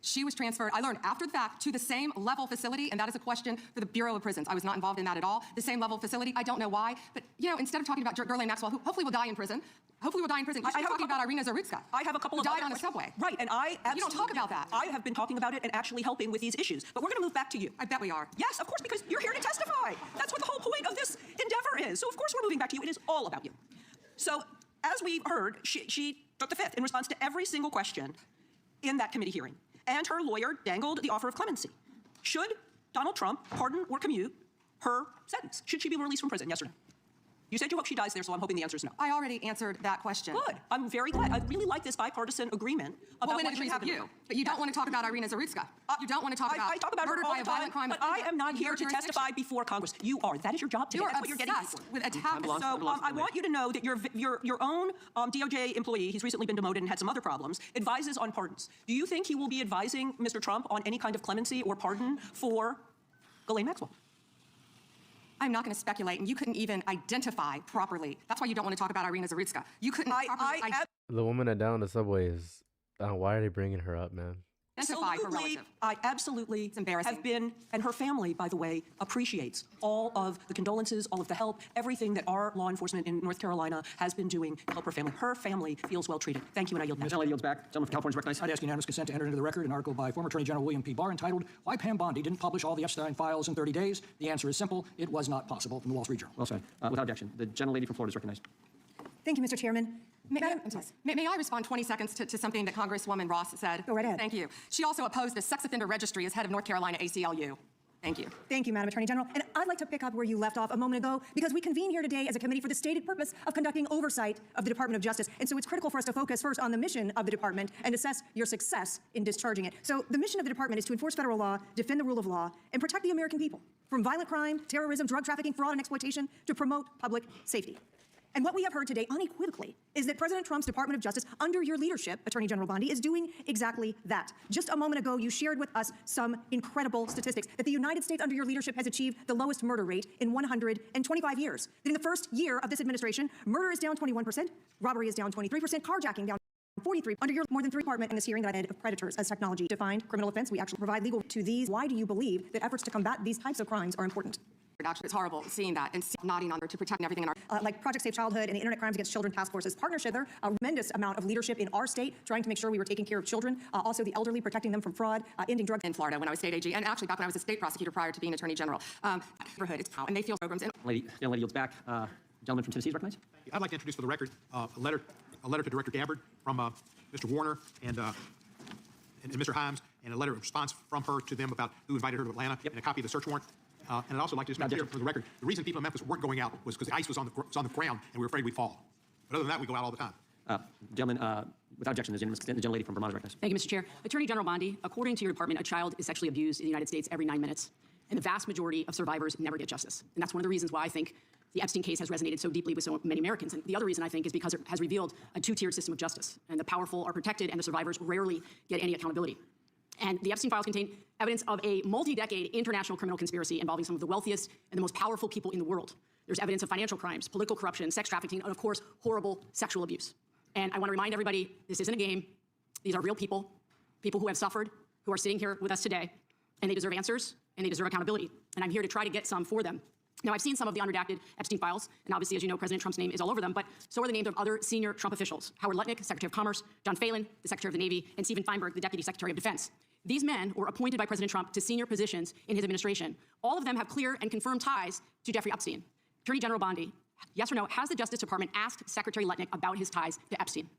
She was transferred, I learned after the fact, to the same level facility, and that is a question for the Bureau of Prisons. I was not involved in that at all. The same level facility, I don't know why, but instead of talking about Ghislaine Maxwell, who hopefully will die in prison, you should be talking about Irina Zarutska. I have a couple who of died on a subway. Right, and I absolutely... You don't talk about that. I have been talking about it and actually helping with these issues. But we're going to move back to you. I bet we are. Yes, of course, because you're here to testify. That's what the whole point of this endeavor is. So of course we're moving back to you. It is all about you. So as we heard, she took the fifth in response to every single question in that committee hearing. And her lawyer dangled the offer of clemency. Should Donald Trump pardon or commute her sentence? Should she be released from prison, yes or no? You said you hope she dies there, so I'm hoping the answer is no. I already answered that question. Good. I'm very glad. I really like this bipartisan agreement about when what it should agrees happen. with you. But you don't want to talk about Irina Zarutska. You don't want to talk about I talk about murdered her all by a the time, violent crime. but I am not here to testify before Congress. You are. That is your job today. You're That's what you're getting obsessed paid for. with attacks. So I want you to know that your own DOJ employee, he's recently been demoted and had some other problems, advises on pardons. Do you think he will be advising Mr. Trump on any kind of clemency or pardon for Ghislaine Maxwell? I'm not going to speculate, and you couldn't even identify properly. That's why you don't want to talk about Irina Zarutska. You couldn't properly The woman that died on the subway is. Why are they bringing her up, man? identify her relative. I absolutely have been, and her family, by the way, appreciates all of the condolences, all of the help, everything that our law enforcement in North Carolina has been doing to help her family. Her family feels well treated. Thank you, and I yield back. The gentlelady yields back. Gentleman from California is recognized. I'd ask unanimous consent to enter into the record an article by former Attorney General William P. Barr entitled, "Why Pam Bondi Didn't Publish All the Epstein Files in 30 Days." The answer is simple. It was not possible, from the Wall Street Journal. Well said. Without objection. The gentlelady from Florida is recognized. Thank you, Mr. Chairman. May I respond 20 seconds to something that Congresswoman Ross said? Go right ahead. Thank you. She also opposed the sex offender registry as head of North Carolina ACLU. Thank you. Thank you, Madam Attorney General. And I'd like to pick up where you left off a moment ago, because we convene here today as a committee for the stated purpose of conducting oversight of the Department of Justice. And so it's critical for us to focus first on the mission of the department and assess your success in discharging it. So the mission of the department is to enforce federal law, defend the rule of law, and protect the American people from violent crime, terrorism, drug trafficking, fraud, and exploitation, to promote public safety. And what we have heard today unequivocally is that President Trump's Department of Justice, under your leadership, Attorney General Bondi, is doing exactly that. Just a moment ago, you shared with us some incredible statistics that the United States, under your leadership, has achieved the lowest murder rate in 125 years. That in the first year of this administration, murder is down 21%, robbery is down 23%, carjacking down 43%. Under your more than 3 department in this hearing that I had of predators as technology defined criminal offense, we actually provide legal to these. Why do you believe that efforts to combat these types of crimes are important? Actually, it's horrible seeing that and nodding on her to protect everything in our... like Project Safe Childhood and the Internet Crimes Against Children Task Force's partnership there, a tremendous amount of leadership in our state trying to make sure we were taking care of children, also the elderly, protecting them from fraud, ending drug... In Florida when I was state AG, and actually back when I was a state prosecutor prior to being Attorney General. Neighborhood, it's and they feel programs... Young lady yields back. Gentleman from Tennessee is recognized. Thank you. I'd like to introduce for the record a letter to Director Gabbard from Mr. Warner and Mr. Himes, and a letter of response from her to them about who invited her to Atlanta, and a copy of the search warrant. And I'd also like to just make clear for the record, the reason people in Memphis weren't going out was because the ice was on the ground, and we were afraid we'd fall. But other than that, we go out all the time. Gentleman, without objection, the gentlelady from Vermont is recognized. Thank you, Mr. Chair. Attorney General Bondi, according to your department, a child is sexually abused in the United States every 9 minutes, and the vast majority of survivors never get justice. And that's one of the reasons why I think the Epstein case has resonated so deeply with so many Americans. And the other reason, I think, is because it has revealed a two-tiered system of justice, and the powerful are protected, and the survivors rarely get any accountability. And the Epstein files contain evidence of a multi-decade international criminal conspiracy involving some of the wealthiest and the most powerful people in the world. There's evidence of financial crimes, political corruption, sex trafficking, and of course, horrible sexual abuse. And I want to remind everybody, this isn't a game. These are real people, people who have suffered, who are sitting here with us today, and they deserve answers, and they deserve accountability. And I'm here to try to get some for them. Now, I've seen some of the unredacted Epstein files, and obviously, as you know, President Trump's name is all over them, but so are the names of other senior Trump officials: Howard Lutnick, Secretary of Commerce; John Phelan, the Secretary of the Navy; and Stephen Feinberg, the Deputy Secretary of Defense. These men were appointed by President Trump to senior positions in his administration. All of them have clear and confirmed ties to Jeffrey Epstein. Attorney General Bondi, yes or no, has the Justice Department asked Secretary Lutnick about his ties to Epstein?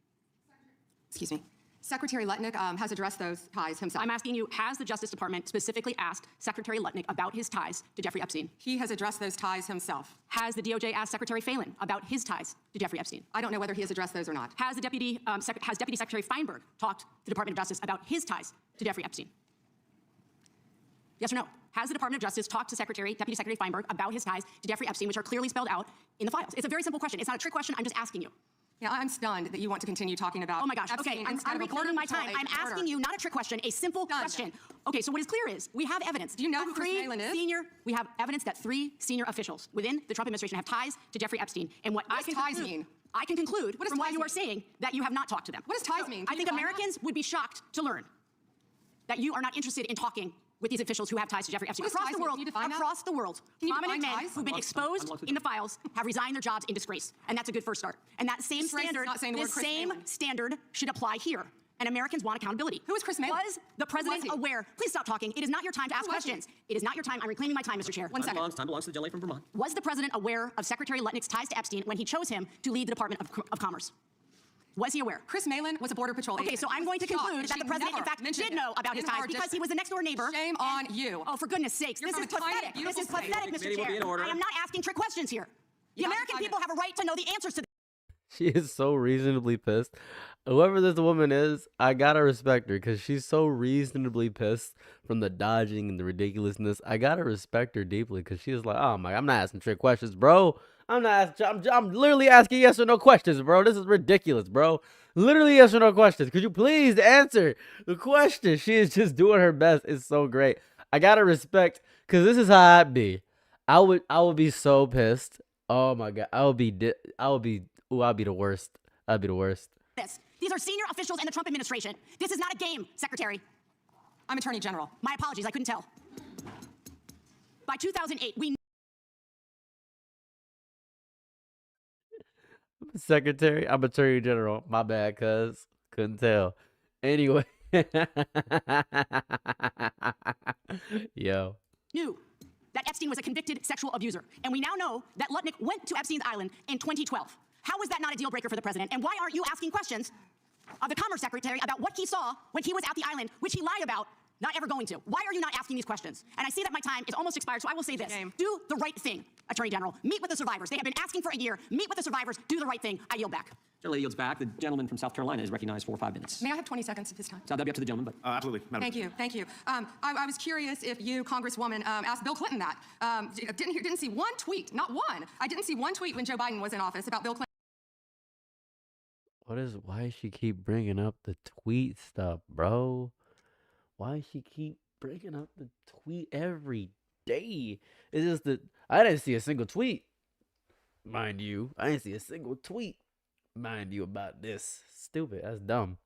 Excuse me. Secretary Lutnick has addressed those ties himself. I'm asking you, has the Justice Department specifically asked Secretary Lutnick about his ties to Jeffrey Epstein? He has addressed those ties himself. Has the DOJ asked Secretary Phelan about his ties to Jeffrey Epstein? I don't know whether he has addressed those or not. Has the Deputy Secretary Feinberg talked to the Department of Justice about his ties to Jeffrey Epstein? Yes or no? Has the Department of Justice talked to Deputy Secretary Feinberg about his ties to Jeffrey Epstein, which are clearly spelled out in the files? It's a very simple question. It's not a trick question. I'm just asking you. Yeah, I'm stunned that you want to continue talking about... Oh my gosh, Epstein okay, I'm recording my time. I'm asking you, not a trick question, a simple question. Okay, so what is clear is, we have evidence. Do you know who Chris Phelan is? We have evidence that 3 senior officials within the Trump administration have ties to Jeffrey Epstein. And what does ties mean? I can conclude from what you are saying that you have not talked to them. What does ties mean? I think Americans would be shocked to learn that you are not interested in talking with these officials who have ties to Jeffrey Epstein. Across the world, prominent men who've been exposed in the files have resigned their jobs in disgrace. And that's a good first start. And that same standard, this same standard should apply here. And Americans want accountability. Who is Chris Malin? Was the president aware? Please stop talking. It is not your time to ask questions. It is not your time. I'm reclaiming my time, Mr. Chair. Time belongs to the gentleman from Vermont. Was the president aware of Secretary Lutnick's ties to Epstein when he chose him to lead the Department of Commerce? Was he aware? Chris Malin was a Border Patrol agent. Okay, so I'm going to conclude that the president, in fact, did know about his ties because he was the next door neighbor. Shame on you. Oh, for goodness sakes. This is pathetic. This is pathetic, Mr. Chair. I am not asking trick questions here. The American people have a right to know the answers to this. She is so reasonably pissed. Whoever this woman is, I gotta respect her because she's so reasonably pissed from the dodging and the ridiculousness. I gotta respect her deeply because she is like, oh my, I'm not asking trick questions, bro. I'm literally asking yes or no questions, bro. This is ridiculous, bro. Literally yes or no questions. Could you please answer the question? She is just doing her best. It's so great. I gotta respect because this is how I'd be. I would be so pissed. Oh my god, I'd be the worst. I'd be the worst. These are senior officials in the Trump administration. This is not a game, Secretary. I'm Attorney General. My apologies, I couldn't tell. By 2008, we... Secretary, I'm Attorney General. My bad, cuz. Couldn't tell. Anyway. Yo. Knew that Epstein was a convicted sexual abuser. And we now know that Lutnick went to Epstein's island in 2012. How is that not a deal breaker for the president? And why aren't you asking questions of the Commerce Secretary about what he saw when he was at the island, which he lied about not ever going to? Why are you not asking these questions? And I see that my time is almost expired, so I will say this. Do the right thing, Attorney General. Meet with the survivors. They have been asking for a year. Meet with the survivors. Do the right thing. I yield back. Generally yields back. The gentleman from South Carolina is recognized for 5 minutes. May I have 20 seconds of his time? So that'll be up to the gentleman, but... Absolutely, Madam. Thank you. I was curious if you, Congresswoman, asked Bill Clinton that. Didn't see one tweet, not one. I didn't see one tweet when Joe Biden was in office about Bill Clinton. Why does she keep bringing up the tweet stuff, bro? Why does she keep bringing up the tweet every day? It's just that I didn't see a single tweet, mind you. I didn't see a single tweet, mind you, about this. Stupid. That's dumb.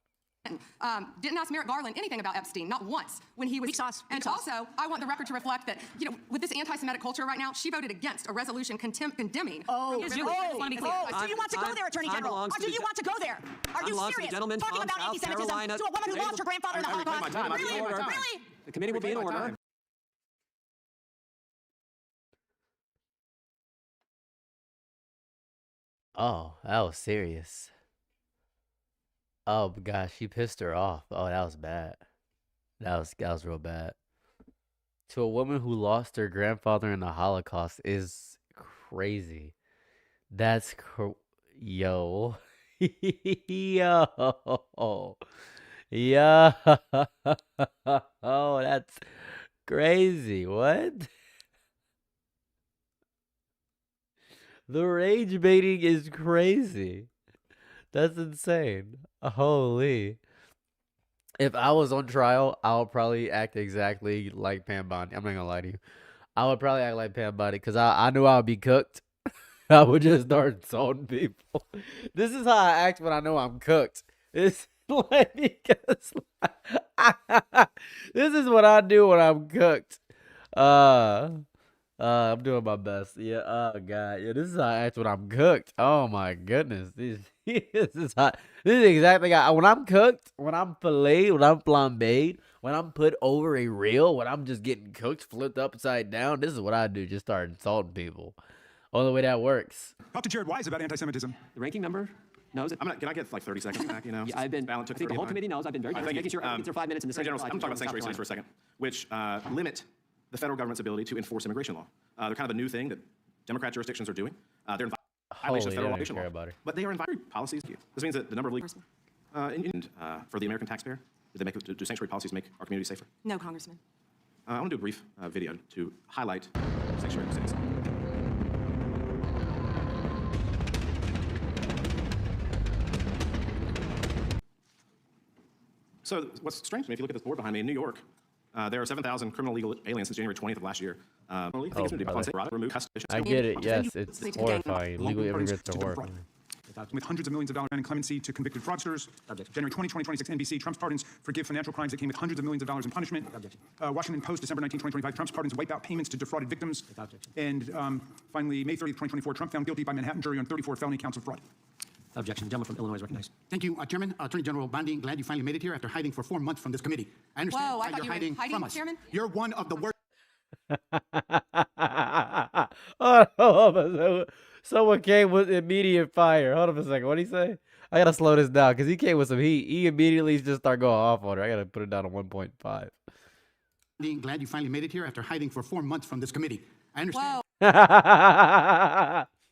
Didn't ask Merrick Garland anything about Epstein, not once, when he was... Also, I want the record to reflect that, with this anti-Semitic culture right now, she voted against a resolution condemning... So you want to go there, Attorney General? Do you want to go there? Are you serious? Talking about anti-Semitism to a woman who lost her grandfather in the Holocaust? Really? The committee will be in order. Oh, that was serious. Oh gosh, she pissed her off. Oh, that was bad. That was real bad. To a woman who lost her grandfather in the Holocaust is crazy. That's yo. Yo. Yo. Oh, that's crazy. What? The rage baiting is crazy. That's insane. Holy. If I was on trial, I would probably act exactly like Pam Bondi. I'm not gonna lie to you. I would probably act like Pam Bondi because I knew I would be cooked. I would just start insulting people. This is how I act when I know I'm cooked. It's like because this is what I do when I'm cooked. I'm doing my best. Yeah. Oh god. Yeah. This is how I act when I'm cooked. Oh my goodness. This is hot. This is exactly how when I'm cooked, when I'm filleted, when I'm flambéed, when I'm put over a reel, when I'm just getting cooked, flipped upside down. This is what I do. Just start insulting people. Only way that works. Talk to Jared Wise about anti-Semitism. The ranking member knows it. Can I get like 30 seconds back? Yeah, I think the whole committee knows. I've been very good. Making sure everyone gets their 5 minutes in the second. I'm talking about sanctuary cities for a second, which limit the federal government's ability to enforce immigration law. They're kind of a new thing that Democrat jurisdictions are doing. They're in violation of federal immigration law. But they are in policies. This means that the number of legal for the American taxpayer, do sanctuary policies make our community safer? No, Congressman. I want to do a brief video to highlight sanctuary cities. So what's strange to me, if you look at this board behind me, in New York, there are 7,000 criminal legal aliens since January 20th of last year. I get it. Yes, it's horrifying. Legal immigrants are horrifying. with hundreds of millions of dollars in clemency to convicted fraudsters. January 20, 2026, NBC, Trump's pardons forgive financial crimes that came with hundreds of millions of dollars in punishment. Washington Post, December 19, 2025, Trump's pardons wipe out payments to defrauded victims. And finally, May 30, 2024, Trump found guilty by Manhattan jury on 34 felony counts of fraud. Objection. Gentleman from Illinois is recognized. Thank you, Chairman. Attorney General Bondi, glad you finally made it here after hiding for 4 months from this committee. I understand Whoa, I why thought you're you were hiding hiding, from us. Chairman? You're one of the worst. Hold on. Someone came with immediate fire. Hold on a second. What did he say? I gotta slow this down because he came with some heat. He immediately just started going off on her. I gotta put it down to 1.5. Glad you finally made it here after hiding for 4 months from this committee. I understand.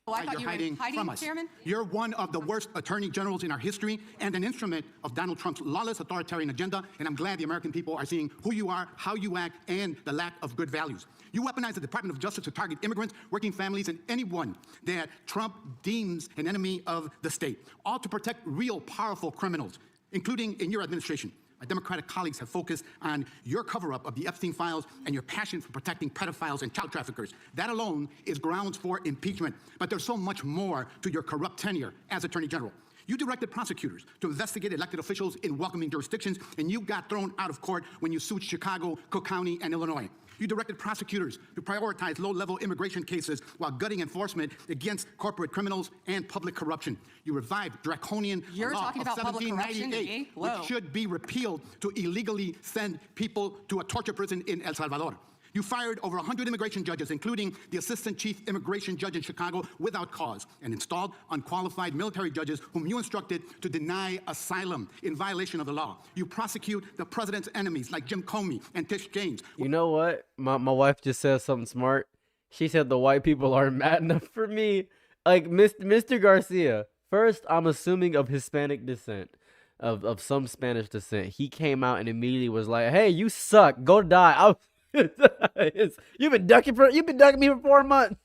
Oh, I thought you were hiding, from us. Chairman? You're one of the worst attorney generals in our history and an instrument of Donald Trump's lawless authoritarian agenda, and I'm glad the American people are seeing who you are, how you act, and the lack of good values. You weaponize the Department of Justice to target immigrants, working families, and anyone that Trump deems an enemy of the state, all to protect real powerful criminals, including in your administration. My Democratic colleagues have focused on your cover-up of the Epstein files and your passion for protecting pedophiles and child traffickers. That alone is grounds for impeachment. But there's so much more to your corrupt tenure as Attorney General. You directed prosecutors to investigate elected officials in welcoming jurisdictions, and you got thrown out of court when you sued Chicago, Cook County, and Illinois. You directed prosecutors to prioritize low-level immigration cases while gutting enforcement against corporate criminals and public corruption. You revived draconian You're law talking of about public corruption to 1798, me? Whoa. which should be repealed to illegally send people to a torture prison in El Salvador. You fired over 100 immigration judges, including the assistant chief immigration judge in Chicago, without cause, and installed unqualified military judges whom you instructed to deny asylum in violation of the law. You prosecute the president's enemies like Jim Comey and Tish James. You know what? My wife just said something smart. She said the white people aren't mad enough for me. Like Mr. Garcia, first I'm assuming of Hispanic descent, of some Spanish descent. He came out and immediately was like, "Hey, you suck. Go die." You've been ducking me for 4 months.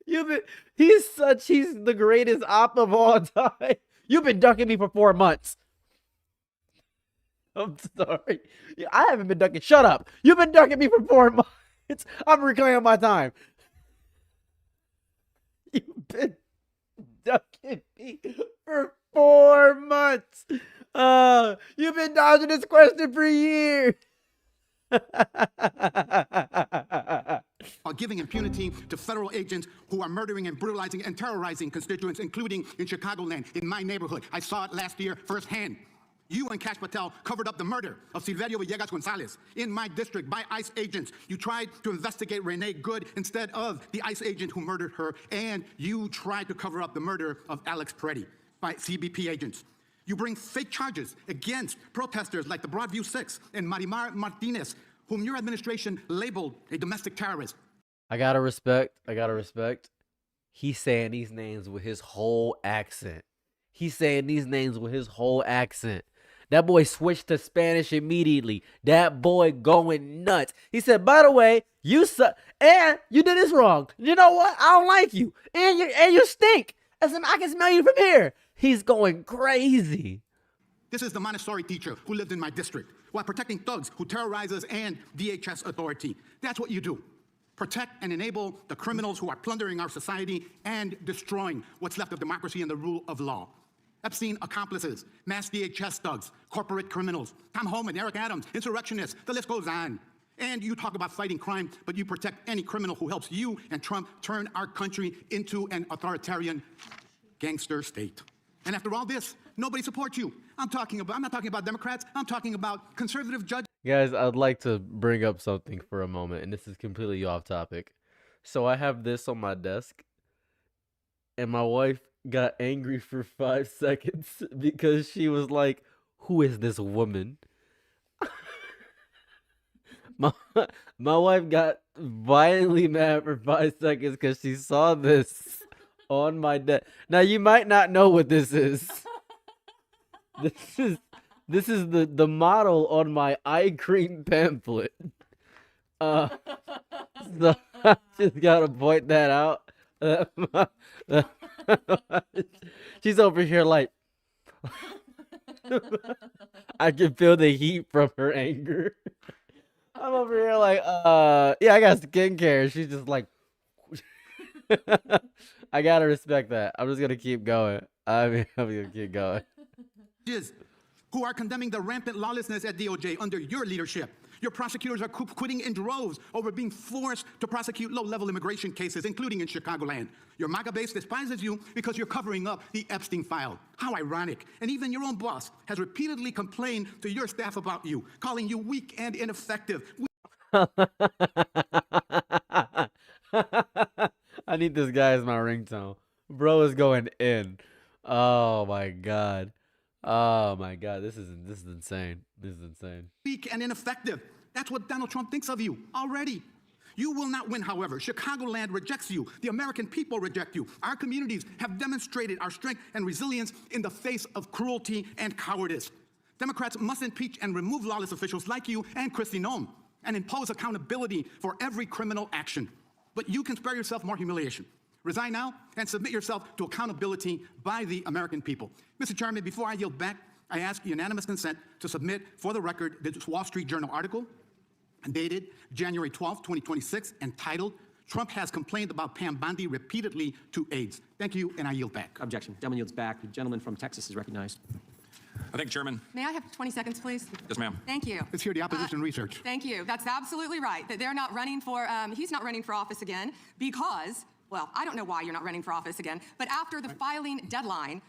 He's the greatest op of all time. You've been ducking me for 4 months. I'm sorry. I haven't been ducking. Shut up. You've been ducking me for 4 months. I'm reclaiming my time. You've been ducking me for 4 months. You've been dodging this question for years. Giving impunity to federal agents who are murdering and brutalizing and terrorizing constituents, including in Chicagoland, in my neighborhood. I saw it last year firsthand. You and Cash Patel covered up the murder of Silverio Villegas Gonzalez in my district by ICE agents. You tried to investigate Renee Good instead of the ICE agent who murdered her, and you tried to cover up the murder of Alex Peretti by CBP agents. You bring fake charges against protesters like the Broadview Six and Marimar Martinez, whom your administration labeled a domestic terrorist. I gotta respect. He's saying these names with his whole accent. That boy switched to Spanish immediately. That boy going nuts. He said, "By the way, you suck, and you did this wrong. You know what? I don't like you, and you stink. I can smell you from here." He's going crazy. This is the Montessori teacher who lived in my district while protecting thugs who terrorize us and DHS authority. That's what you do. Protect and enable the criminals who are plundering our society and destroying what's left of democracy and the rule of law. Epstein accomplices, mass DHS thugs, corporate criminals, Tom Homan, Eric Adams, insurrectionists, the list goes on. And you talk about fighting crime, but you protect any criminal who helps you and Trump turn our country into an authoritarian gangster state. And after all this, nobody supports you. I'm not talking about Democrats. I'm talking about conservative judges. Guys, I'd like to bring up something for a moment, and this is completely off topic. So I have this on my desk, and my wife got angry for 5 seconds because she was like, "Who is this woman?" My wife got violently mad for 5 seconds because she saw this on my desk. Now you might not know what this is. This is the model on my eye cream pamphlet. So I just gotta point that out. She's over here like I can feel the heat from her anger. I'm over here like, yeah, I got skincare. She's just like, I gotta respect that. I'm just gonna keep going. I'm gonna keep going. Who are condemning the rampant lawlessness at DOJ under your leadership. Your prosecutors are quitting in droves over being forced to prosecute low-level immigration cases, including in Chicagoland. Your MAGA base despises you because you're covering up the Epstein file. How ironic. And even your own boss has repeatedly complained to your staff about you, calling you weak and ineffective. I need this guy as my ringtone. Bro is going in. Oh my god. Oh my god. This is insane. This is insane. Weak and ineffective. That's what Donald Trump thinks of you already. You will not win, however. Chicagoland rejects you. The American people reject you. Our communities have demonstrated our strength and resilience in the face of cruelty and cowardice. Democrats must impeach and remove lawless officials like you and Kristi Noem and impose accountability for every criminal action. But you can spare yourself more humiliation. Resign now and submit yourself to accountability by the American people. Mr. Chairman, before I yield back, I ask unanimous consent to submit for the record this Wall Street Journal article dated January 12, 2026, entitled, "Trump has complained about Pam Bondi repeatedly to aides." Thank you, and I yield back. Objection. Gentleman yields back. The gentleman from Texas is recognized. Thank you, Chairman. May I have 20 seconds, please? Yes, ma'am. Thank you. Let's hear the opposition research. Thank you. That's absolutely right, that they're not running for, he's not running for office again because, well, I don't know why you're not running for office again, but after the filing deadline,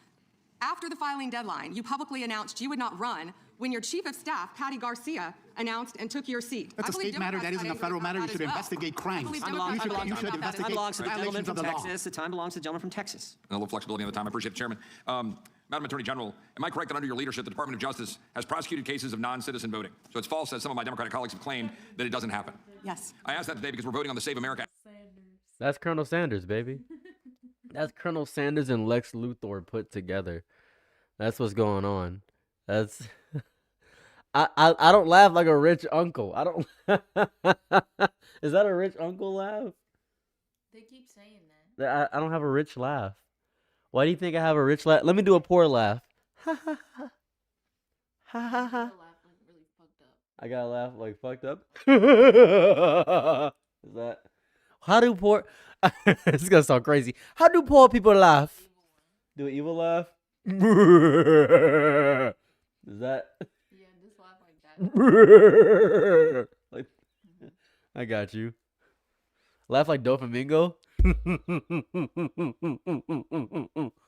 you publicly announced you would not run when your chief of staff, Patty Garcia, announced and took your seat. That's a state matter. That isn't a federal matter. You should investigate crimes. The time belongs to the gentleman from Texas. The time belongs to the gentleman from Texas. And a little flexibility on the time. I appreciate it, Chairman. Madam Attorney General, am I correct that under your leadership, the Department of Justice has prosecuted cases of non-citizen voting? So it's false, as some of my Democratic colleagues have claimed, that it doesn't happen. Yes. I ask that today because we're voting on the Save America. That's Colonel Sanders, baby. That's Colonel Sanders and Lex Luthor put together. That's what's going on. That's I don't laugh like a rich uncle. I don't. Is that a rich uncle laugh? They keep saying that. I don't have a rich laugh. Why do you think I have a rich laugh? Let me do a poor laugh. Ha ha ha. Ha ha ha. I gotta laugh like fucked up. Is that? How do poor? This is gonna sound crazy. How do poor people laugh? Do an evil laugh? Is that? Yeah, just laugh like that. Like, I got you. Laugh like Doflamingo.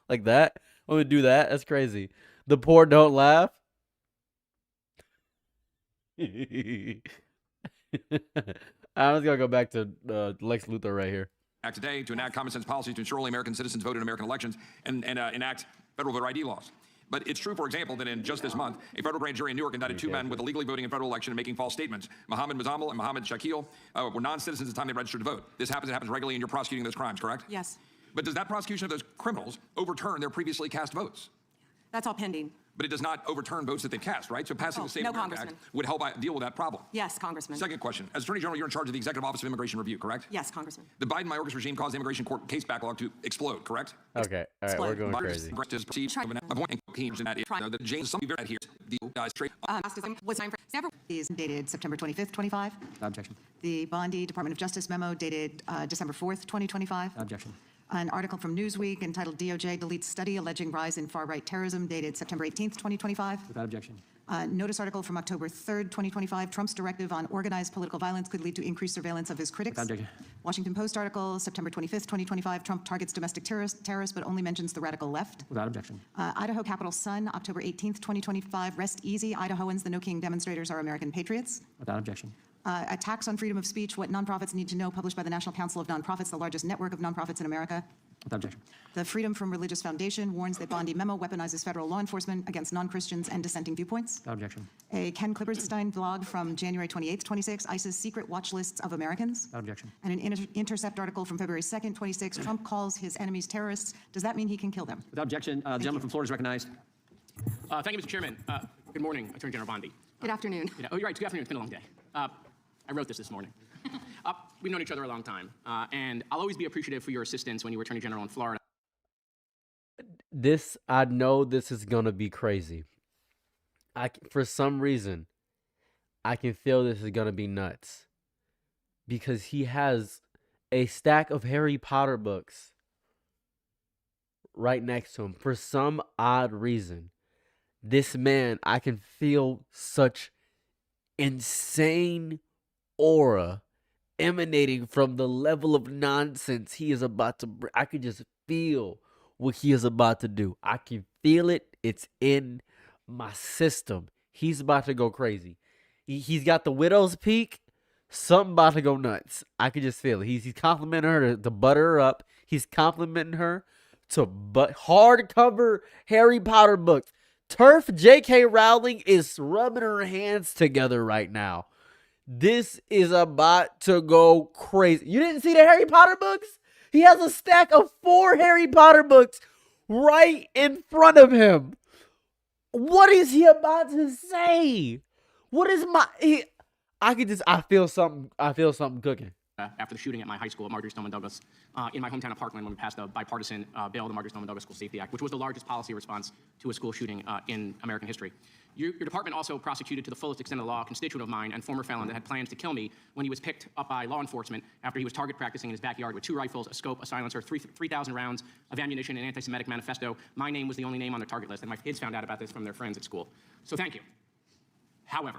Like that. I'm gonna do that. That's crazy. The poor don't laugh. I'm just gonna go back to Lex Luthor right here. Act today to enact common sense policies to ensure all American citizens vote in American elections and enact federal voter ID laws. But it's true, for example, that in just this month, a federal grand jury in New York indicted two men with illegally voting in federal election and making false statements. Mohammed Mazamal and Mohammed Shakil were non-citizens at the time they registered to vote. This happens regularly, and you're prosecuting those crimes, correct? Yes. But does that prosecution of those criminals overturn their previously cast votes? That's all pending. But it does not overturn votes that they've cast, right? So passing the Save America Act would help deal with that problem. Yes, Congressman. Second question. As Attorney General, you're in charge of the Executive Office of Immigration Review, correct? Yes, Congressman. The Biden-Mayorkas regime caused the immigration court case backlog to explode, correct? Okay, all right, we're going crazy. Is dated September 25th, 25. Objection. The Bondi Department of Justice memo dated December 4th, 2025. Objection. An article from Newsweek entitled DOJ Deletes Study Alleging Rise in Far-Right Terrorism dated September 18th, 2025. Without objection. Notice article from October 3rd, 2025. Trump's directive on organized political violence could lead to increased surveillance of his critics. Without objection. Washington Post article, September 25th, 2025. Trump targets domestic terrorists, but only mentions the radical left. Without objection. Idaho Capital Sun, October 18th, 2025. Rest easy, Idahoans, the No King demonstrators are American patriots. Without objection. Attacks on freedom of speech, what nonprofits need to know, published by the National Council of Nonprofits, the largest network of nonprofits in America. Without objection. The Freedom from Religious Foundation warns that Bondi memo weaponizes federal law enforcement against non-Christians and dissenting viewpoints. Without objection. A Ken Klipperstein blog from January 28th, 26, ISIS secret watch lists of Americans. Without objection. And an Intercept article from February 2nd, 26, Trump calls his enemies terrorists. Does that mean he can kill them? Without objection. The gentleman from Florida is recognized. Thank you, Mr. Chairman. Good morning, Attorney General Bondi. Good afternoon. Oh, you're right. Good afternoon. It's been a long day. I wrote this morning. We've known each other a long time, and I'll always be appreciative for your assistance when you were Attorney General in Florida. I know this is gonna be crazy. For some reason, I can feel this is gonna be nuts. Because he has a stack of Harry Potter books right next to him. For some odd reason, this man, I can feel such insane aura emanating from the level of nonsense he is about to bring. I can just feel what he is about to do. I can feel it. It's in my system. He's about to go crazy. He's got the widow's peak. Something about to go nuts. I can just feel it. He's complimenting her to butter her up. He's complimenting her to hardcover Harry Potter books. Turf J.K. Rowling is rubbing her hands together right now. This is about to go crazy. You didn't see the Harry Potter books? He has a stack of 4 Harry Potter books right in front of him. What is he about to say? What is I feel something cooking. After the shooting at my high school at Marjory Stoneman Douglas, in my hometown of Parkland, when we passed a bipartisan bill, the Marjory Stoneman Douglas School Safety Act, which was the largest policy response to a school shooting in American history. Your department also prosecuted to the fullest extent of the law a constituent of mine and former felon that had plans to kill me when he was picked up by law enforcement after he was target practicing in his backyard with 2 rifles, a scope, a silencer, 3,000 rounds of ammunition, an anti-Semitic manifesto. My name was the only name on their target list, and my kids found out about this from their friends at school. So thank you. However,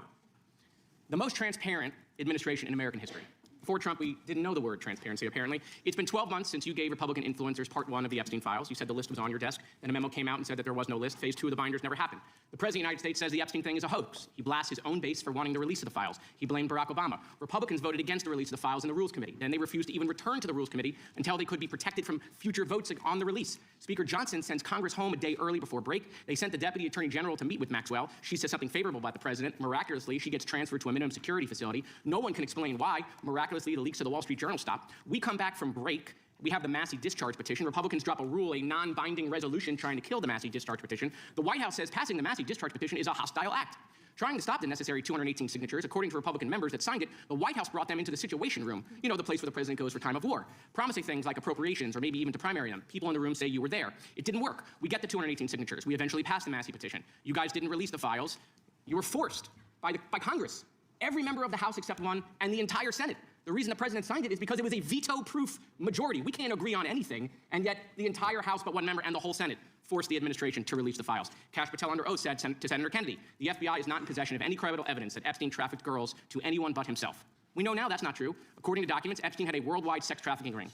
the most transparent administration in American history. Before Trump, we didn't know the word transparency, apparently. It's been 12 months since you gave Republican influencers part 1 of the Epstein files. You said the list was on your desk. Then a memo came out and said that there was no list. Phase 2 of the binders never happened. The President of the United States says the Epstein thing is a hoax. He blasts his own base for wanting the release of the files. He blamed Barack Obama. Republicans voted against the release of the files in the Rules Committee. Then they refused to even return to the Rules Committee until they could be protected from future votes on the release. Speaker Johnson sends Congress home a day early before break. They sent the Deputy Attorney General to meet with Maxwell. She says something favorable about the President. Miraculously, she gets transferred to a minimum security facility. No one can explain why. Miraculously, the leaks of the Wall Street Journal stopped. We come back from break. We have the Massey discharge petition. Republicans drop a rule, a non-binding resolution trying to kill the Massey discharge petition. The White House says passing the Massey discharge petition is a hostile act. Trying to stop the necessary 218 signatures, according to Republican members that signed it, the White House brought them into the Situation Room, you know, the place where the president goes for time of war, promising things like appropriations or maybe even to primary them. People in the room say you were there. It didn't work. We get the 218 signatures. We eventually passed the Massey petition. You guys didn't release the files. You were forced by Congress. Every member of the House except one and the entire Senate. The reason the president signed it is because it was a veto-proof majority. We can't agree on anything, and yet the entire House but one member and the whole Senate forced the administration to release the files. Kash Patel under oath said to Senator Kennedy, the FBI is not in possession of any credible evidence that Epstein trafficked girls to anyone but himself. We know now that's not true. According to documents, Epstein had a worldwide sex trafficking ring.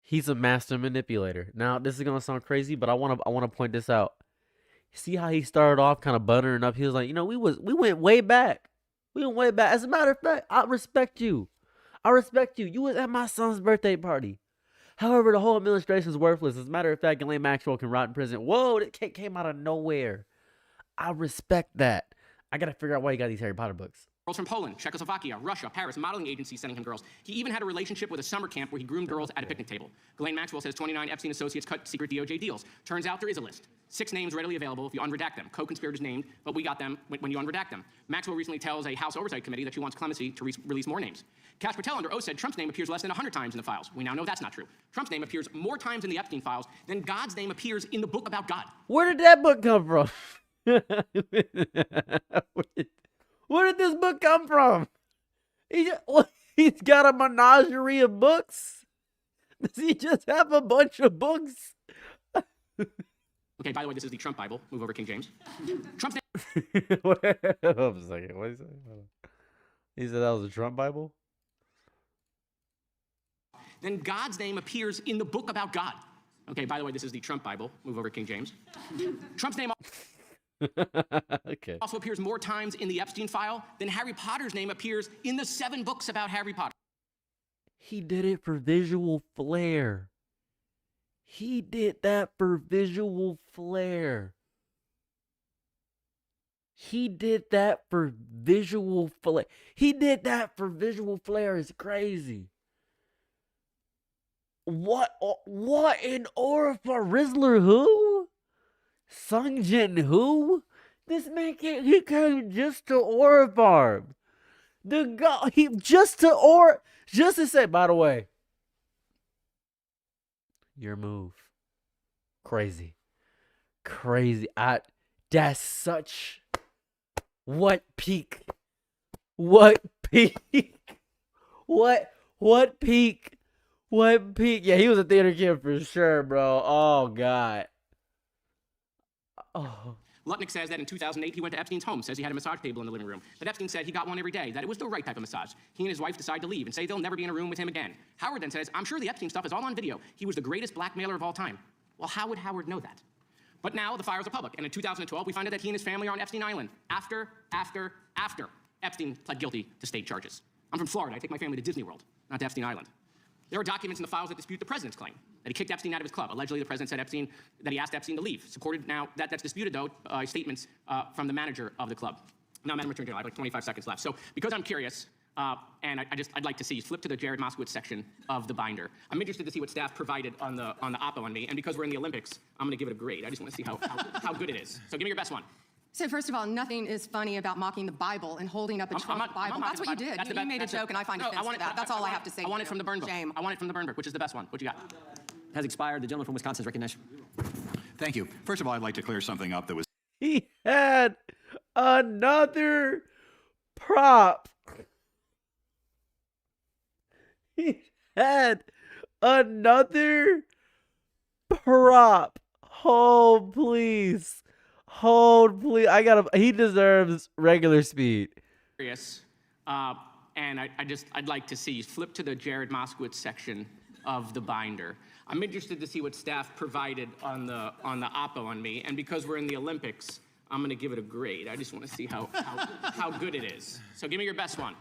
He's a master manipulator. Now, this is going to sound crazy, but I want to point this out. See how he started off kind of buttering up? He was like, you know, we went way back. We went way back. As a matter of fact, I respect you. I respect you. You was at my son's birthday party. However, the whole administration is worthless. As a matter of fact, Ghislaine Maxwell can rot in prison. Whoa, that came out of nowhere. I respect that. I got to figure out why he got these Harry Potter books. Girls from Poland, Czechoslovakia, Russia, Paris, modeling agencies sending him girls. He even had a relationship with a summer camp where he groomed girls at a picnic table. Ghislaine Maxwell says 29 Epstein associates cut secret DOJ deals. Turns out there is a list. 6 names readily available if you unredact them. Co-conspirators named, but we got them when you unredact them. Maxwell recently tells a House Oversight Committee that she wants clemency to release more names. Kash Patel under oath said Trump's name appears less than 100 times in the files. We now know that's not true. Trump's name appears more times in the Epstein files than God's name appears in the book about God. Where did that book come from? Where did this book come from? He's got a menagerie of books. Does he just have a bunch of books? Okay, by the way, this is the Trump Bible. Move over, King James. Trump's name. Hold on a second. What did he say? He said that was a Trump Bible? Then God's name appears in the book about God. Okay, by the way, this is the Trump Bible. Move over, King James. Trump's name okay. Also appears more times in the Epstein file than Harry Potter's name appears in the 7 books about Harry Potter. He did it for visual flair. He did that for visual flair. He did that for visual flair. He did that for visual flair. It's crazy. What in Orpha Rizzler who? Sungjin who? This man he came just to Orpharm. The guy just to say, by the way, your move. Crazy. That's such what peak? What peak? What peak What peak? Yeah, he was a theater kid for sure, bro. Oh god. Oh. Lutnick says that in 2008 he went to Epstein's home, says he had a massage table in the living room, that Epstein said he got one every day, that it was the right type of massage. He and his wife decide to leave and say they'll never be in a room with him again. Howard then says, I'm sure the Epstein stuff is all on video. He was the greatest blackmailer of all time. Well, how would Howard know that? But now the files are public, and in 2012 we find out that he and his family are on Epstein Island after Epstein pled guilty to state charges. I'm from Florida. I take my family to Disney World, not to Epstein Island. There are documents in the files that dispute the president's claim that he kicked Epstein out of his club. Allegedly, the president said that he asked Epstein to leave. Supported now that's disputed though by statements from the manager of the club. Now, Madam Attorney General, I have like 25 seconds left. So because I'm curious, and I'd like to see, flip to the Jared Moskowitz section of the binder. I'm interested to see what staff provided on the oppo on me, and because we're in the Olympics, I'm going to give it a grade. I just want to see how good it is. So give me your best one. So first of all, nothing is funny about mocking the Bible and holding up a Trump Bible. That's what you did. You made a joke, and I find offense to that. That's all I have to say. I want it from the burn book. Shame. I want it from the burn book. Which is the best one? What you got? Has expired. The gentleman from Wisconsin is recognized. Thank you. First of all, I'd like to clear something up that was. He had another prop. He had another prop. Hold, please. Hold, please. He deserves regular speed. Curious, and I'd like to see, flip to the Jared Moskowitz section of the binder. I'm interested to see what staff provided on the oppo on me, and because we're in the Olympics, I'm going to give it a grade. I just want to see how good it is. So give me your best one.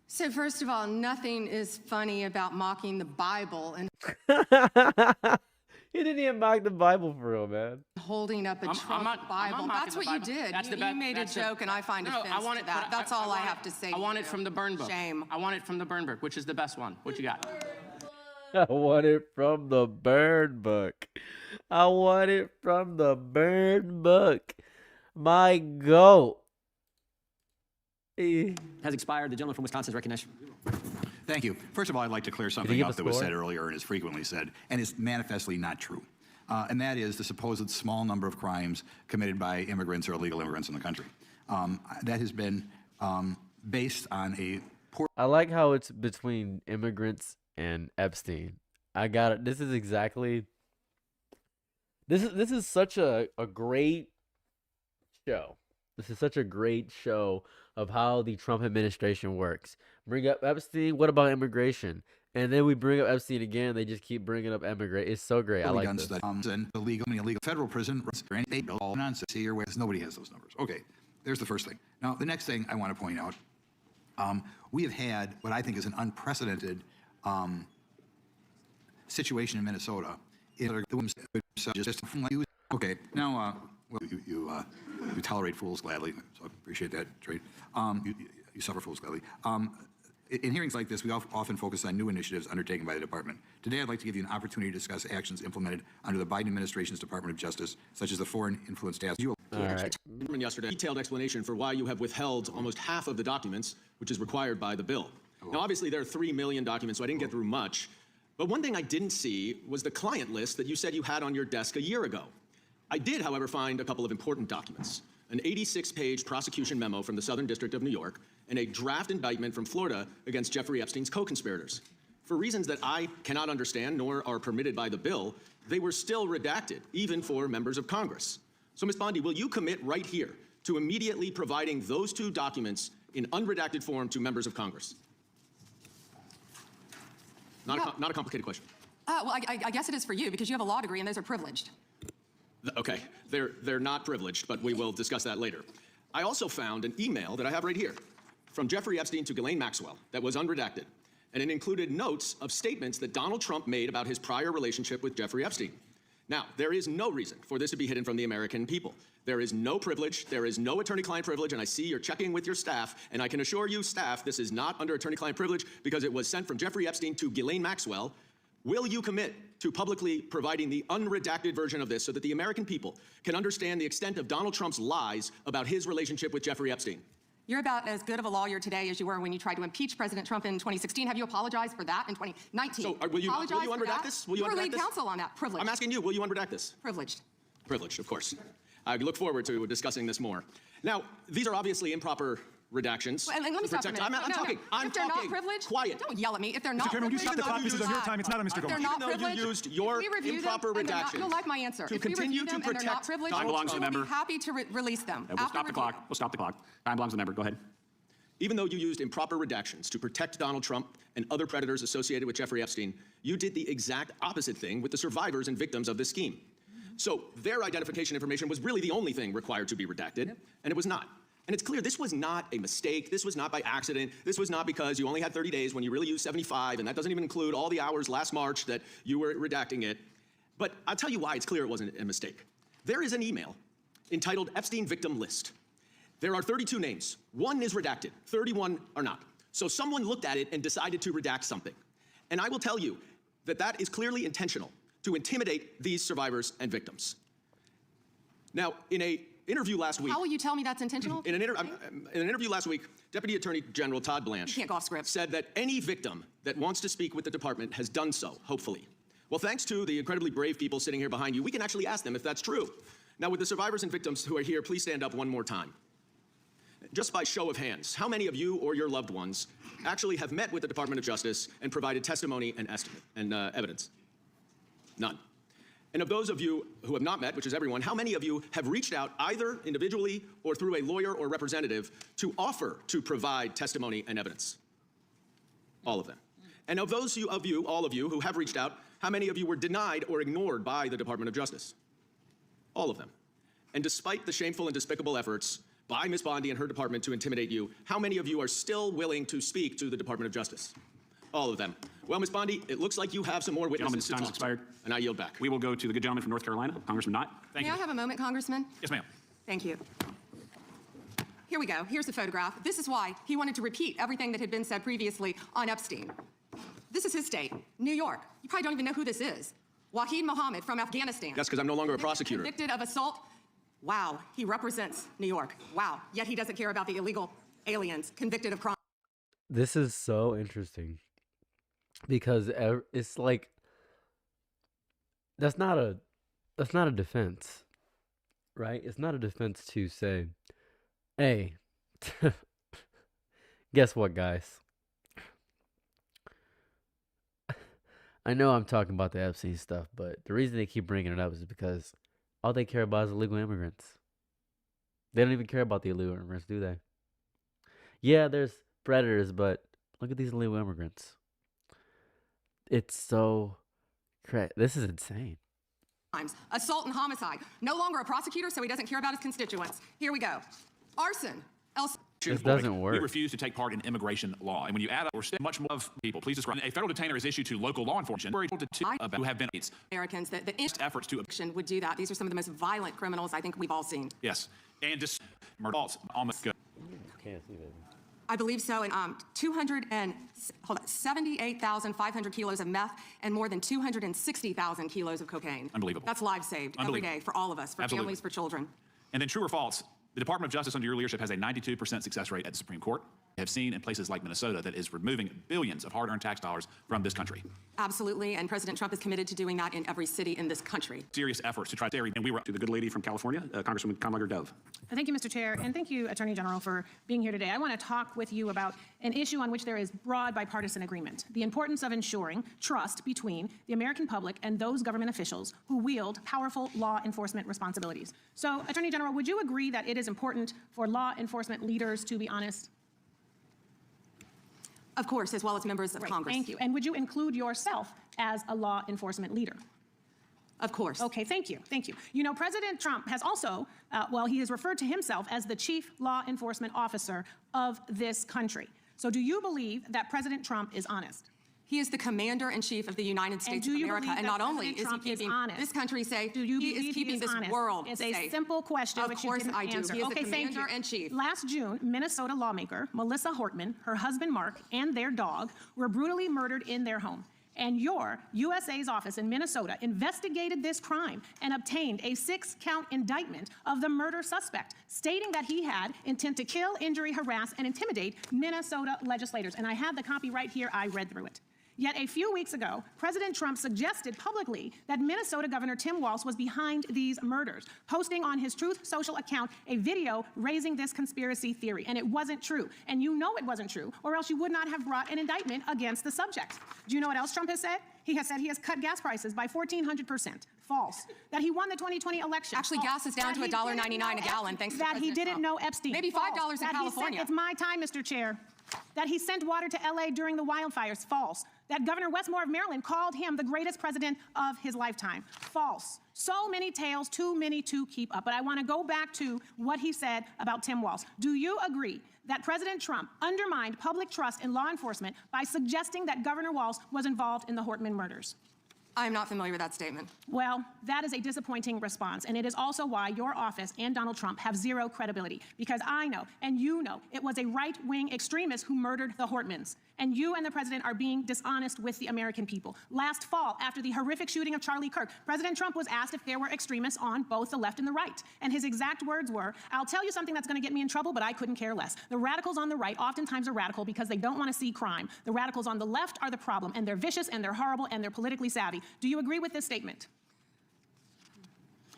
So first of all, nothing is funny about mocking the Bible and He didn't even mock the Bible for real, man. holding up a Trump Bible. That's what you did. You made a joke, and I find offense to that. That's all I have to say. I want it from the burn book. Shame. I want it from the burn book, which is the best one. What you got? I want it from the burn book. I want it from the burn book. My goat. Has expired. The gentleman from Wisconsin is recognized. Thank you. First of all, I'd like to clear something up that was said earlier and is frequently said, and is manifestly not true. And that is the supposed small number of crimes committed by immigrants or illegal immigrants in the country. That has been based on a poor... I like how it's between immigrants and Epstein. I got it. This is exactly... This is such a great show. This is such a great show of how the Trump administration works. Bring up Epstein, what about immigration? And then we bring up Epstein again, they just keep bringing up immigrant. It's so great. I like this. And illegal federal prison, all nonsense here, where nobody has those numbers. Okay, there's the first thing. Now, the next thing I want to point out, we have had what I think is an unprecedented situation in Minnesota. Okay, now, well, you tolerate fools gladly, so I appreciate that trait. You suffer fools gladly. In hearings like this, we often focus on new initiatives undertaken by the department. Today, I'd like to give you an opportunity to discuss actions implemented under the Biden administration's Department of Justice, such as the Foreign Influence Task Force. Yesterday, detailed explanation for why you have withheld almost half of the documents, which is required by the bill. Now, obviously, there are 3 million documents, so I didn't get through much. But one thing I didn't see was the client list that you said you had on your desk a year ago. I did, however, find a couple of important documents. An 86-page prosecution memo from the Southern District of New York, and a draft indictment from Florida against Jeffrey Epstein's co-conspirators. For reasons that I cannot understand nor are permitted by the bill, they were still redacted, even for members of Congress. So, Ms. Bondi, will you commit right here to immediately providing those 2 documents in unredacted form to members of Congress? Not a complicated question. Well, I guess it is for you, because you have a law degree, and those are privileged. Okay, they're not privileged, but we will discuss that later. I also found an email that I have right here from Jeffrey Epstein to Ghislaine Maxwell that was unredacted, and it included notes of statements that Donald Trump made about his prior relationship with Jeffrey Epstein. Now, there is no reason for this to be hidden from the American people. There is no privilege, there is no attorney-client privilege, and I see you're checking with your staff, and I can assure you, staff, this is not under attorney-client privilege because it was sent from Jeffrey Epstein to Ghislaine Maxwell. Will you commit to publicly providing the unredacted version of this so that the American people can understand the extent of Donald Trump's lies about his relationship with Jeffrey Epstein? You're about as good of a lawyer today as you were when you tried to impeach President Trump in 2016. Have you apologized for that in 2019? So, will you unredact this? Will you were unredact lead this? counsel on that. Privileged. I'm asking you, will you unredact this? Privileged. Privileged, of course. I look forward to discussing this more. Now, these are obviously improper redactions. Well, and let me to stop for a protect- minute. I'm No, talking. no. I'm If they're talking. not privileged, Quiet. don't yell at me. If they're Mr. not Chairman, would you privileged, stop the clock? This is your time. It's not on Mr. if they're Gomes. not Even though you privileged, used your if we review improper them and they're not- redactions you'll like my answer. to If we continue review to them and they're not protect privileged, Time belongs to the I will member. be happy to release them. We'll after stop the review. clock. We'll stop the clock. Time belongs to the member. Go ahead. Even though you used improper redactions to protect Donald Trump and other predators associated with Jeffrey Epstein, you did the exact opposite thing with the survivors and victims of this scheme. So their identification information was really the only thing required to be redacted, and it was not. And it's clear this was not a mistake. This was not by accident. This was not because you only had 30 days when you really used 75, and that doesn't even include all the hours last March that you were redacting it. But I'll tell you why it's clear it wasn't a mistake. There is an email entitled Epstein Victim List. There are 32 names. 1 is redacted. 31 are not. So someone looked at it and decided to redact something. And I will tell you that that is clearly intentional to intimidate these survivors and victims. Now, in an interview last week... How will you tell me that's intentional? In an interview last week, Deputy Attorney General Todd Blanche You can't go off script. said that any victim that wants to speak with the department has done so, hopefully. Well, thanks to the incredibly brave people sitting here behind you, we can actually ask them if that's true. Now, with the survivors and victims who are here, please stand up one more time. Just by show of hands, how many of you or your loved ones actually have met with the Department of Justice and provided testimony and evidence? None. And of those of you who have not met, which is everyone, how many of you have reached out either individually or through a lawyer or representative to offer to provide testimony and evidence? All of them. And of those of you, all of you, who have reached out, how many of you were denied or ignored by the Department of Justice? All of them. And despite the shameful and despicable efforts by Ms. Bondi and her department to intimidate you, how many of you are still willing to speak to the Department of Justice? All of them. Well, Ms. Bondi, it looks like you have some more witnesses to Gentleman's talk time to, expired. and I yield back. We will go to the good gentleman from North Carolina, Congressman Knott. May I have a moment, Congressman? Yes, ma'am. Thank you. Here we go. Here's the photograph. This is why he wanted to repeat everything that had been said previously on Epstein. This is his state, New York. You probably don't even know who this is. Wahid Mohammed from Afghanistan. That's because I'm no longer a prosecutor. Convicted of assault. Wow, he represents New York. Wow, yet he doesn't care about the illegal aliens convicted of crime. This is so interesting because it's like that's not a defense, right? It's not a defense to say, hey, guess what, guys? I know I'm talking about the Epstein stuff, but the reason they keep bringing it up is because all they care about is illegal immigrants. They don't even care about the illegal immigrants, do they? Yeah, there's predators, but look at these illegal immigrants. It's so this is insane. Assault and homicide. No longer a prosecutor, so he doesn't care about his constituents. Here we go. Arson. This doesn't work. We refuse to take part in immigration law. And when you add up, we're still much more of people. Please describe. A federal detainer is issued to local law enforcement who have been Americans that the efforts to would do that. These are some of the most violent criminals I think we've all seen. Yes. And just murder almost good. Can't see that. I believe so. And 78,500 kilos of meth and more than 260,000 kilos of cocaine. Unbelievable. That's lives saved every day for all of us, for Absolutely. families, for children. And then true or false, the Department of Justice under your leadership has a 92% success rate at the Supreme Court. We have seen in places like Minnesota that is removing billions of hard-earned tax dollars from this country. Absolutely, and President Trump is committed to doing that in every city in this country. Serious efforts to try to, and we were To the good lady from California, Congresswoman Kamala Dove. Thank you, Mr. Chair, and thank you, Attorney General, for being here today. I want to talk with you about an issue on which there is broad bipartisan agreement, the importance of ensuring trust between the American public and those government officials who wield powerful law enforcement responsibilities. So, Attorney General, would you agree that it is important for law enforcement leaders to be honest? Of course, as well as members of Great, Congress. Thank you. And would you include yourself as a law enforcement leader? Of course. Okay, thank you, thank you. You know, President Trump has also, he has referred to himself as the chief law enforcement officer of this country. So do you believe that President Trump is honest? He is the commander-in-chief of the United States of America, and not only is he keeping this country safe, he is keeping this world safe. It's a simple question which you didn't answer. He is okay, the commander-in-chief. Last June, Minnesota lawmaker Melissa Hortman, her husband Mark, and their dog were brutally murdered in their home. And your USA's office in Minnesota investigated this crime and obtained a 6-count indictment of the murder suspect, stating that he had intent to kill, injury, harass, and intimidate Minnesota legislators. And I have the copy right here. I read through it. Yet a few weeks ago, President Trump suggested publicly that Minnesota Governor Tim Walz was behind these murders, posting on his Truth Social account a video raising this conspiracy theory. And it wasn't true. And you know it wasn't true, or else you would not have brought an indictment against the subject. Do you know what else Trump has said? He has said he has cut gas prices by 1,400%. False. That he won the 2020 election. Actually, gas is down to $1.99 a gallon, thanks to that he didn't know Epstein. Maybe $5 False. in That California. It's my time, Mr. Chair. That he sent water to LA during the wildfires. False. That Governor Westmore of Maryland called him the greatest president of his lifetime. False. So many tales, too many to keep up. But I want to go back to what he said about Tim Walz. Do you agree that President Trump undermined public trust in law enforcement by suggesting that Governor Walz was involved in the Hortman murders? I am not familiar with that statement. Well, that is a disappointing response, and it is also why your office and Donald Trump have zero credibility, because I know, and you know, it was a right-wing extremist who murdered the Hortmans, and you and the president are being dishonest with the American people. Last fall, after the horrific shooting of Charlie Kirk, President Trump was asked if there were extremists on both the left and the right, and his exact words were, "I'll tell you something that's going to get me in trouble, but I couldn't care less. The radicals on the right oftentimes are radical because they don't want to see crime. The radicals on the left are the problem, and they're vicious, and they're horrible, and they're politically savvy." Do you agree with this statement?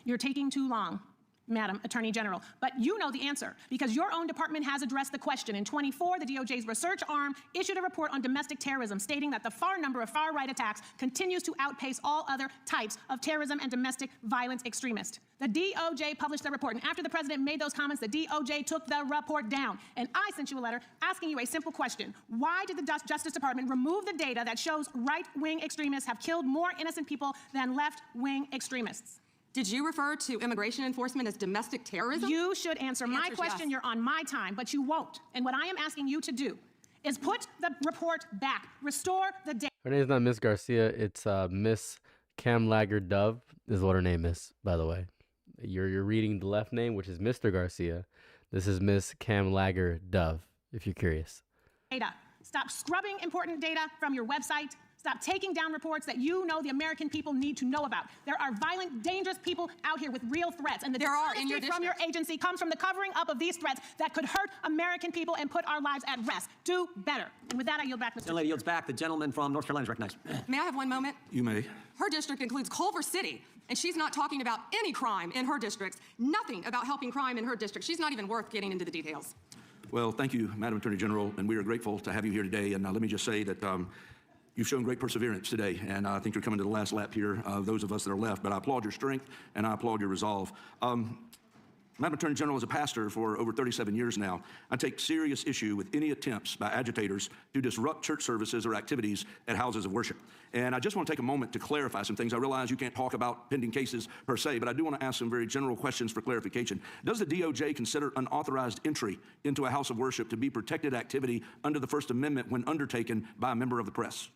You're taking too long, Madam Attorney General. But you know the answer, because your own department has addressed the question. In 24, the DOJ's research arm issued a report on domestic terrorism, stating that the far number of far-right attacks continues to outpace all other types of terrorism and domestic violence extremists. The DOJ published the report, and after the president made those comments, the DOJ took the report down. And I sent you a letter asking you a simple question. Why did the Justice Department remove the data that shows right-wing extremists have killed more innocent people than left-wing extremists? Did you refer to immigration enforcement as domestic terrorism? You should answer my question. Yes. You're on my time, but you won't. And what I am asking you to do is put the report back. Restore the data. Her name's not Miss Garcia. It's Miss Camlager Dove is what her name is, by the way. You're reading the left name, which is Mr. Garcia. This is Miss Camlager Dove, if you're curious. Data. Stop scrubbing important data from your website. Stop taking down reports that you know the American people need to know about. There are violent, dangerous people out here with real threats, and the dishonesty from your agency comes from the covering up of these threats that could hurt American people and put our lives at rest. Do better. And with that, I yield back, Mr. The lady yields back. The gentleman from North Carolina is recognized. May I have one moment? You may. Her district includes Culver City, and she's not talking about any crime in her districts. Nothing about helping crime in her district. She's not even worth getting into the details. Well, thank you, Madam Attorney General, and we are grateful to have you here today. And let me just say that you've shown great perseverance today, and I think you're coming to the last lap here, those of us that are left. But I applaud your strength, and I applaud your resolve. Madam Attorney General, as a pastor for over 37 years now, I take serious issue with any attempts by agitators to disrupt church services or activities at houses of worship. And I just want to take a moment to clarify some things. I realize you can't talk about pending cases per se, but I do want to ask some very general questions for clarification. Does the DOJ consider unauthorized entry into a house of worship to be protected activity under the First Amendment when undertaken by a member of the press?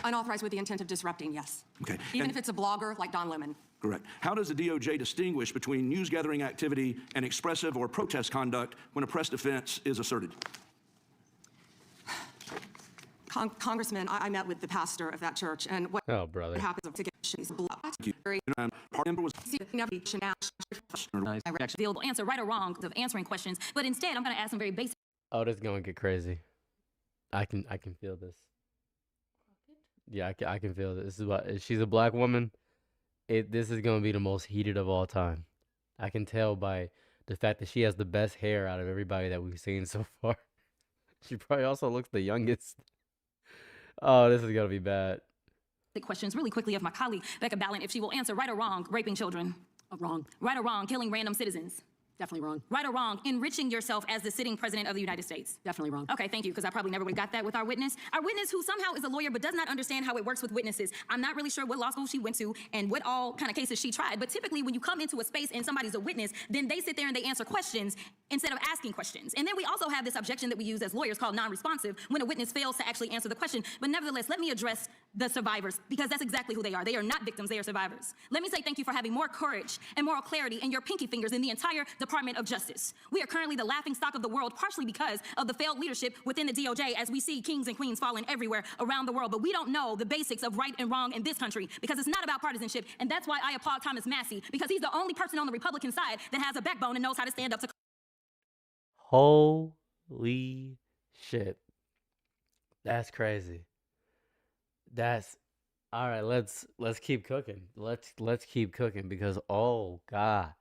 Unauthorized with the intent of disrupting, yes. Okay. Even if it's a blogger like Don Lemon. Correct. How does the DOJ distinguish between news-gathering activity and expressive or protest conduct when a press defense is asserted? Congressman, I met with the pastor of that church, and what happens to get she's blocked. Available answer, right or wrong, of answering questions, but instead I'm going to ask some very basic. Oh, this is going to get crazy. I can feel this. Yeah, I can feel this. This is what she's a black woman. This is going to be the most heated of all time. I can tell by the fact that she has the best hair out of everybody that we've seen so far. She probably also looks the youngest. Oh, this is going to be bad. Questions really quickly of my colleague, Becca Ballant, if she will answer right or wrong, raping children. Wrong. Right or wrong, killing random citizens. Definitely wrong. Right or wrong, enriching yourself as the sitting president of the United States. Definitely wrong. Okay, thank you, because I probably never would have got that with our witness. Our witness who somehow is a lawyer but does not understand how it works with witnesses. I'm not really sure what law school she went to and what all kind of cases she tried, but typically when you come into a space and somebody's a witness, then they sit there and they answer questions instead of asking questions. And then we also have this objection that we use as lawyers called non-responsive when a witness fails to actually answer the question. But nevertheless, let me address the survivors, because that's exactly who they are. They are not victims, they are survivors. Let me say thank you for having more courage and moral clarity in your pinky fingers than the entire Department of Justice. We are currently the laughingstock of the world, partially because of the failed leadership within the DOJ, as we see kings and queens falling everywhere around the world. But we don't know the basics of right and wrong in this country, because it's not about partisanship. And that's why I applaud Thomas Massie, because he's the only person on the Republican side that has a backbone and knows how to stand up to. Holy Shit. That's crazy. That's all right. Let's keep cooking. Let's keep cooking because oh god,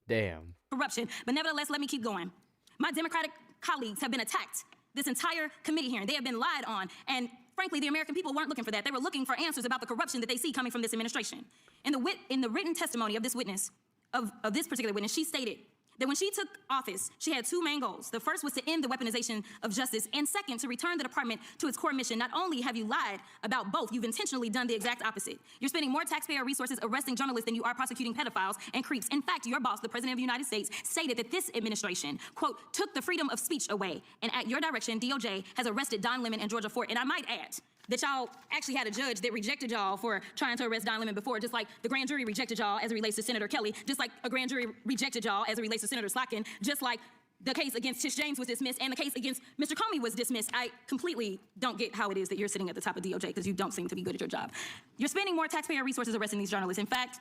damn. Corruption. But nevertheless, let me keep going. My Democratic colleagues have been attacked this entire committee hearing. They have been lied on. And frankly, the American people weren't looking for that. They were looking for answers about the corruption that they see coming from this administration. In the written testimony of this witness, of this particular witness, she stated that when she took office, she had two main goals. The first was to end the weaponization of justice, and second, to return the department to its core mission. Not only have you lied about both, you've intentionally done the exact opposite. You're spending more taxpayer resources arresting journalists than you are prosecuting pedophiles and creeps. In fact, your boss, the President of the United States, stated that this administration, quote, took the freedom of speech away. And at your direction, DOJ has arrested Don Lemon and Georgia Fort. And I might add that y'all actually had a judge that rejected y'all for trying to arrest Don Lemon before, just like the grand jury rejected y'all as it relates to Senator Kelly, just like a grand jury rejected y'all as it relates to Senator Slotkin, just like the case against Tish James was dismissed and the case against Mr. Comey was dismissed. I completely don't get how it is that you're sitting at the top of DOJ because you don't seem to be good at your job. You're spending more taxpayer resources arresting these journalists. In fact,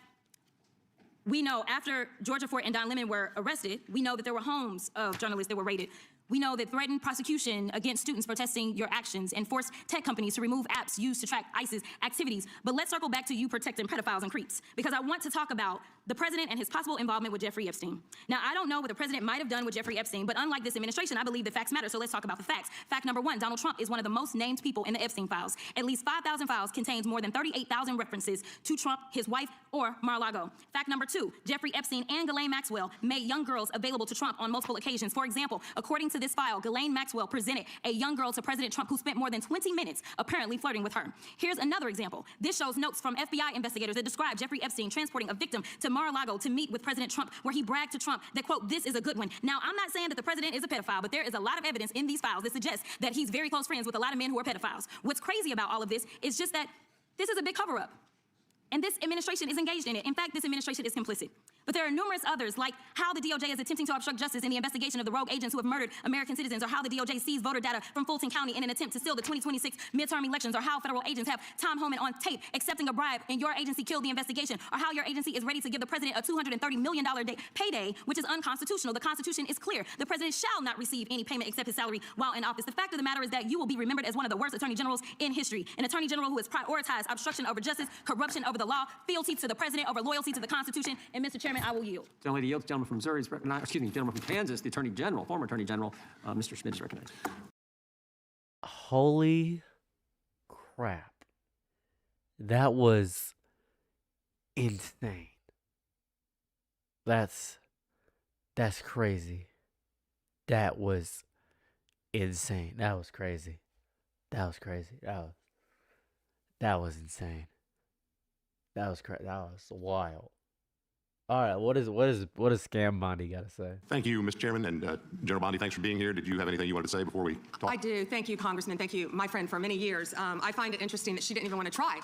we know after Georgia Fort and Don Lemon were arrested, we know that there were homes of journalists that were raided. We know that threatened prosecution against students protesting your actions and forced tech companies to remove apps used to track ISIS activities. But let's circle back to you protecting pedophiles and creeps, because I want to talk about the president and his possible involvement with Jeffrey Epstein. Now, I don't know what the president might have done with Jeffrey Epstein, but unlike this administration, I believe that facts matter, so let's talk about the facts. Fact number one, Donald Trump is one of the most named people in the Epstein files. At least 5,000 files contains more than 38,000 references to Trump, his wife, or Mar-a-Lago. Fact number two, Jeffrey Epstein and Ghislaine Maxwell made young girls available to Trump on multiple occasions. For example, according to this file, Ghislaine Maxwell presented a young girl to President Trump who spent more than 20 minutes apparently flirting with her. Here's another example. This shows notes from FBI investigators that describe Jeffrey Epstein transporting a victim to Mar-a-Lago to meet with President Trump, where he bragged to Trump that, quote, this is a good one. Now, I'm not saying that the president is a pedophile, but there is a lot of evidence in these files that suggests that he's very close friends with a lot of men who are pedophiles. What's crazy about all of this is just that this is a big cover-up. And this administration is engaged in it. In fact, this administration is complicit. But there are numerous others, like how the DOJ is attempting to obstruct justice in the investigation of the rogue agents who have murdered American citizens, or how the DOJ seized voter data from Fulton County in an attempt to steal the 2026 midterm elections, or how federal agents have Tom Homan on tape accepting a bribe and your agency killed the investigation, or how your agency is ready to give the president a $230 million payday, which is unconstitutional. The Constitution is clear. The president shall not receive any payment except his salary while in office. The fact of the matter is that you will be remembered as one of the worst attorney generals in history, an attorney general who has prioritized obstruction over justice, corruption over the law, fealty to the president over loyalty to the Constitution. And Mr. Chairman, I will yield. Gentleman yields. Gentleman from Missouri is recognized. Excuse me, gentleman from Kansas, the Attorney General, former Attorney General, Mr. Schmidt is recognized. Holy crap. That was insane. That's crazy. That was insane. That was crazy. That was crazy. That was insane. That was crazy. That was wild. All right, what does Scam Bondi got to say? Thank you, Mr. Chairman, and General Bondi, thanks for being here. Did you have anything you wanted to say before we talk? I do. Thank you, Congressman. Thank you, my friend, for many years. I find it interesting that she didn't even want to try,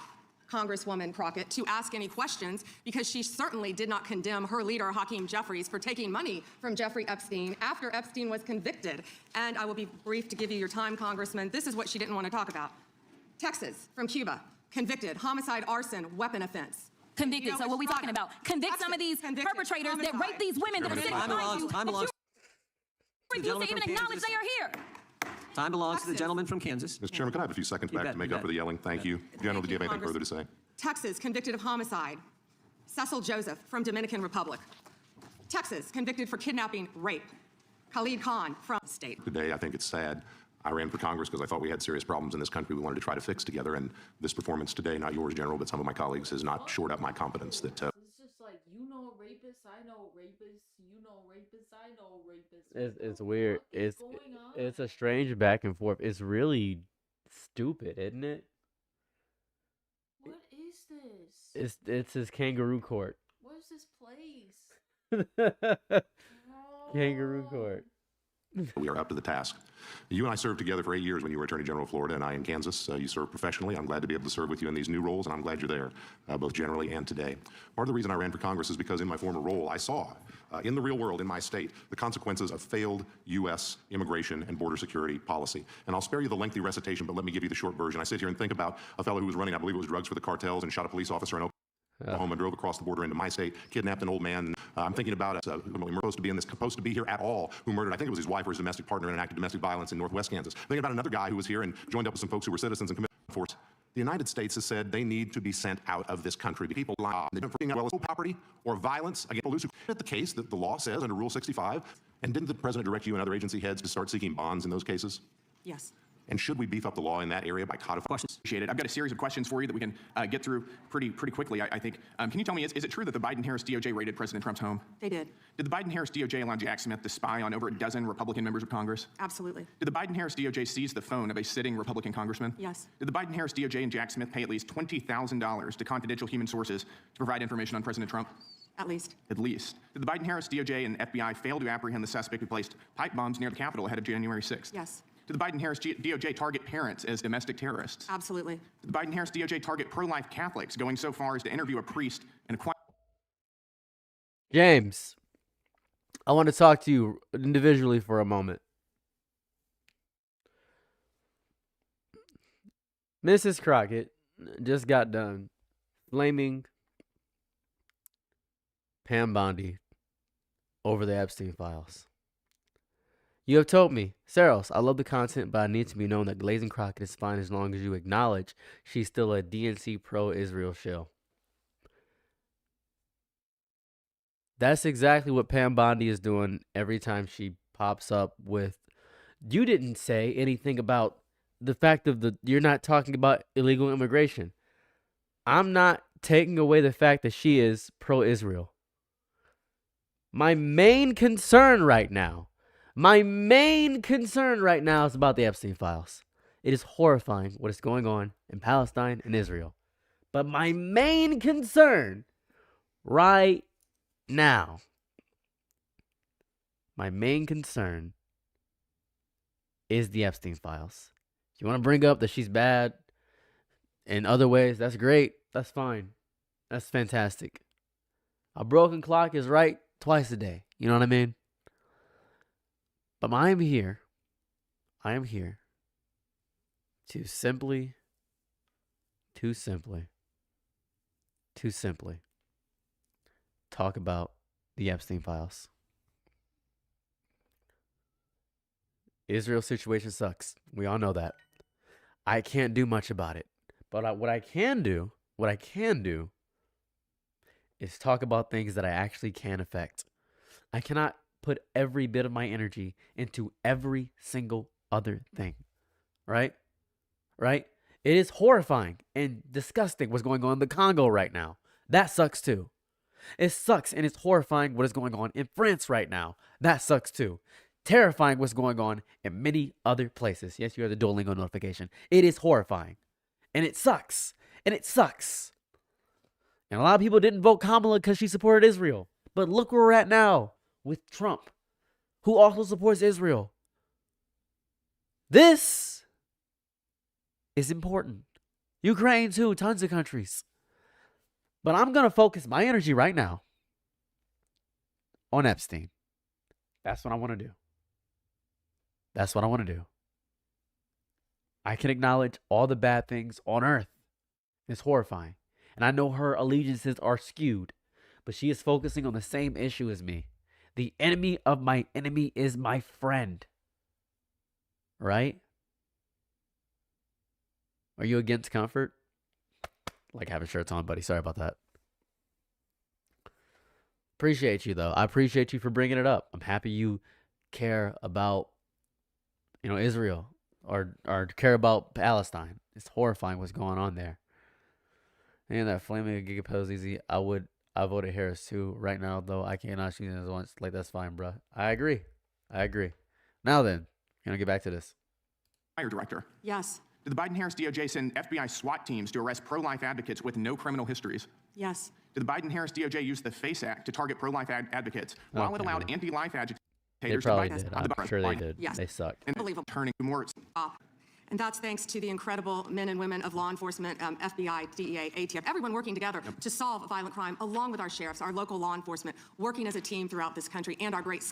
Congresswoman Crockett, to ask any questions, because she certainly did not condemn her leader, Hakeem Jeffries, for taking money from Jeffrey Epstein after Epstein was convicted. And I will be brief to give you your time, Congressman. This is what she didn't want to talk about. Texas, from Cuba, convicted, homicide, arson, weapon offense. Convicted. So what are we talking about? Convict some of these perpetrators that rape these women that are sitting behind you. Time belongs to the gentleman to even acknowledge they are here. Time belongs to the gentleman from Kansas. Mr. Chairman, could I have a few seconds back to make up for the yelling? Thank you. General, did you have anything further to say? Texas, convicted of homicide, Cecil Joseph from Dominican Republic. Texas, convicted for kidnapping, rape, Khalid Khan from state. Today, I think it's sad. I ran for Congress because I thought we had serious problems in this country we wanted to try to fix together, and this performance today, not yours, General, but some of my colleagues, has not shored up my confidence that... It's just like, you know rapists, I know rapists, you know rapists, I know rapists. It's weird. It's a strange back and forth. It's really stupid, isn't it? What is this? It's his kangaroo court. What is this place? Kangaroo court. We are up to the task. You and I served together for 8 years when you were Attorney General of Florida, and I in Kansas. You served professionally. I'm glad to be able to serve with you in these new roles, and I'm glad you're there, both generally and today. Part of the reason I ran for Congress is because in my former role, I saw in the real world, in my state, the consequences of failed U.S. immigration and border security policy. And I'll spare you the lengthy recitation, but let me give you the short version. I sit here and think about a fellow who was running, I believe it was drugs for the cartels, and shot a police officer in Oklahoma, drove across the border into my state, kidnapped an old man, and I'm thinking about we're supposed to be here at all, who murdered, I think it was his wife or his domestic partner in an act of domestic violence in Northwest Kansas. I'm thinking about another guy who was here and joined up with some folks who were citizens and committed force. The United States has said they need to be sent out of this country. People lie for being well as property or violence against those who commit the case that the law says under Rule 65. And didn't the president direct you and other agency heads to start seeking bonds in those cases? Yes. And should we beef up the law in that area by codifying? Questions. Appreciate it. I've got a series of questions for you that we can get through pretty quickly, I think. Can you tell me, is it true that the Biden-Harris DOJ raided President Trump's home? They did. Did the Biden-Harris DOJ allow Jack Smith to spy on over a dozen Republican members of Congress? Absolutely. Did the Biden-Harris DOJ seize the phone of a sitting Republican congressman? Yes. Did the Biden-Harris DOJ and Jack Smith pay at least $20,000 to confidential human sources to provide information on President Trump? At least. At least. Did the Biden-Harris DOJ and FBI fail to apprehend the suspect who placed pipe bombs near the Capitol ahead of January 6th? Yes. Did the Biden-Harris DOJ target parents as domestic terrorists? Absolutely. Did the Biden-Harris DOJ target pro-life Catholics, going so far as to interview a priest and acquire... James, I want to talk to you individually for a moment. Mrs. Crockett just got done blaming Pam Bondi over the Epstein files. You have told me, Saros, I love the content, but I need to be known that Glazing Crockett is fine as long as you acknowledge she's still a DNC pro-Israel shill. That's exactly what Pam Bondi is doing every time she pops up with. You didn't say anything about the fact of you're not talking about illegal immigration. I'm not taking away the fact that she is pro-Israel. My main concern right now is about the Epstein files. It is horrifying what is going on in Palestine and Israel. But my main concern right now, is the Epstein files. If you want to bring up that she's bad in other ways, that's great. That's fine. That's fantastic. A broken clock is right twice a day. You know what I mean? But I am here to simply talk about the Epstein files. Israel situation sucks. We all know that. I can't do much about it. But what I can do is talk about things that I actually can affect. I cannot put every bit of my energy into every single other thing. Right? It is horrifying and disgusting what's going on in the Congo right now. That sucks too. It sucks and it's horrifying what is going on in France right now. That sucks too. Terrifying what's going on in many other places. Yes, you have the Duolingo notification. It is horrifying. And it sucks. And a lot of people didn't vote Kamala because she supported Israel. But look where we're at now with Trump, who also supports Israel. This is important. Ukraine too, tons of countries. But I'm going to focus my energy right now on Epstein. That's what I want to do. I can acknowledge all the bad things on earth. It's horrifying. And I know her allegiances are skewed, but she is focusing on the same issue as me. The enemy of my enemy is my friend. Right? Are you against comfort? Like having shirts on, buddy. Sorry about that. Appreciate you, though. I appreciate you for bringing it up. I'm happy you care about, Israel or care about Palestine. It's horrifying what's going on there. And that flaming gigapose easy. I voted Harris too. Right now, though, I cannot choose as once. Like, that's fine, bro. I agree. Now then, get back to this. Director. Yes. Did the Biden-Harris DOJ send FBI SWAT teams to arrest pro-life advocates with no criminal histories? Yes. Did the Biden-Harris DOJ use the FACE Act to target pro-life advocates while it allowed anti-life agitators They probably did. I'm sure they did. Yes. They sucked. Unbelievable. Turning more. And that's thanks to the incredible men and women of law enforcement, FBI, DEA, ATF, everyone working together to solve violent crime, along with our sheriffs, our local law enforcement, working as a team throughout this country, and our great...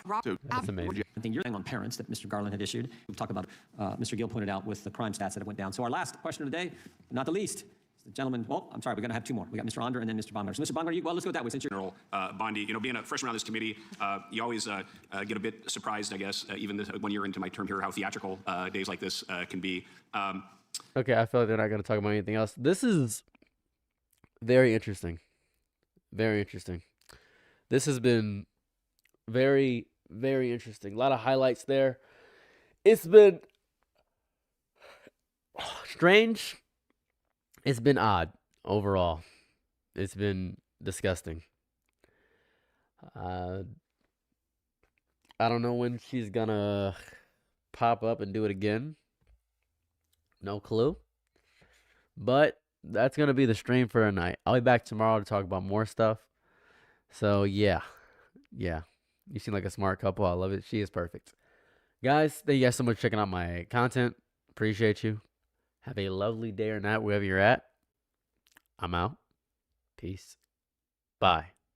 That's amazing. I think you're on parents that Mr. Garland had issued. We'll talk about, Mr. Gill pointed out with the crime stats that went down. So our last question of the day, not the least, The gentleman, well, I'm sorry, we're going to have two more. We got Mr. Onder and then Mr. Baumgartner. So Mr. Baumgartner, well, let's go that way since you're General Bondi, you know, being a freshman on this committee, you always get a bit surprised, I guess, even this, 1 year into my term here, how theatrical days like this can be. Okay, I feel like they're not going to talk about anything else. This is very interesting. Very interesting. This has been very, very interesting. A lot of highlights there. It's been strange. It's been odd overall. It's been disgusting. I don't know when she's gonna pop up and do it again. No clue. But that's gonna be the stream for tonight. I'll be back tomorrow to talk about more stuff. So yeah. You seem like a smart couple. I love it. She is perfect. Guys, thank you guys so much for checking out my content. Appreciate you. Have a lovely day or night wherever you're at. I'm out. Peace. Bye.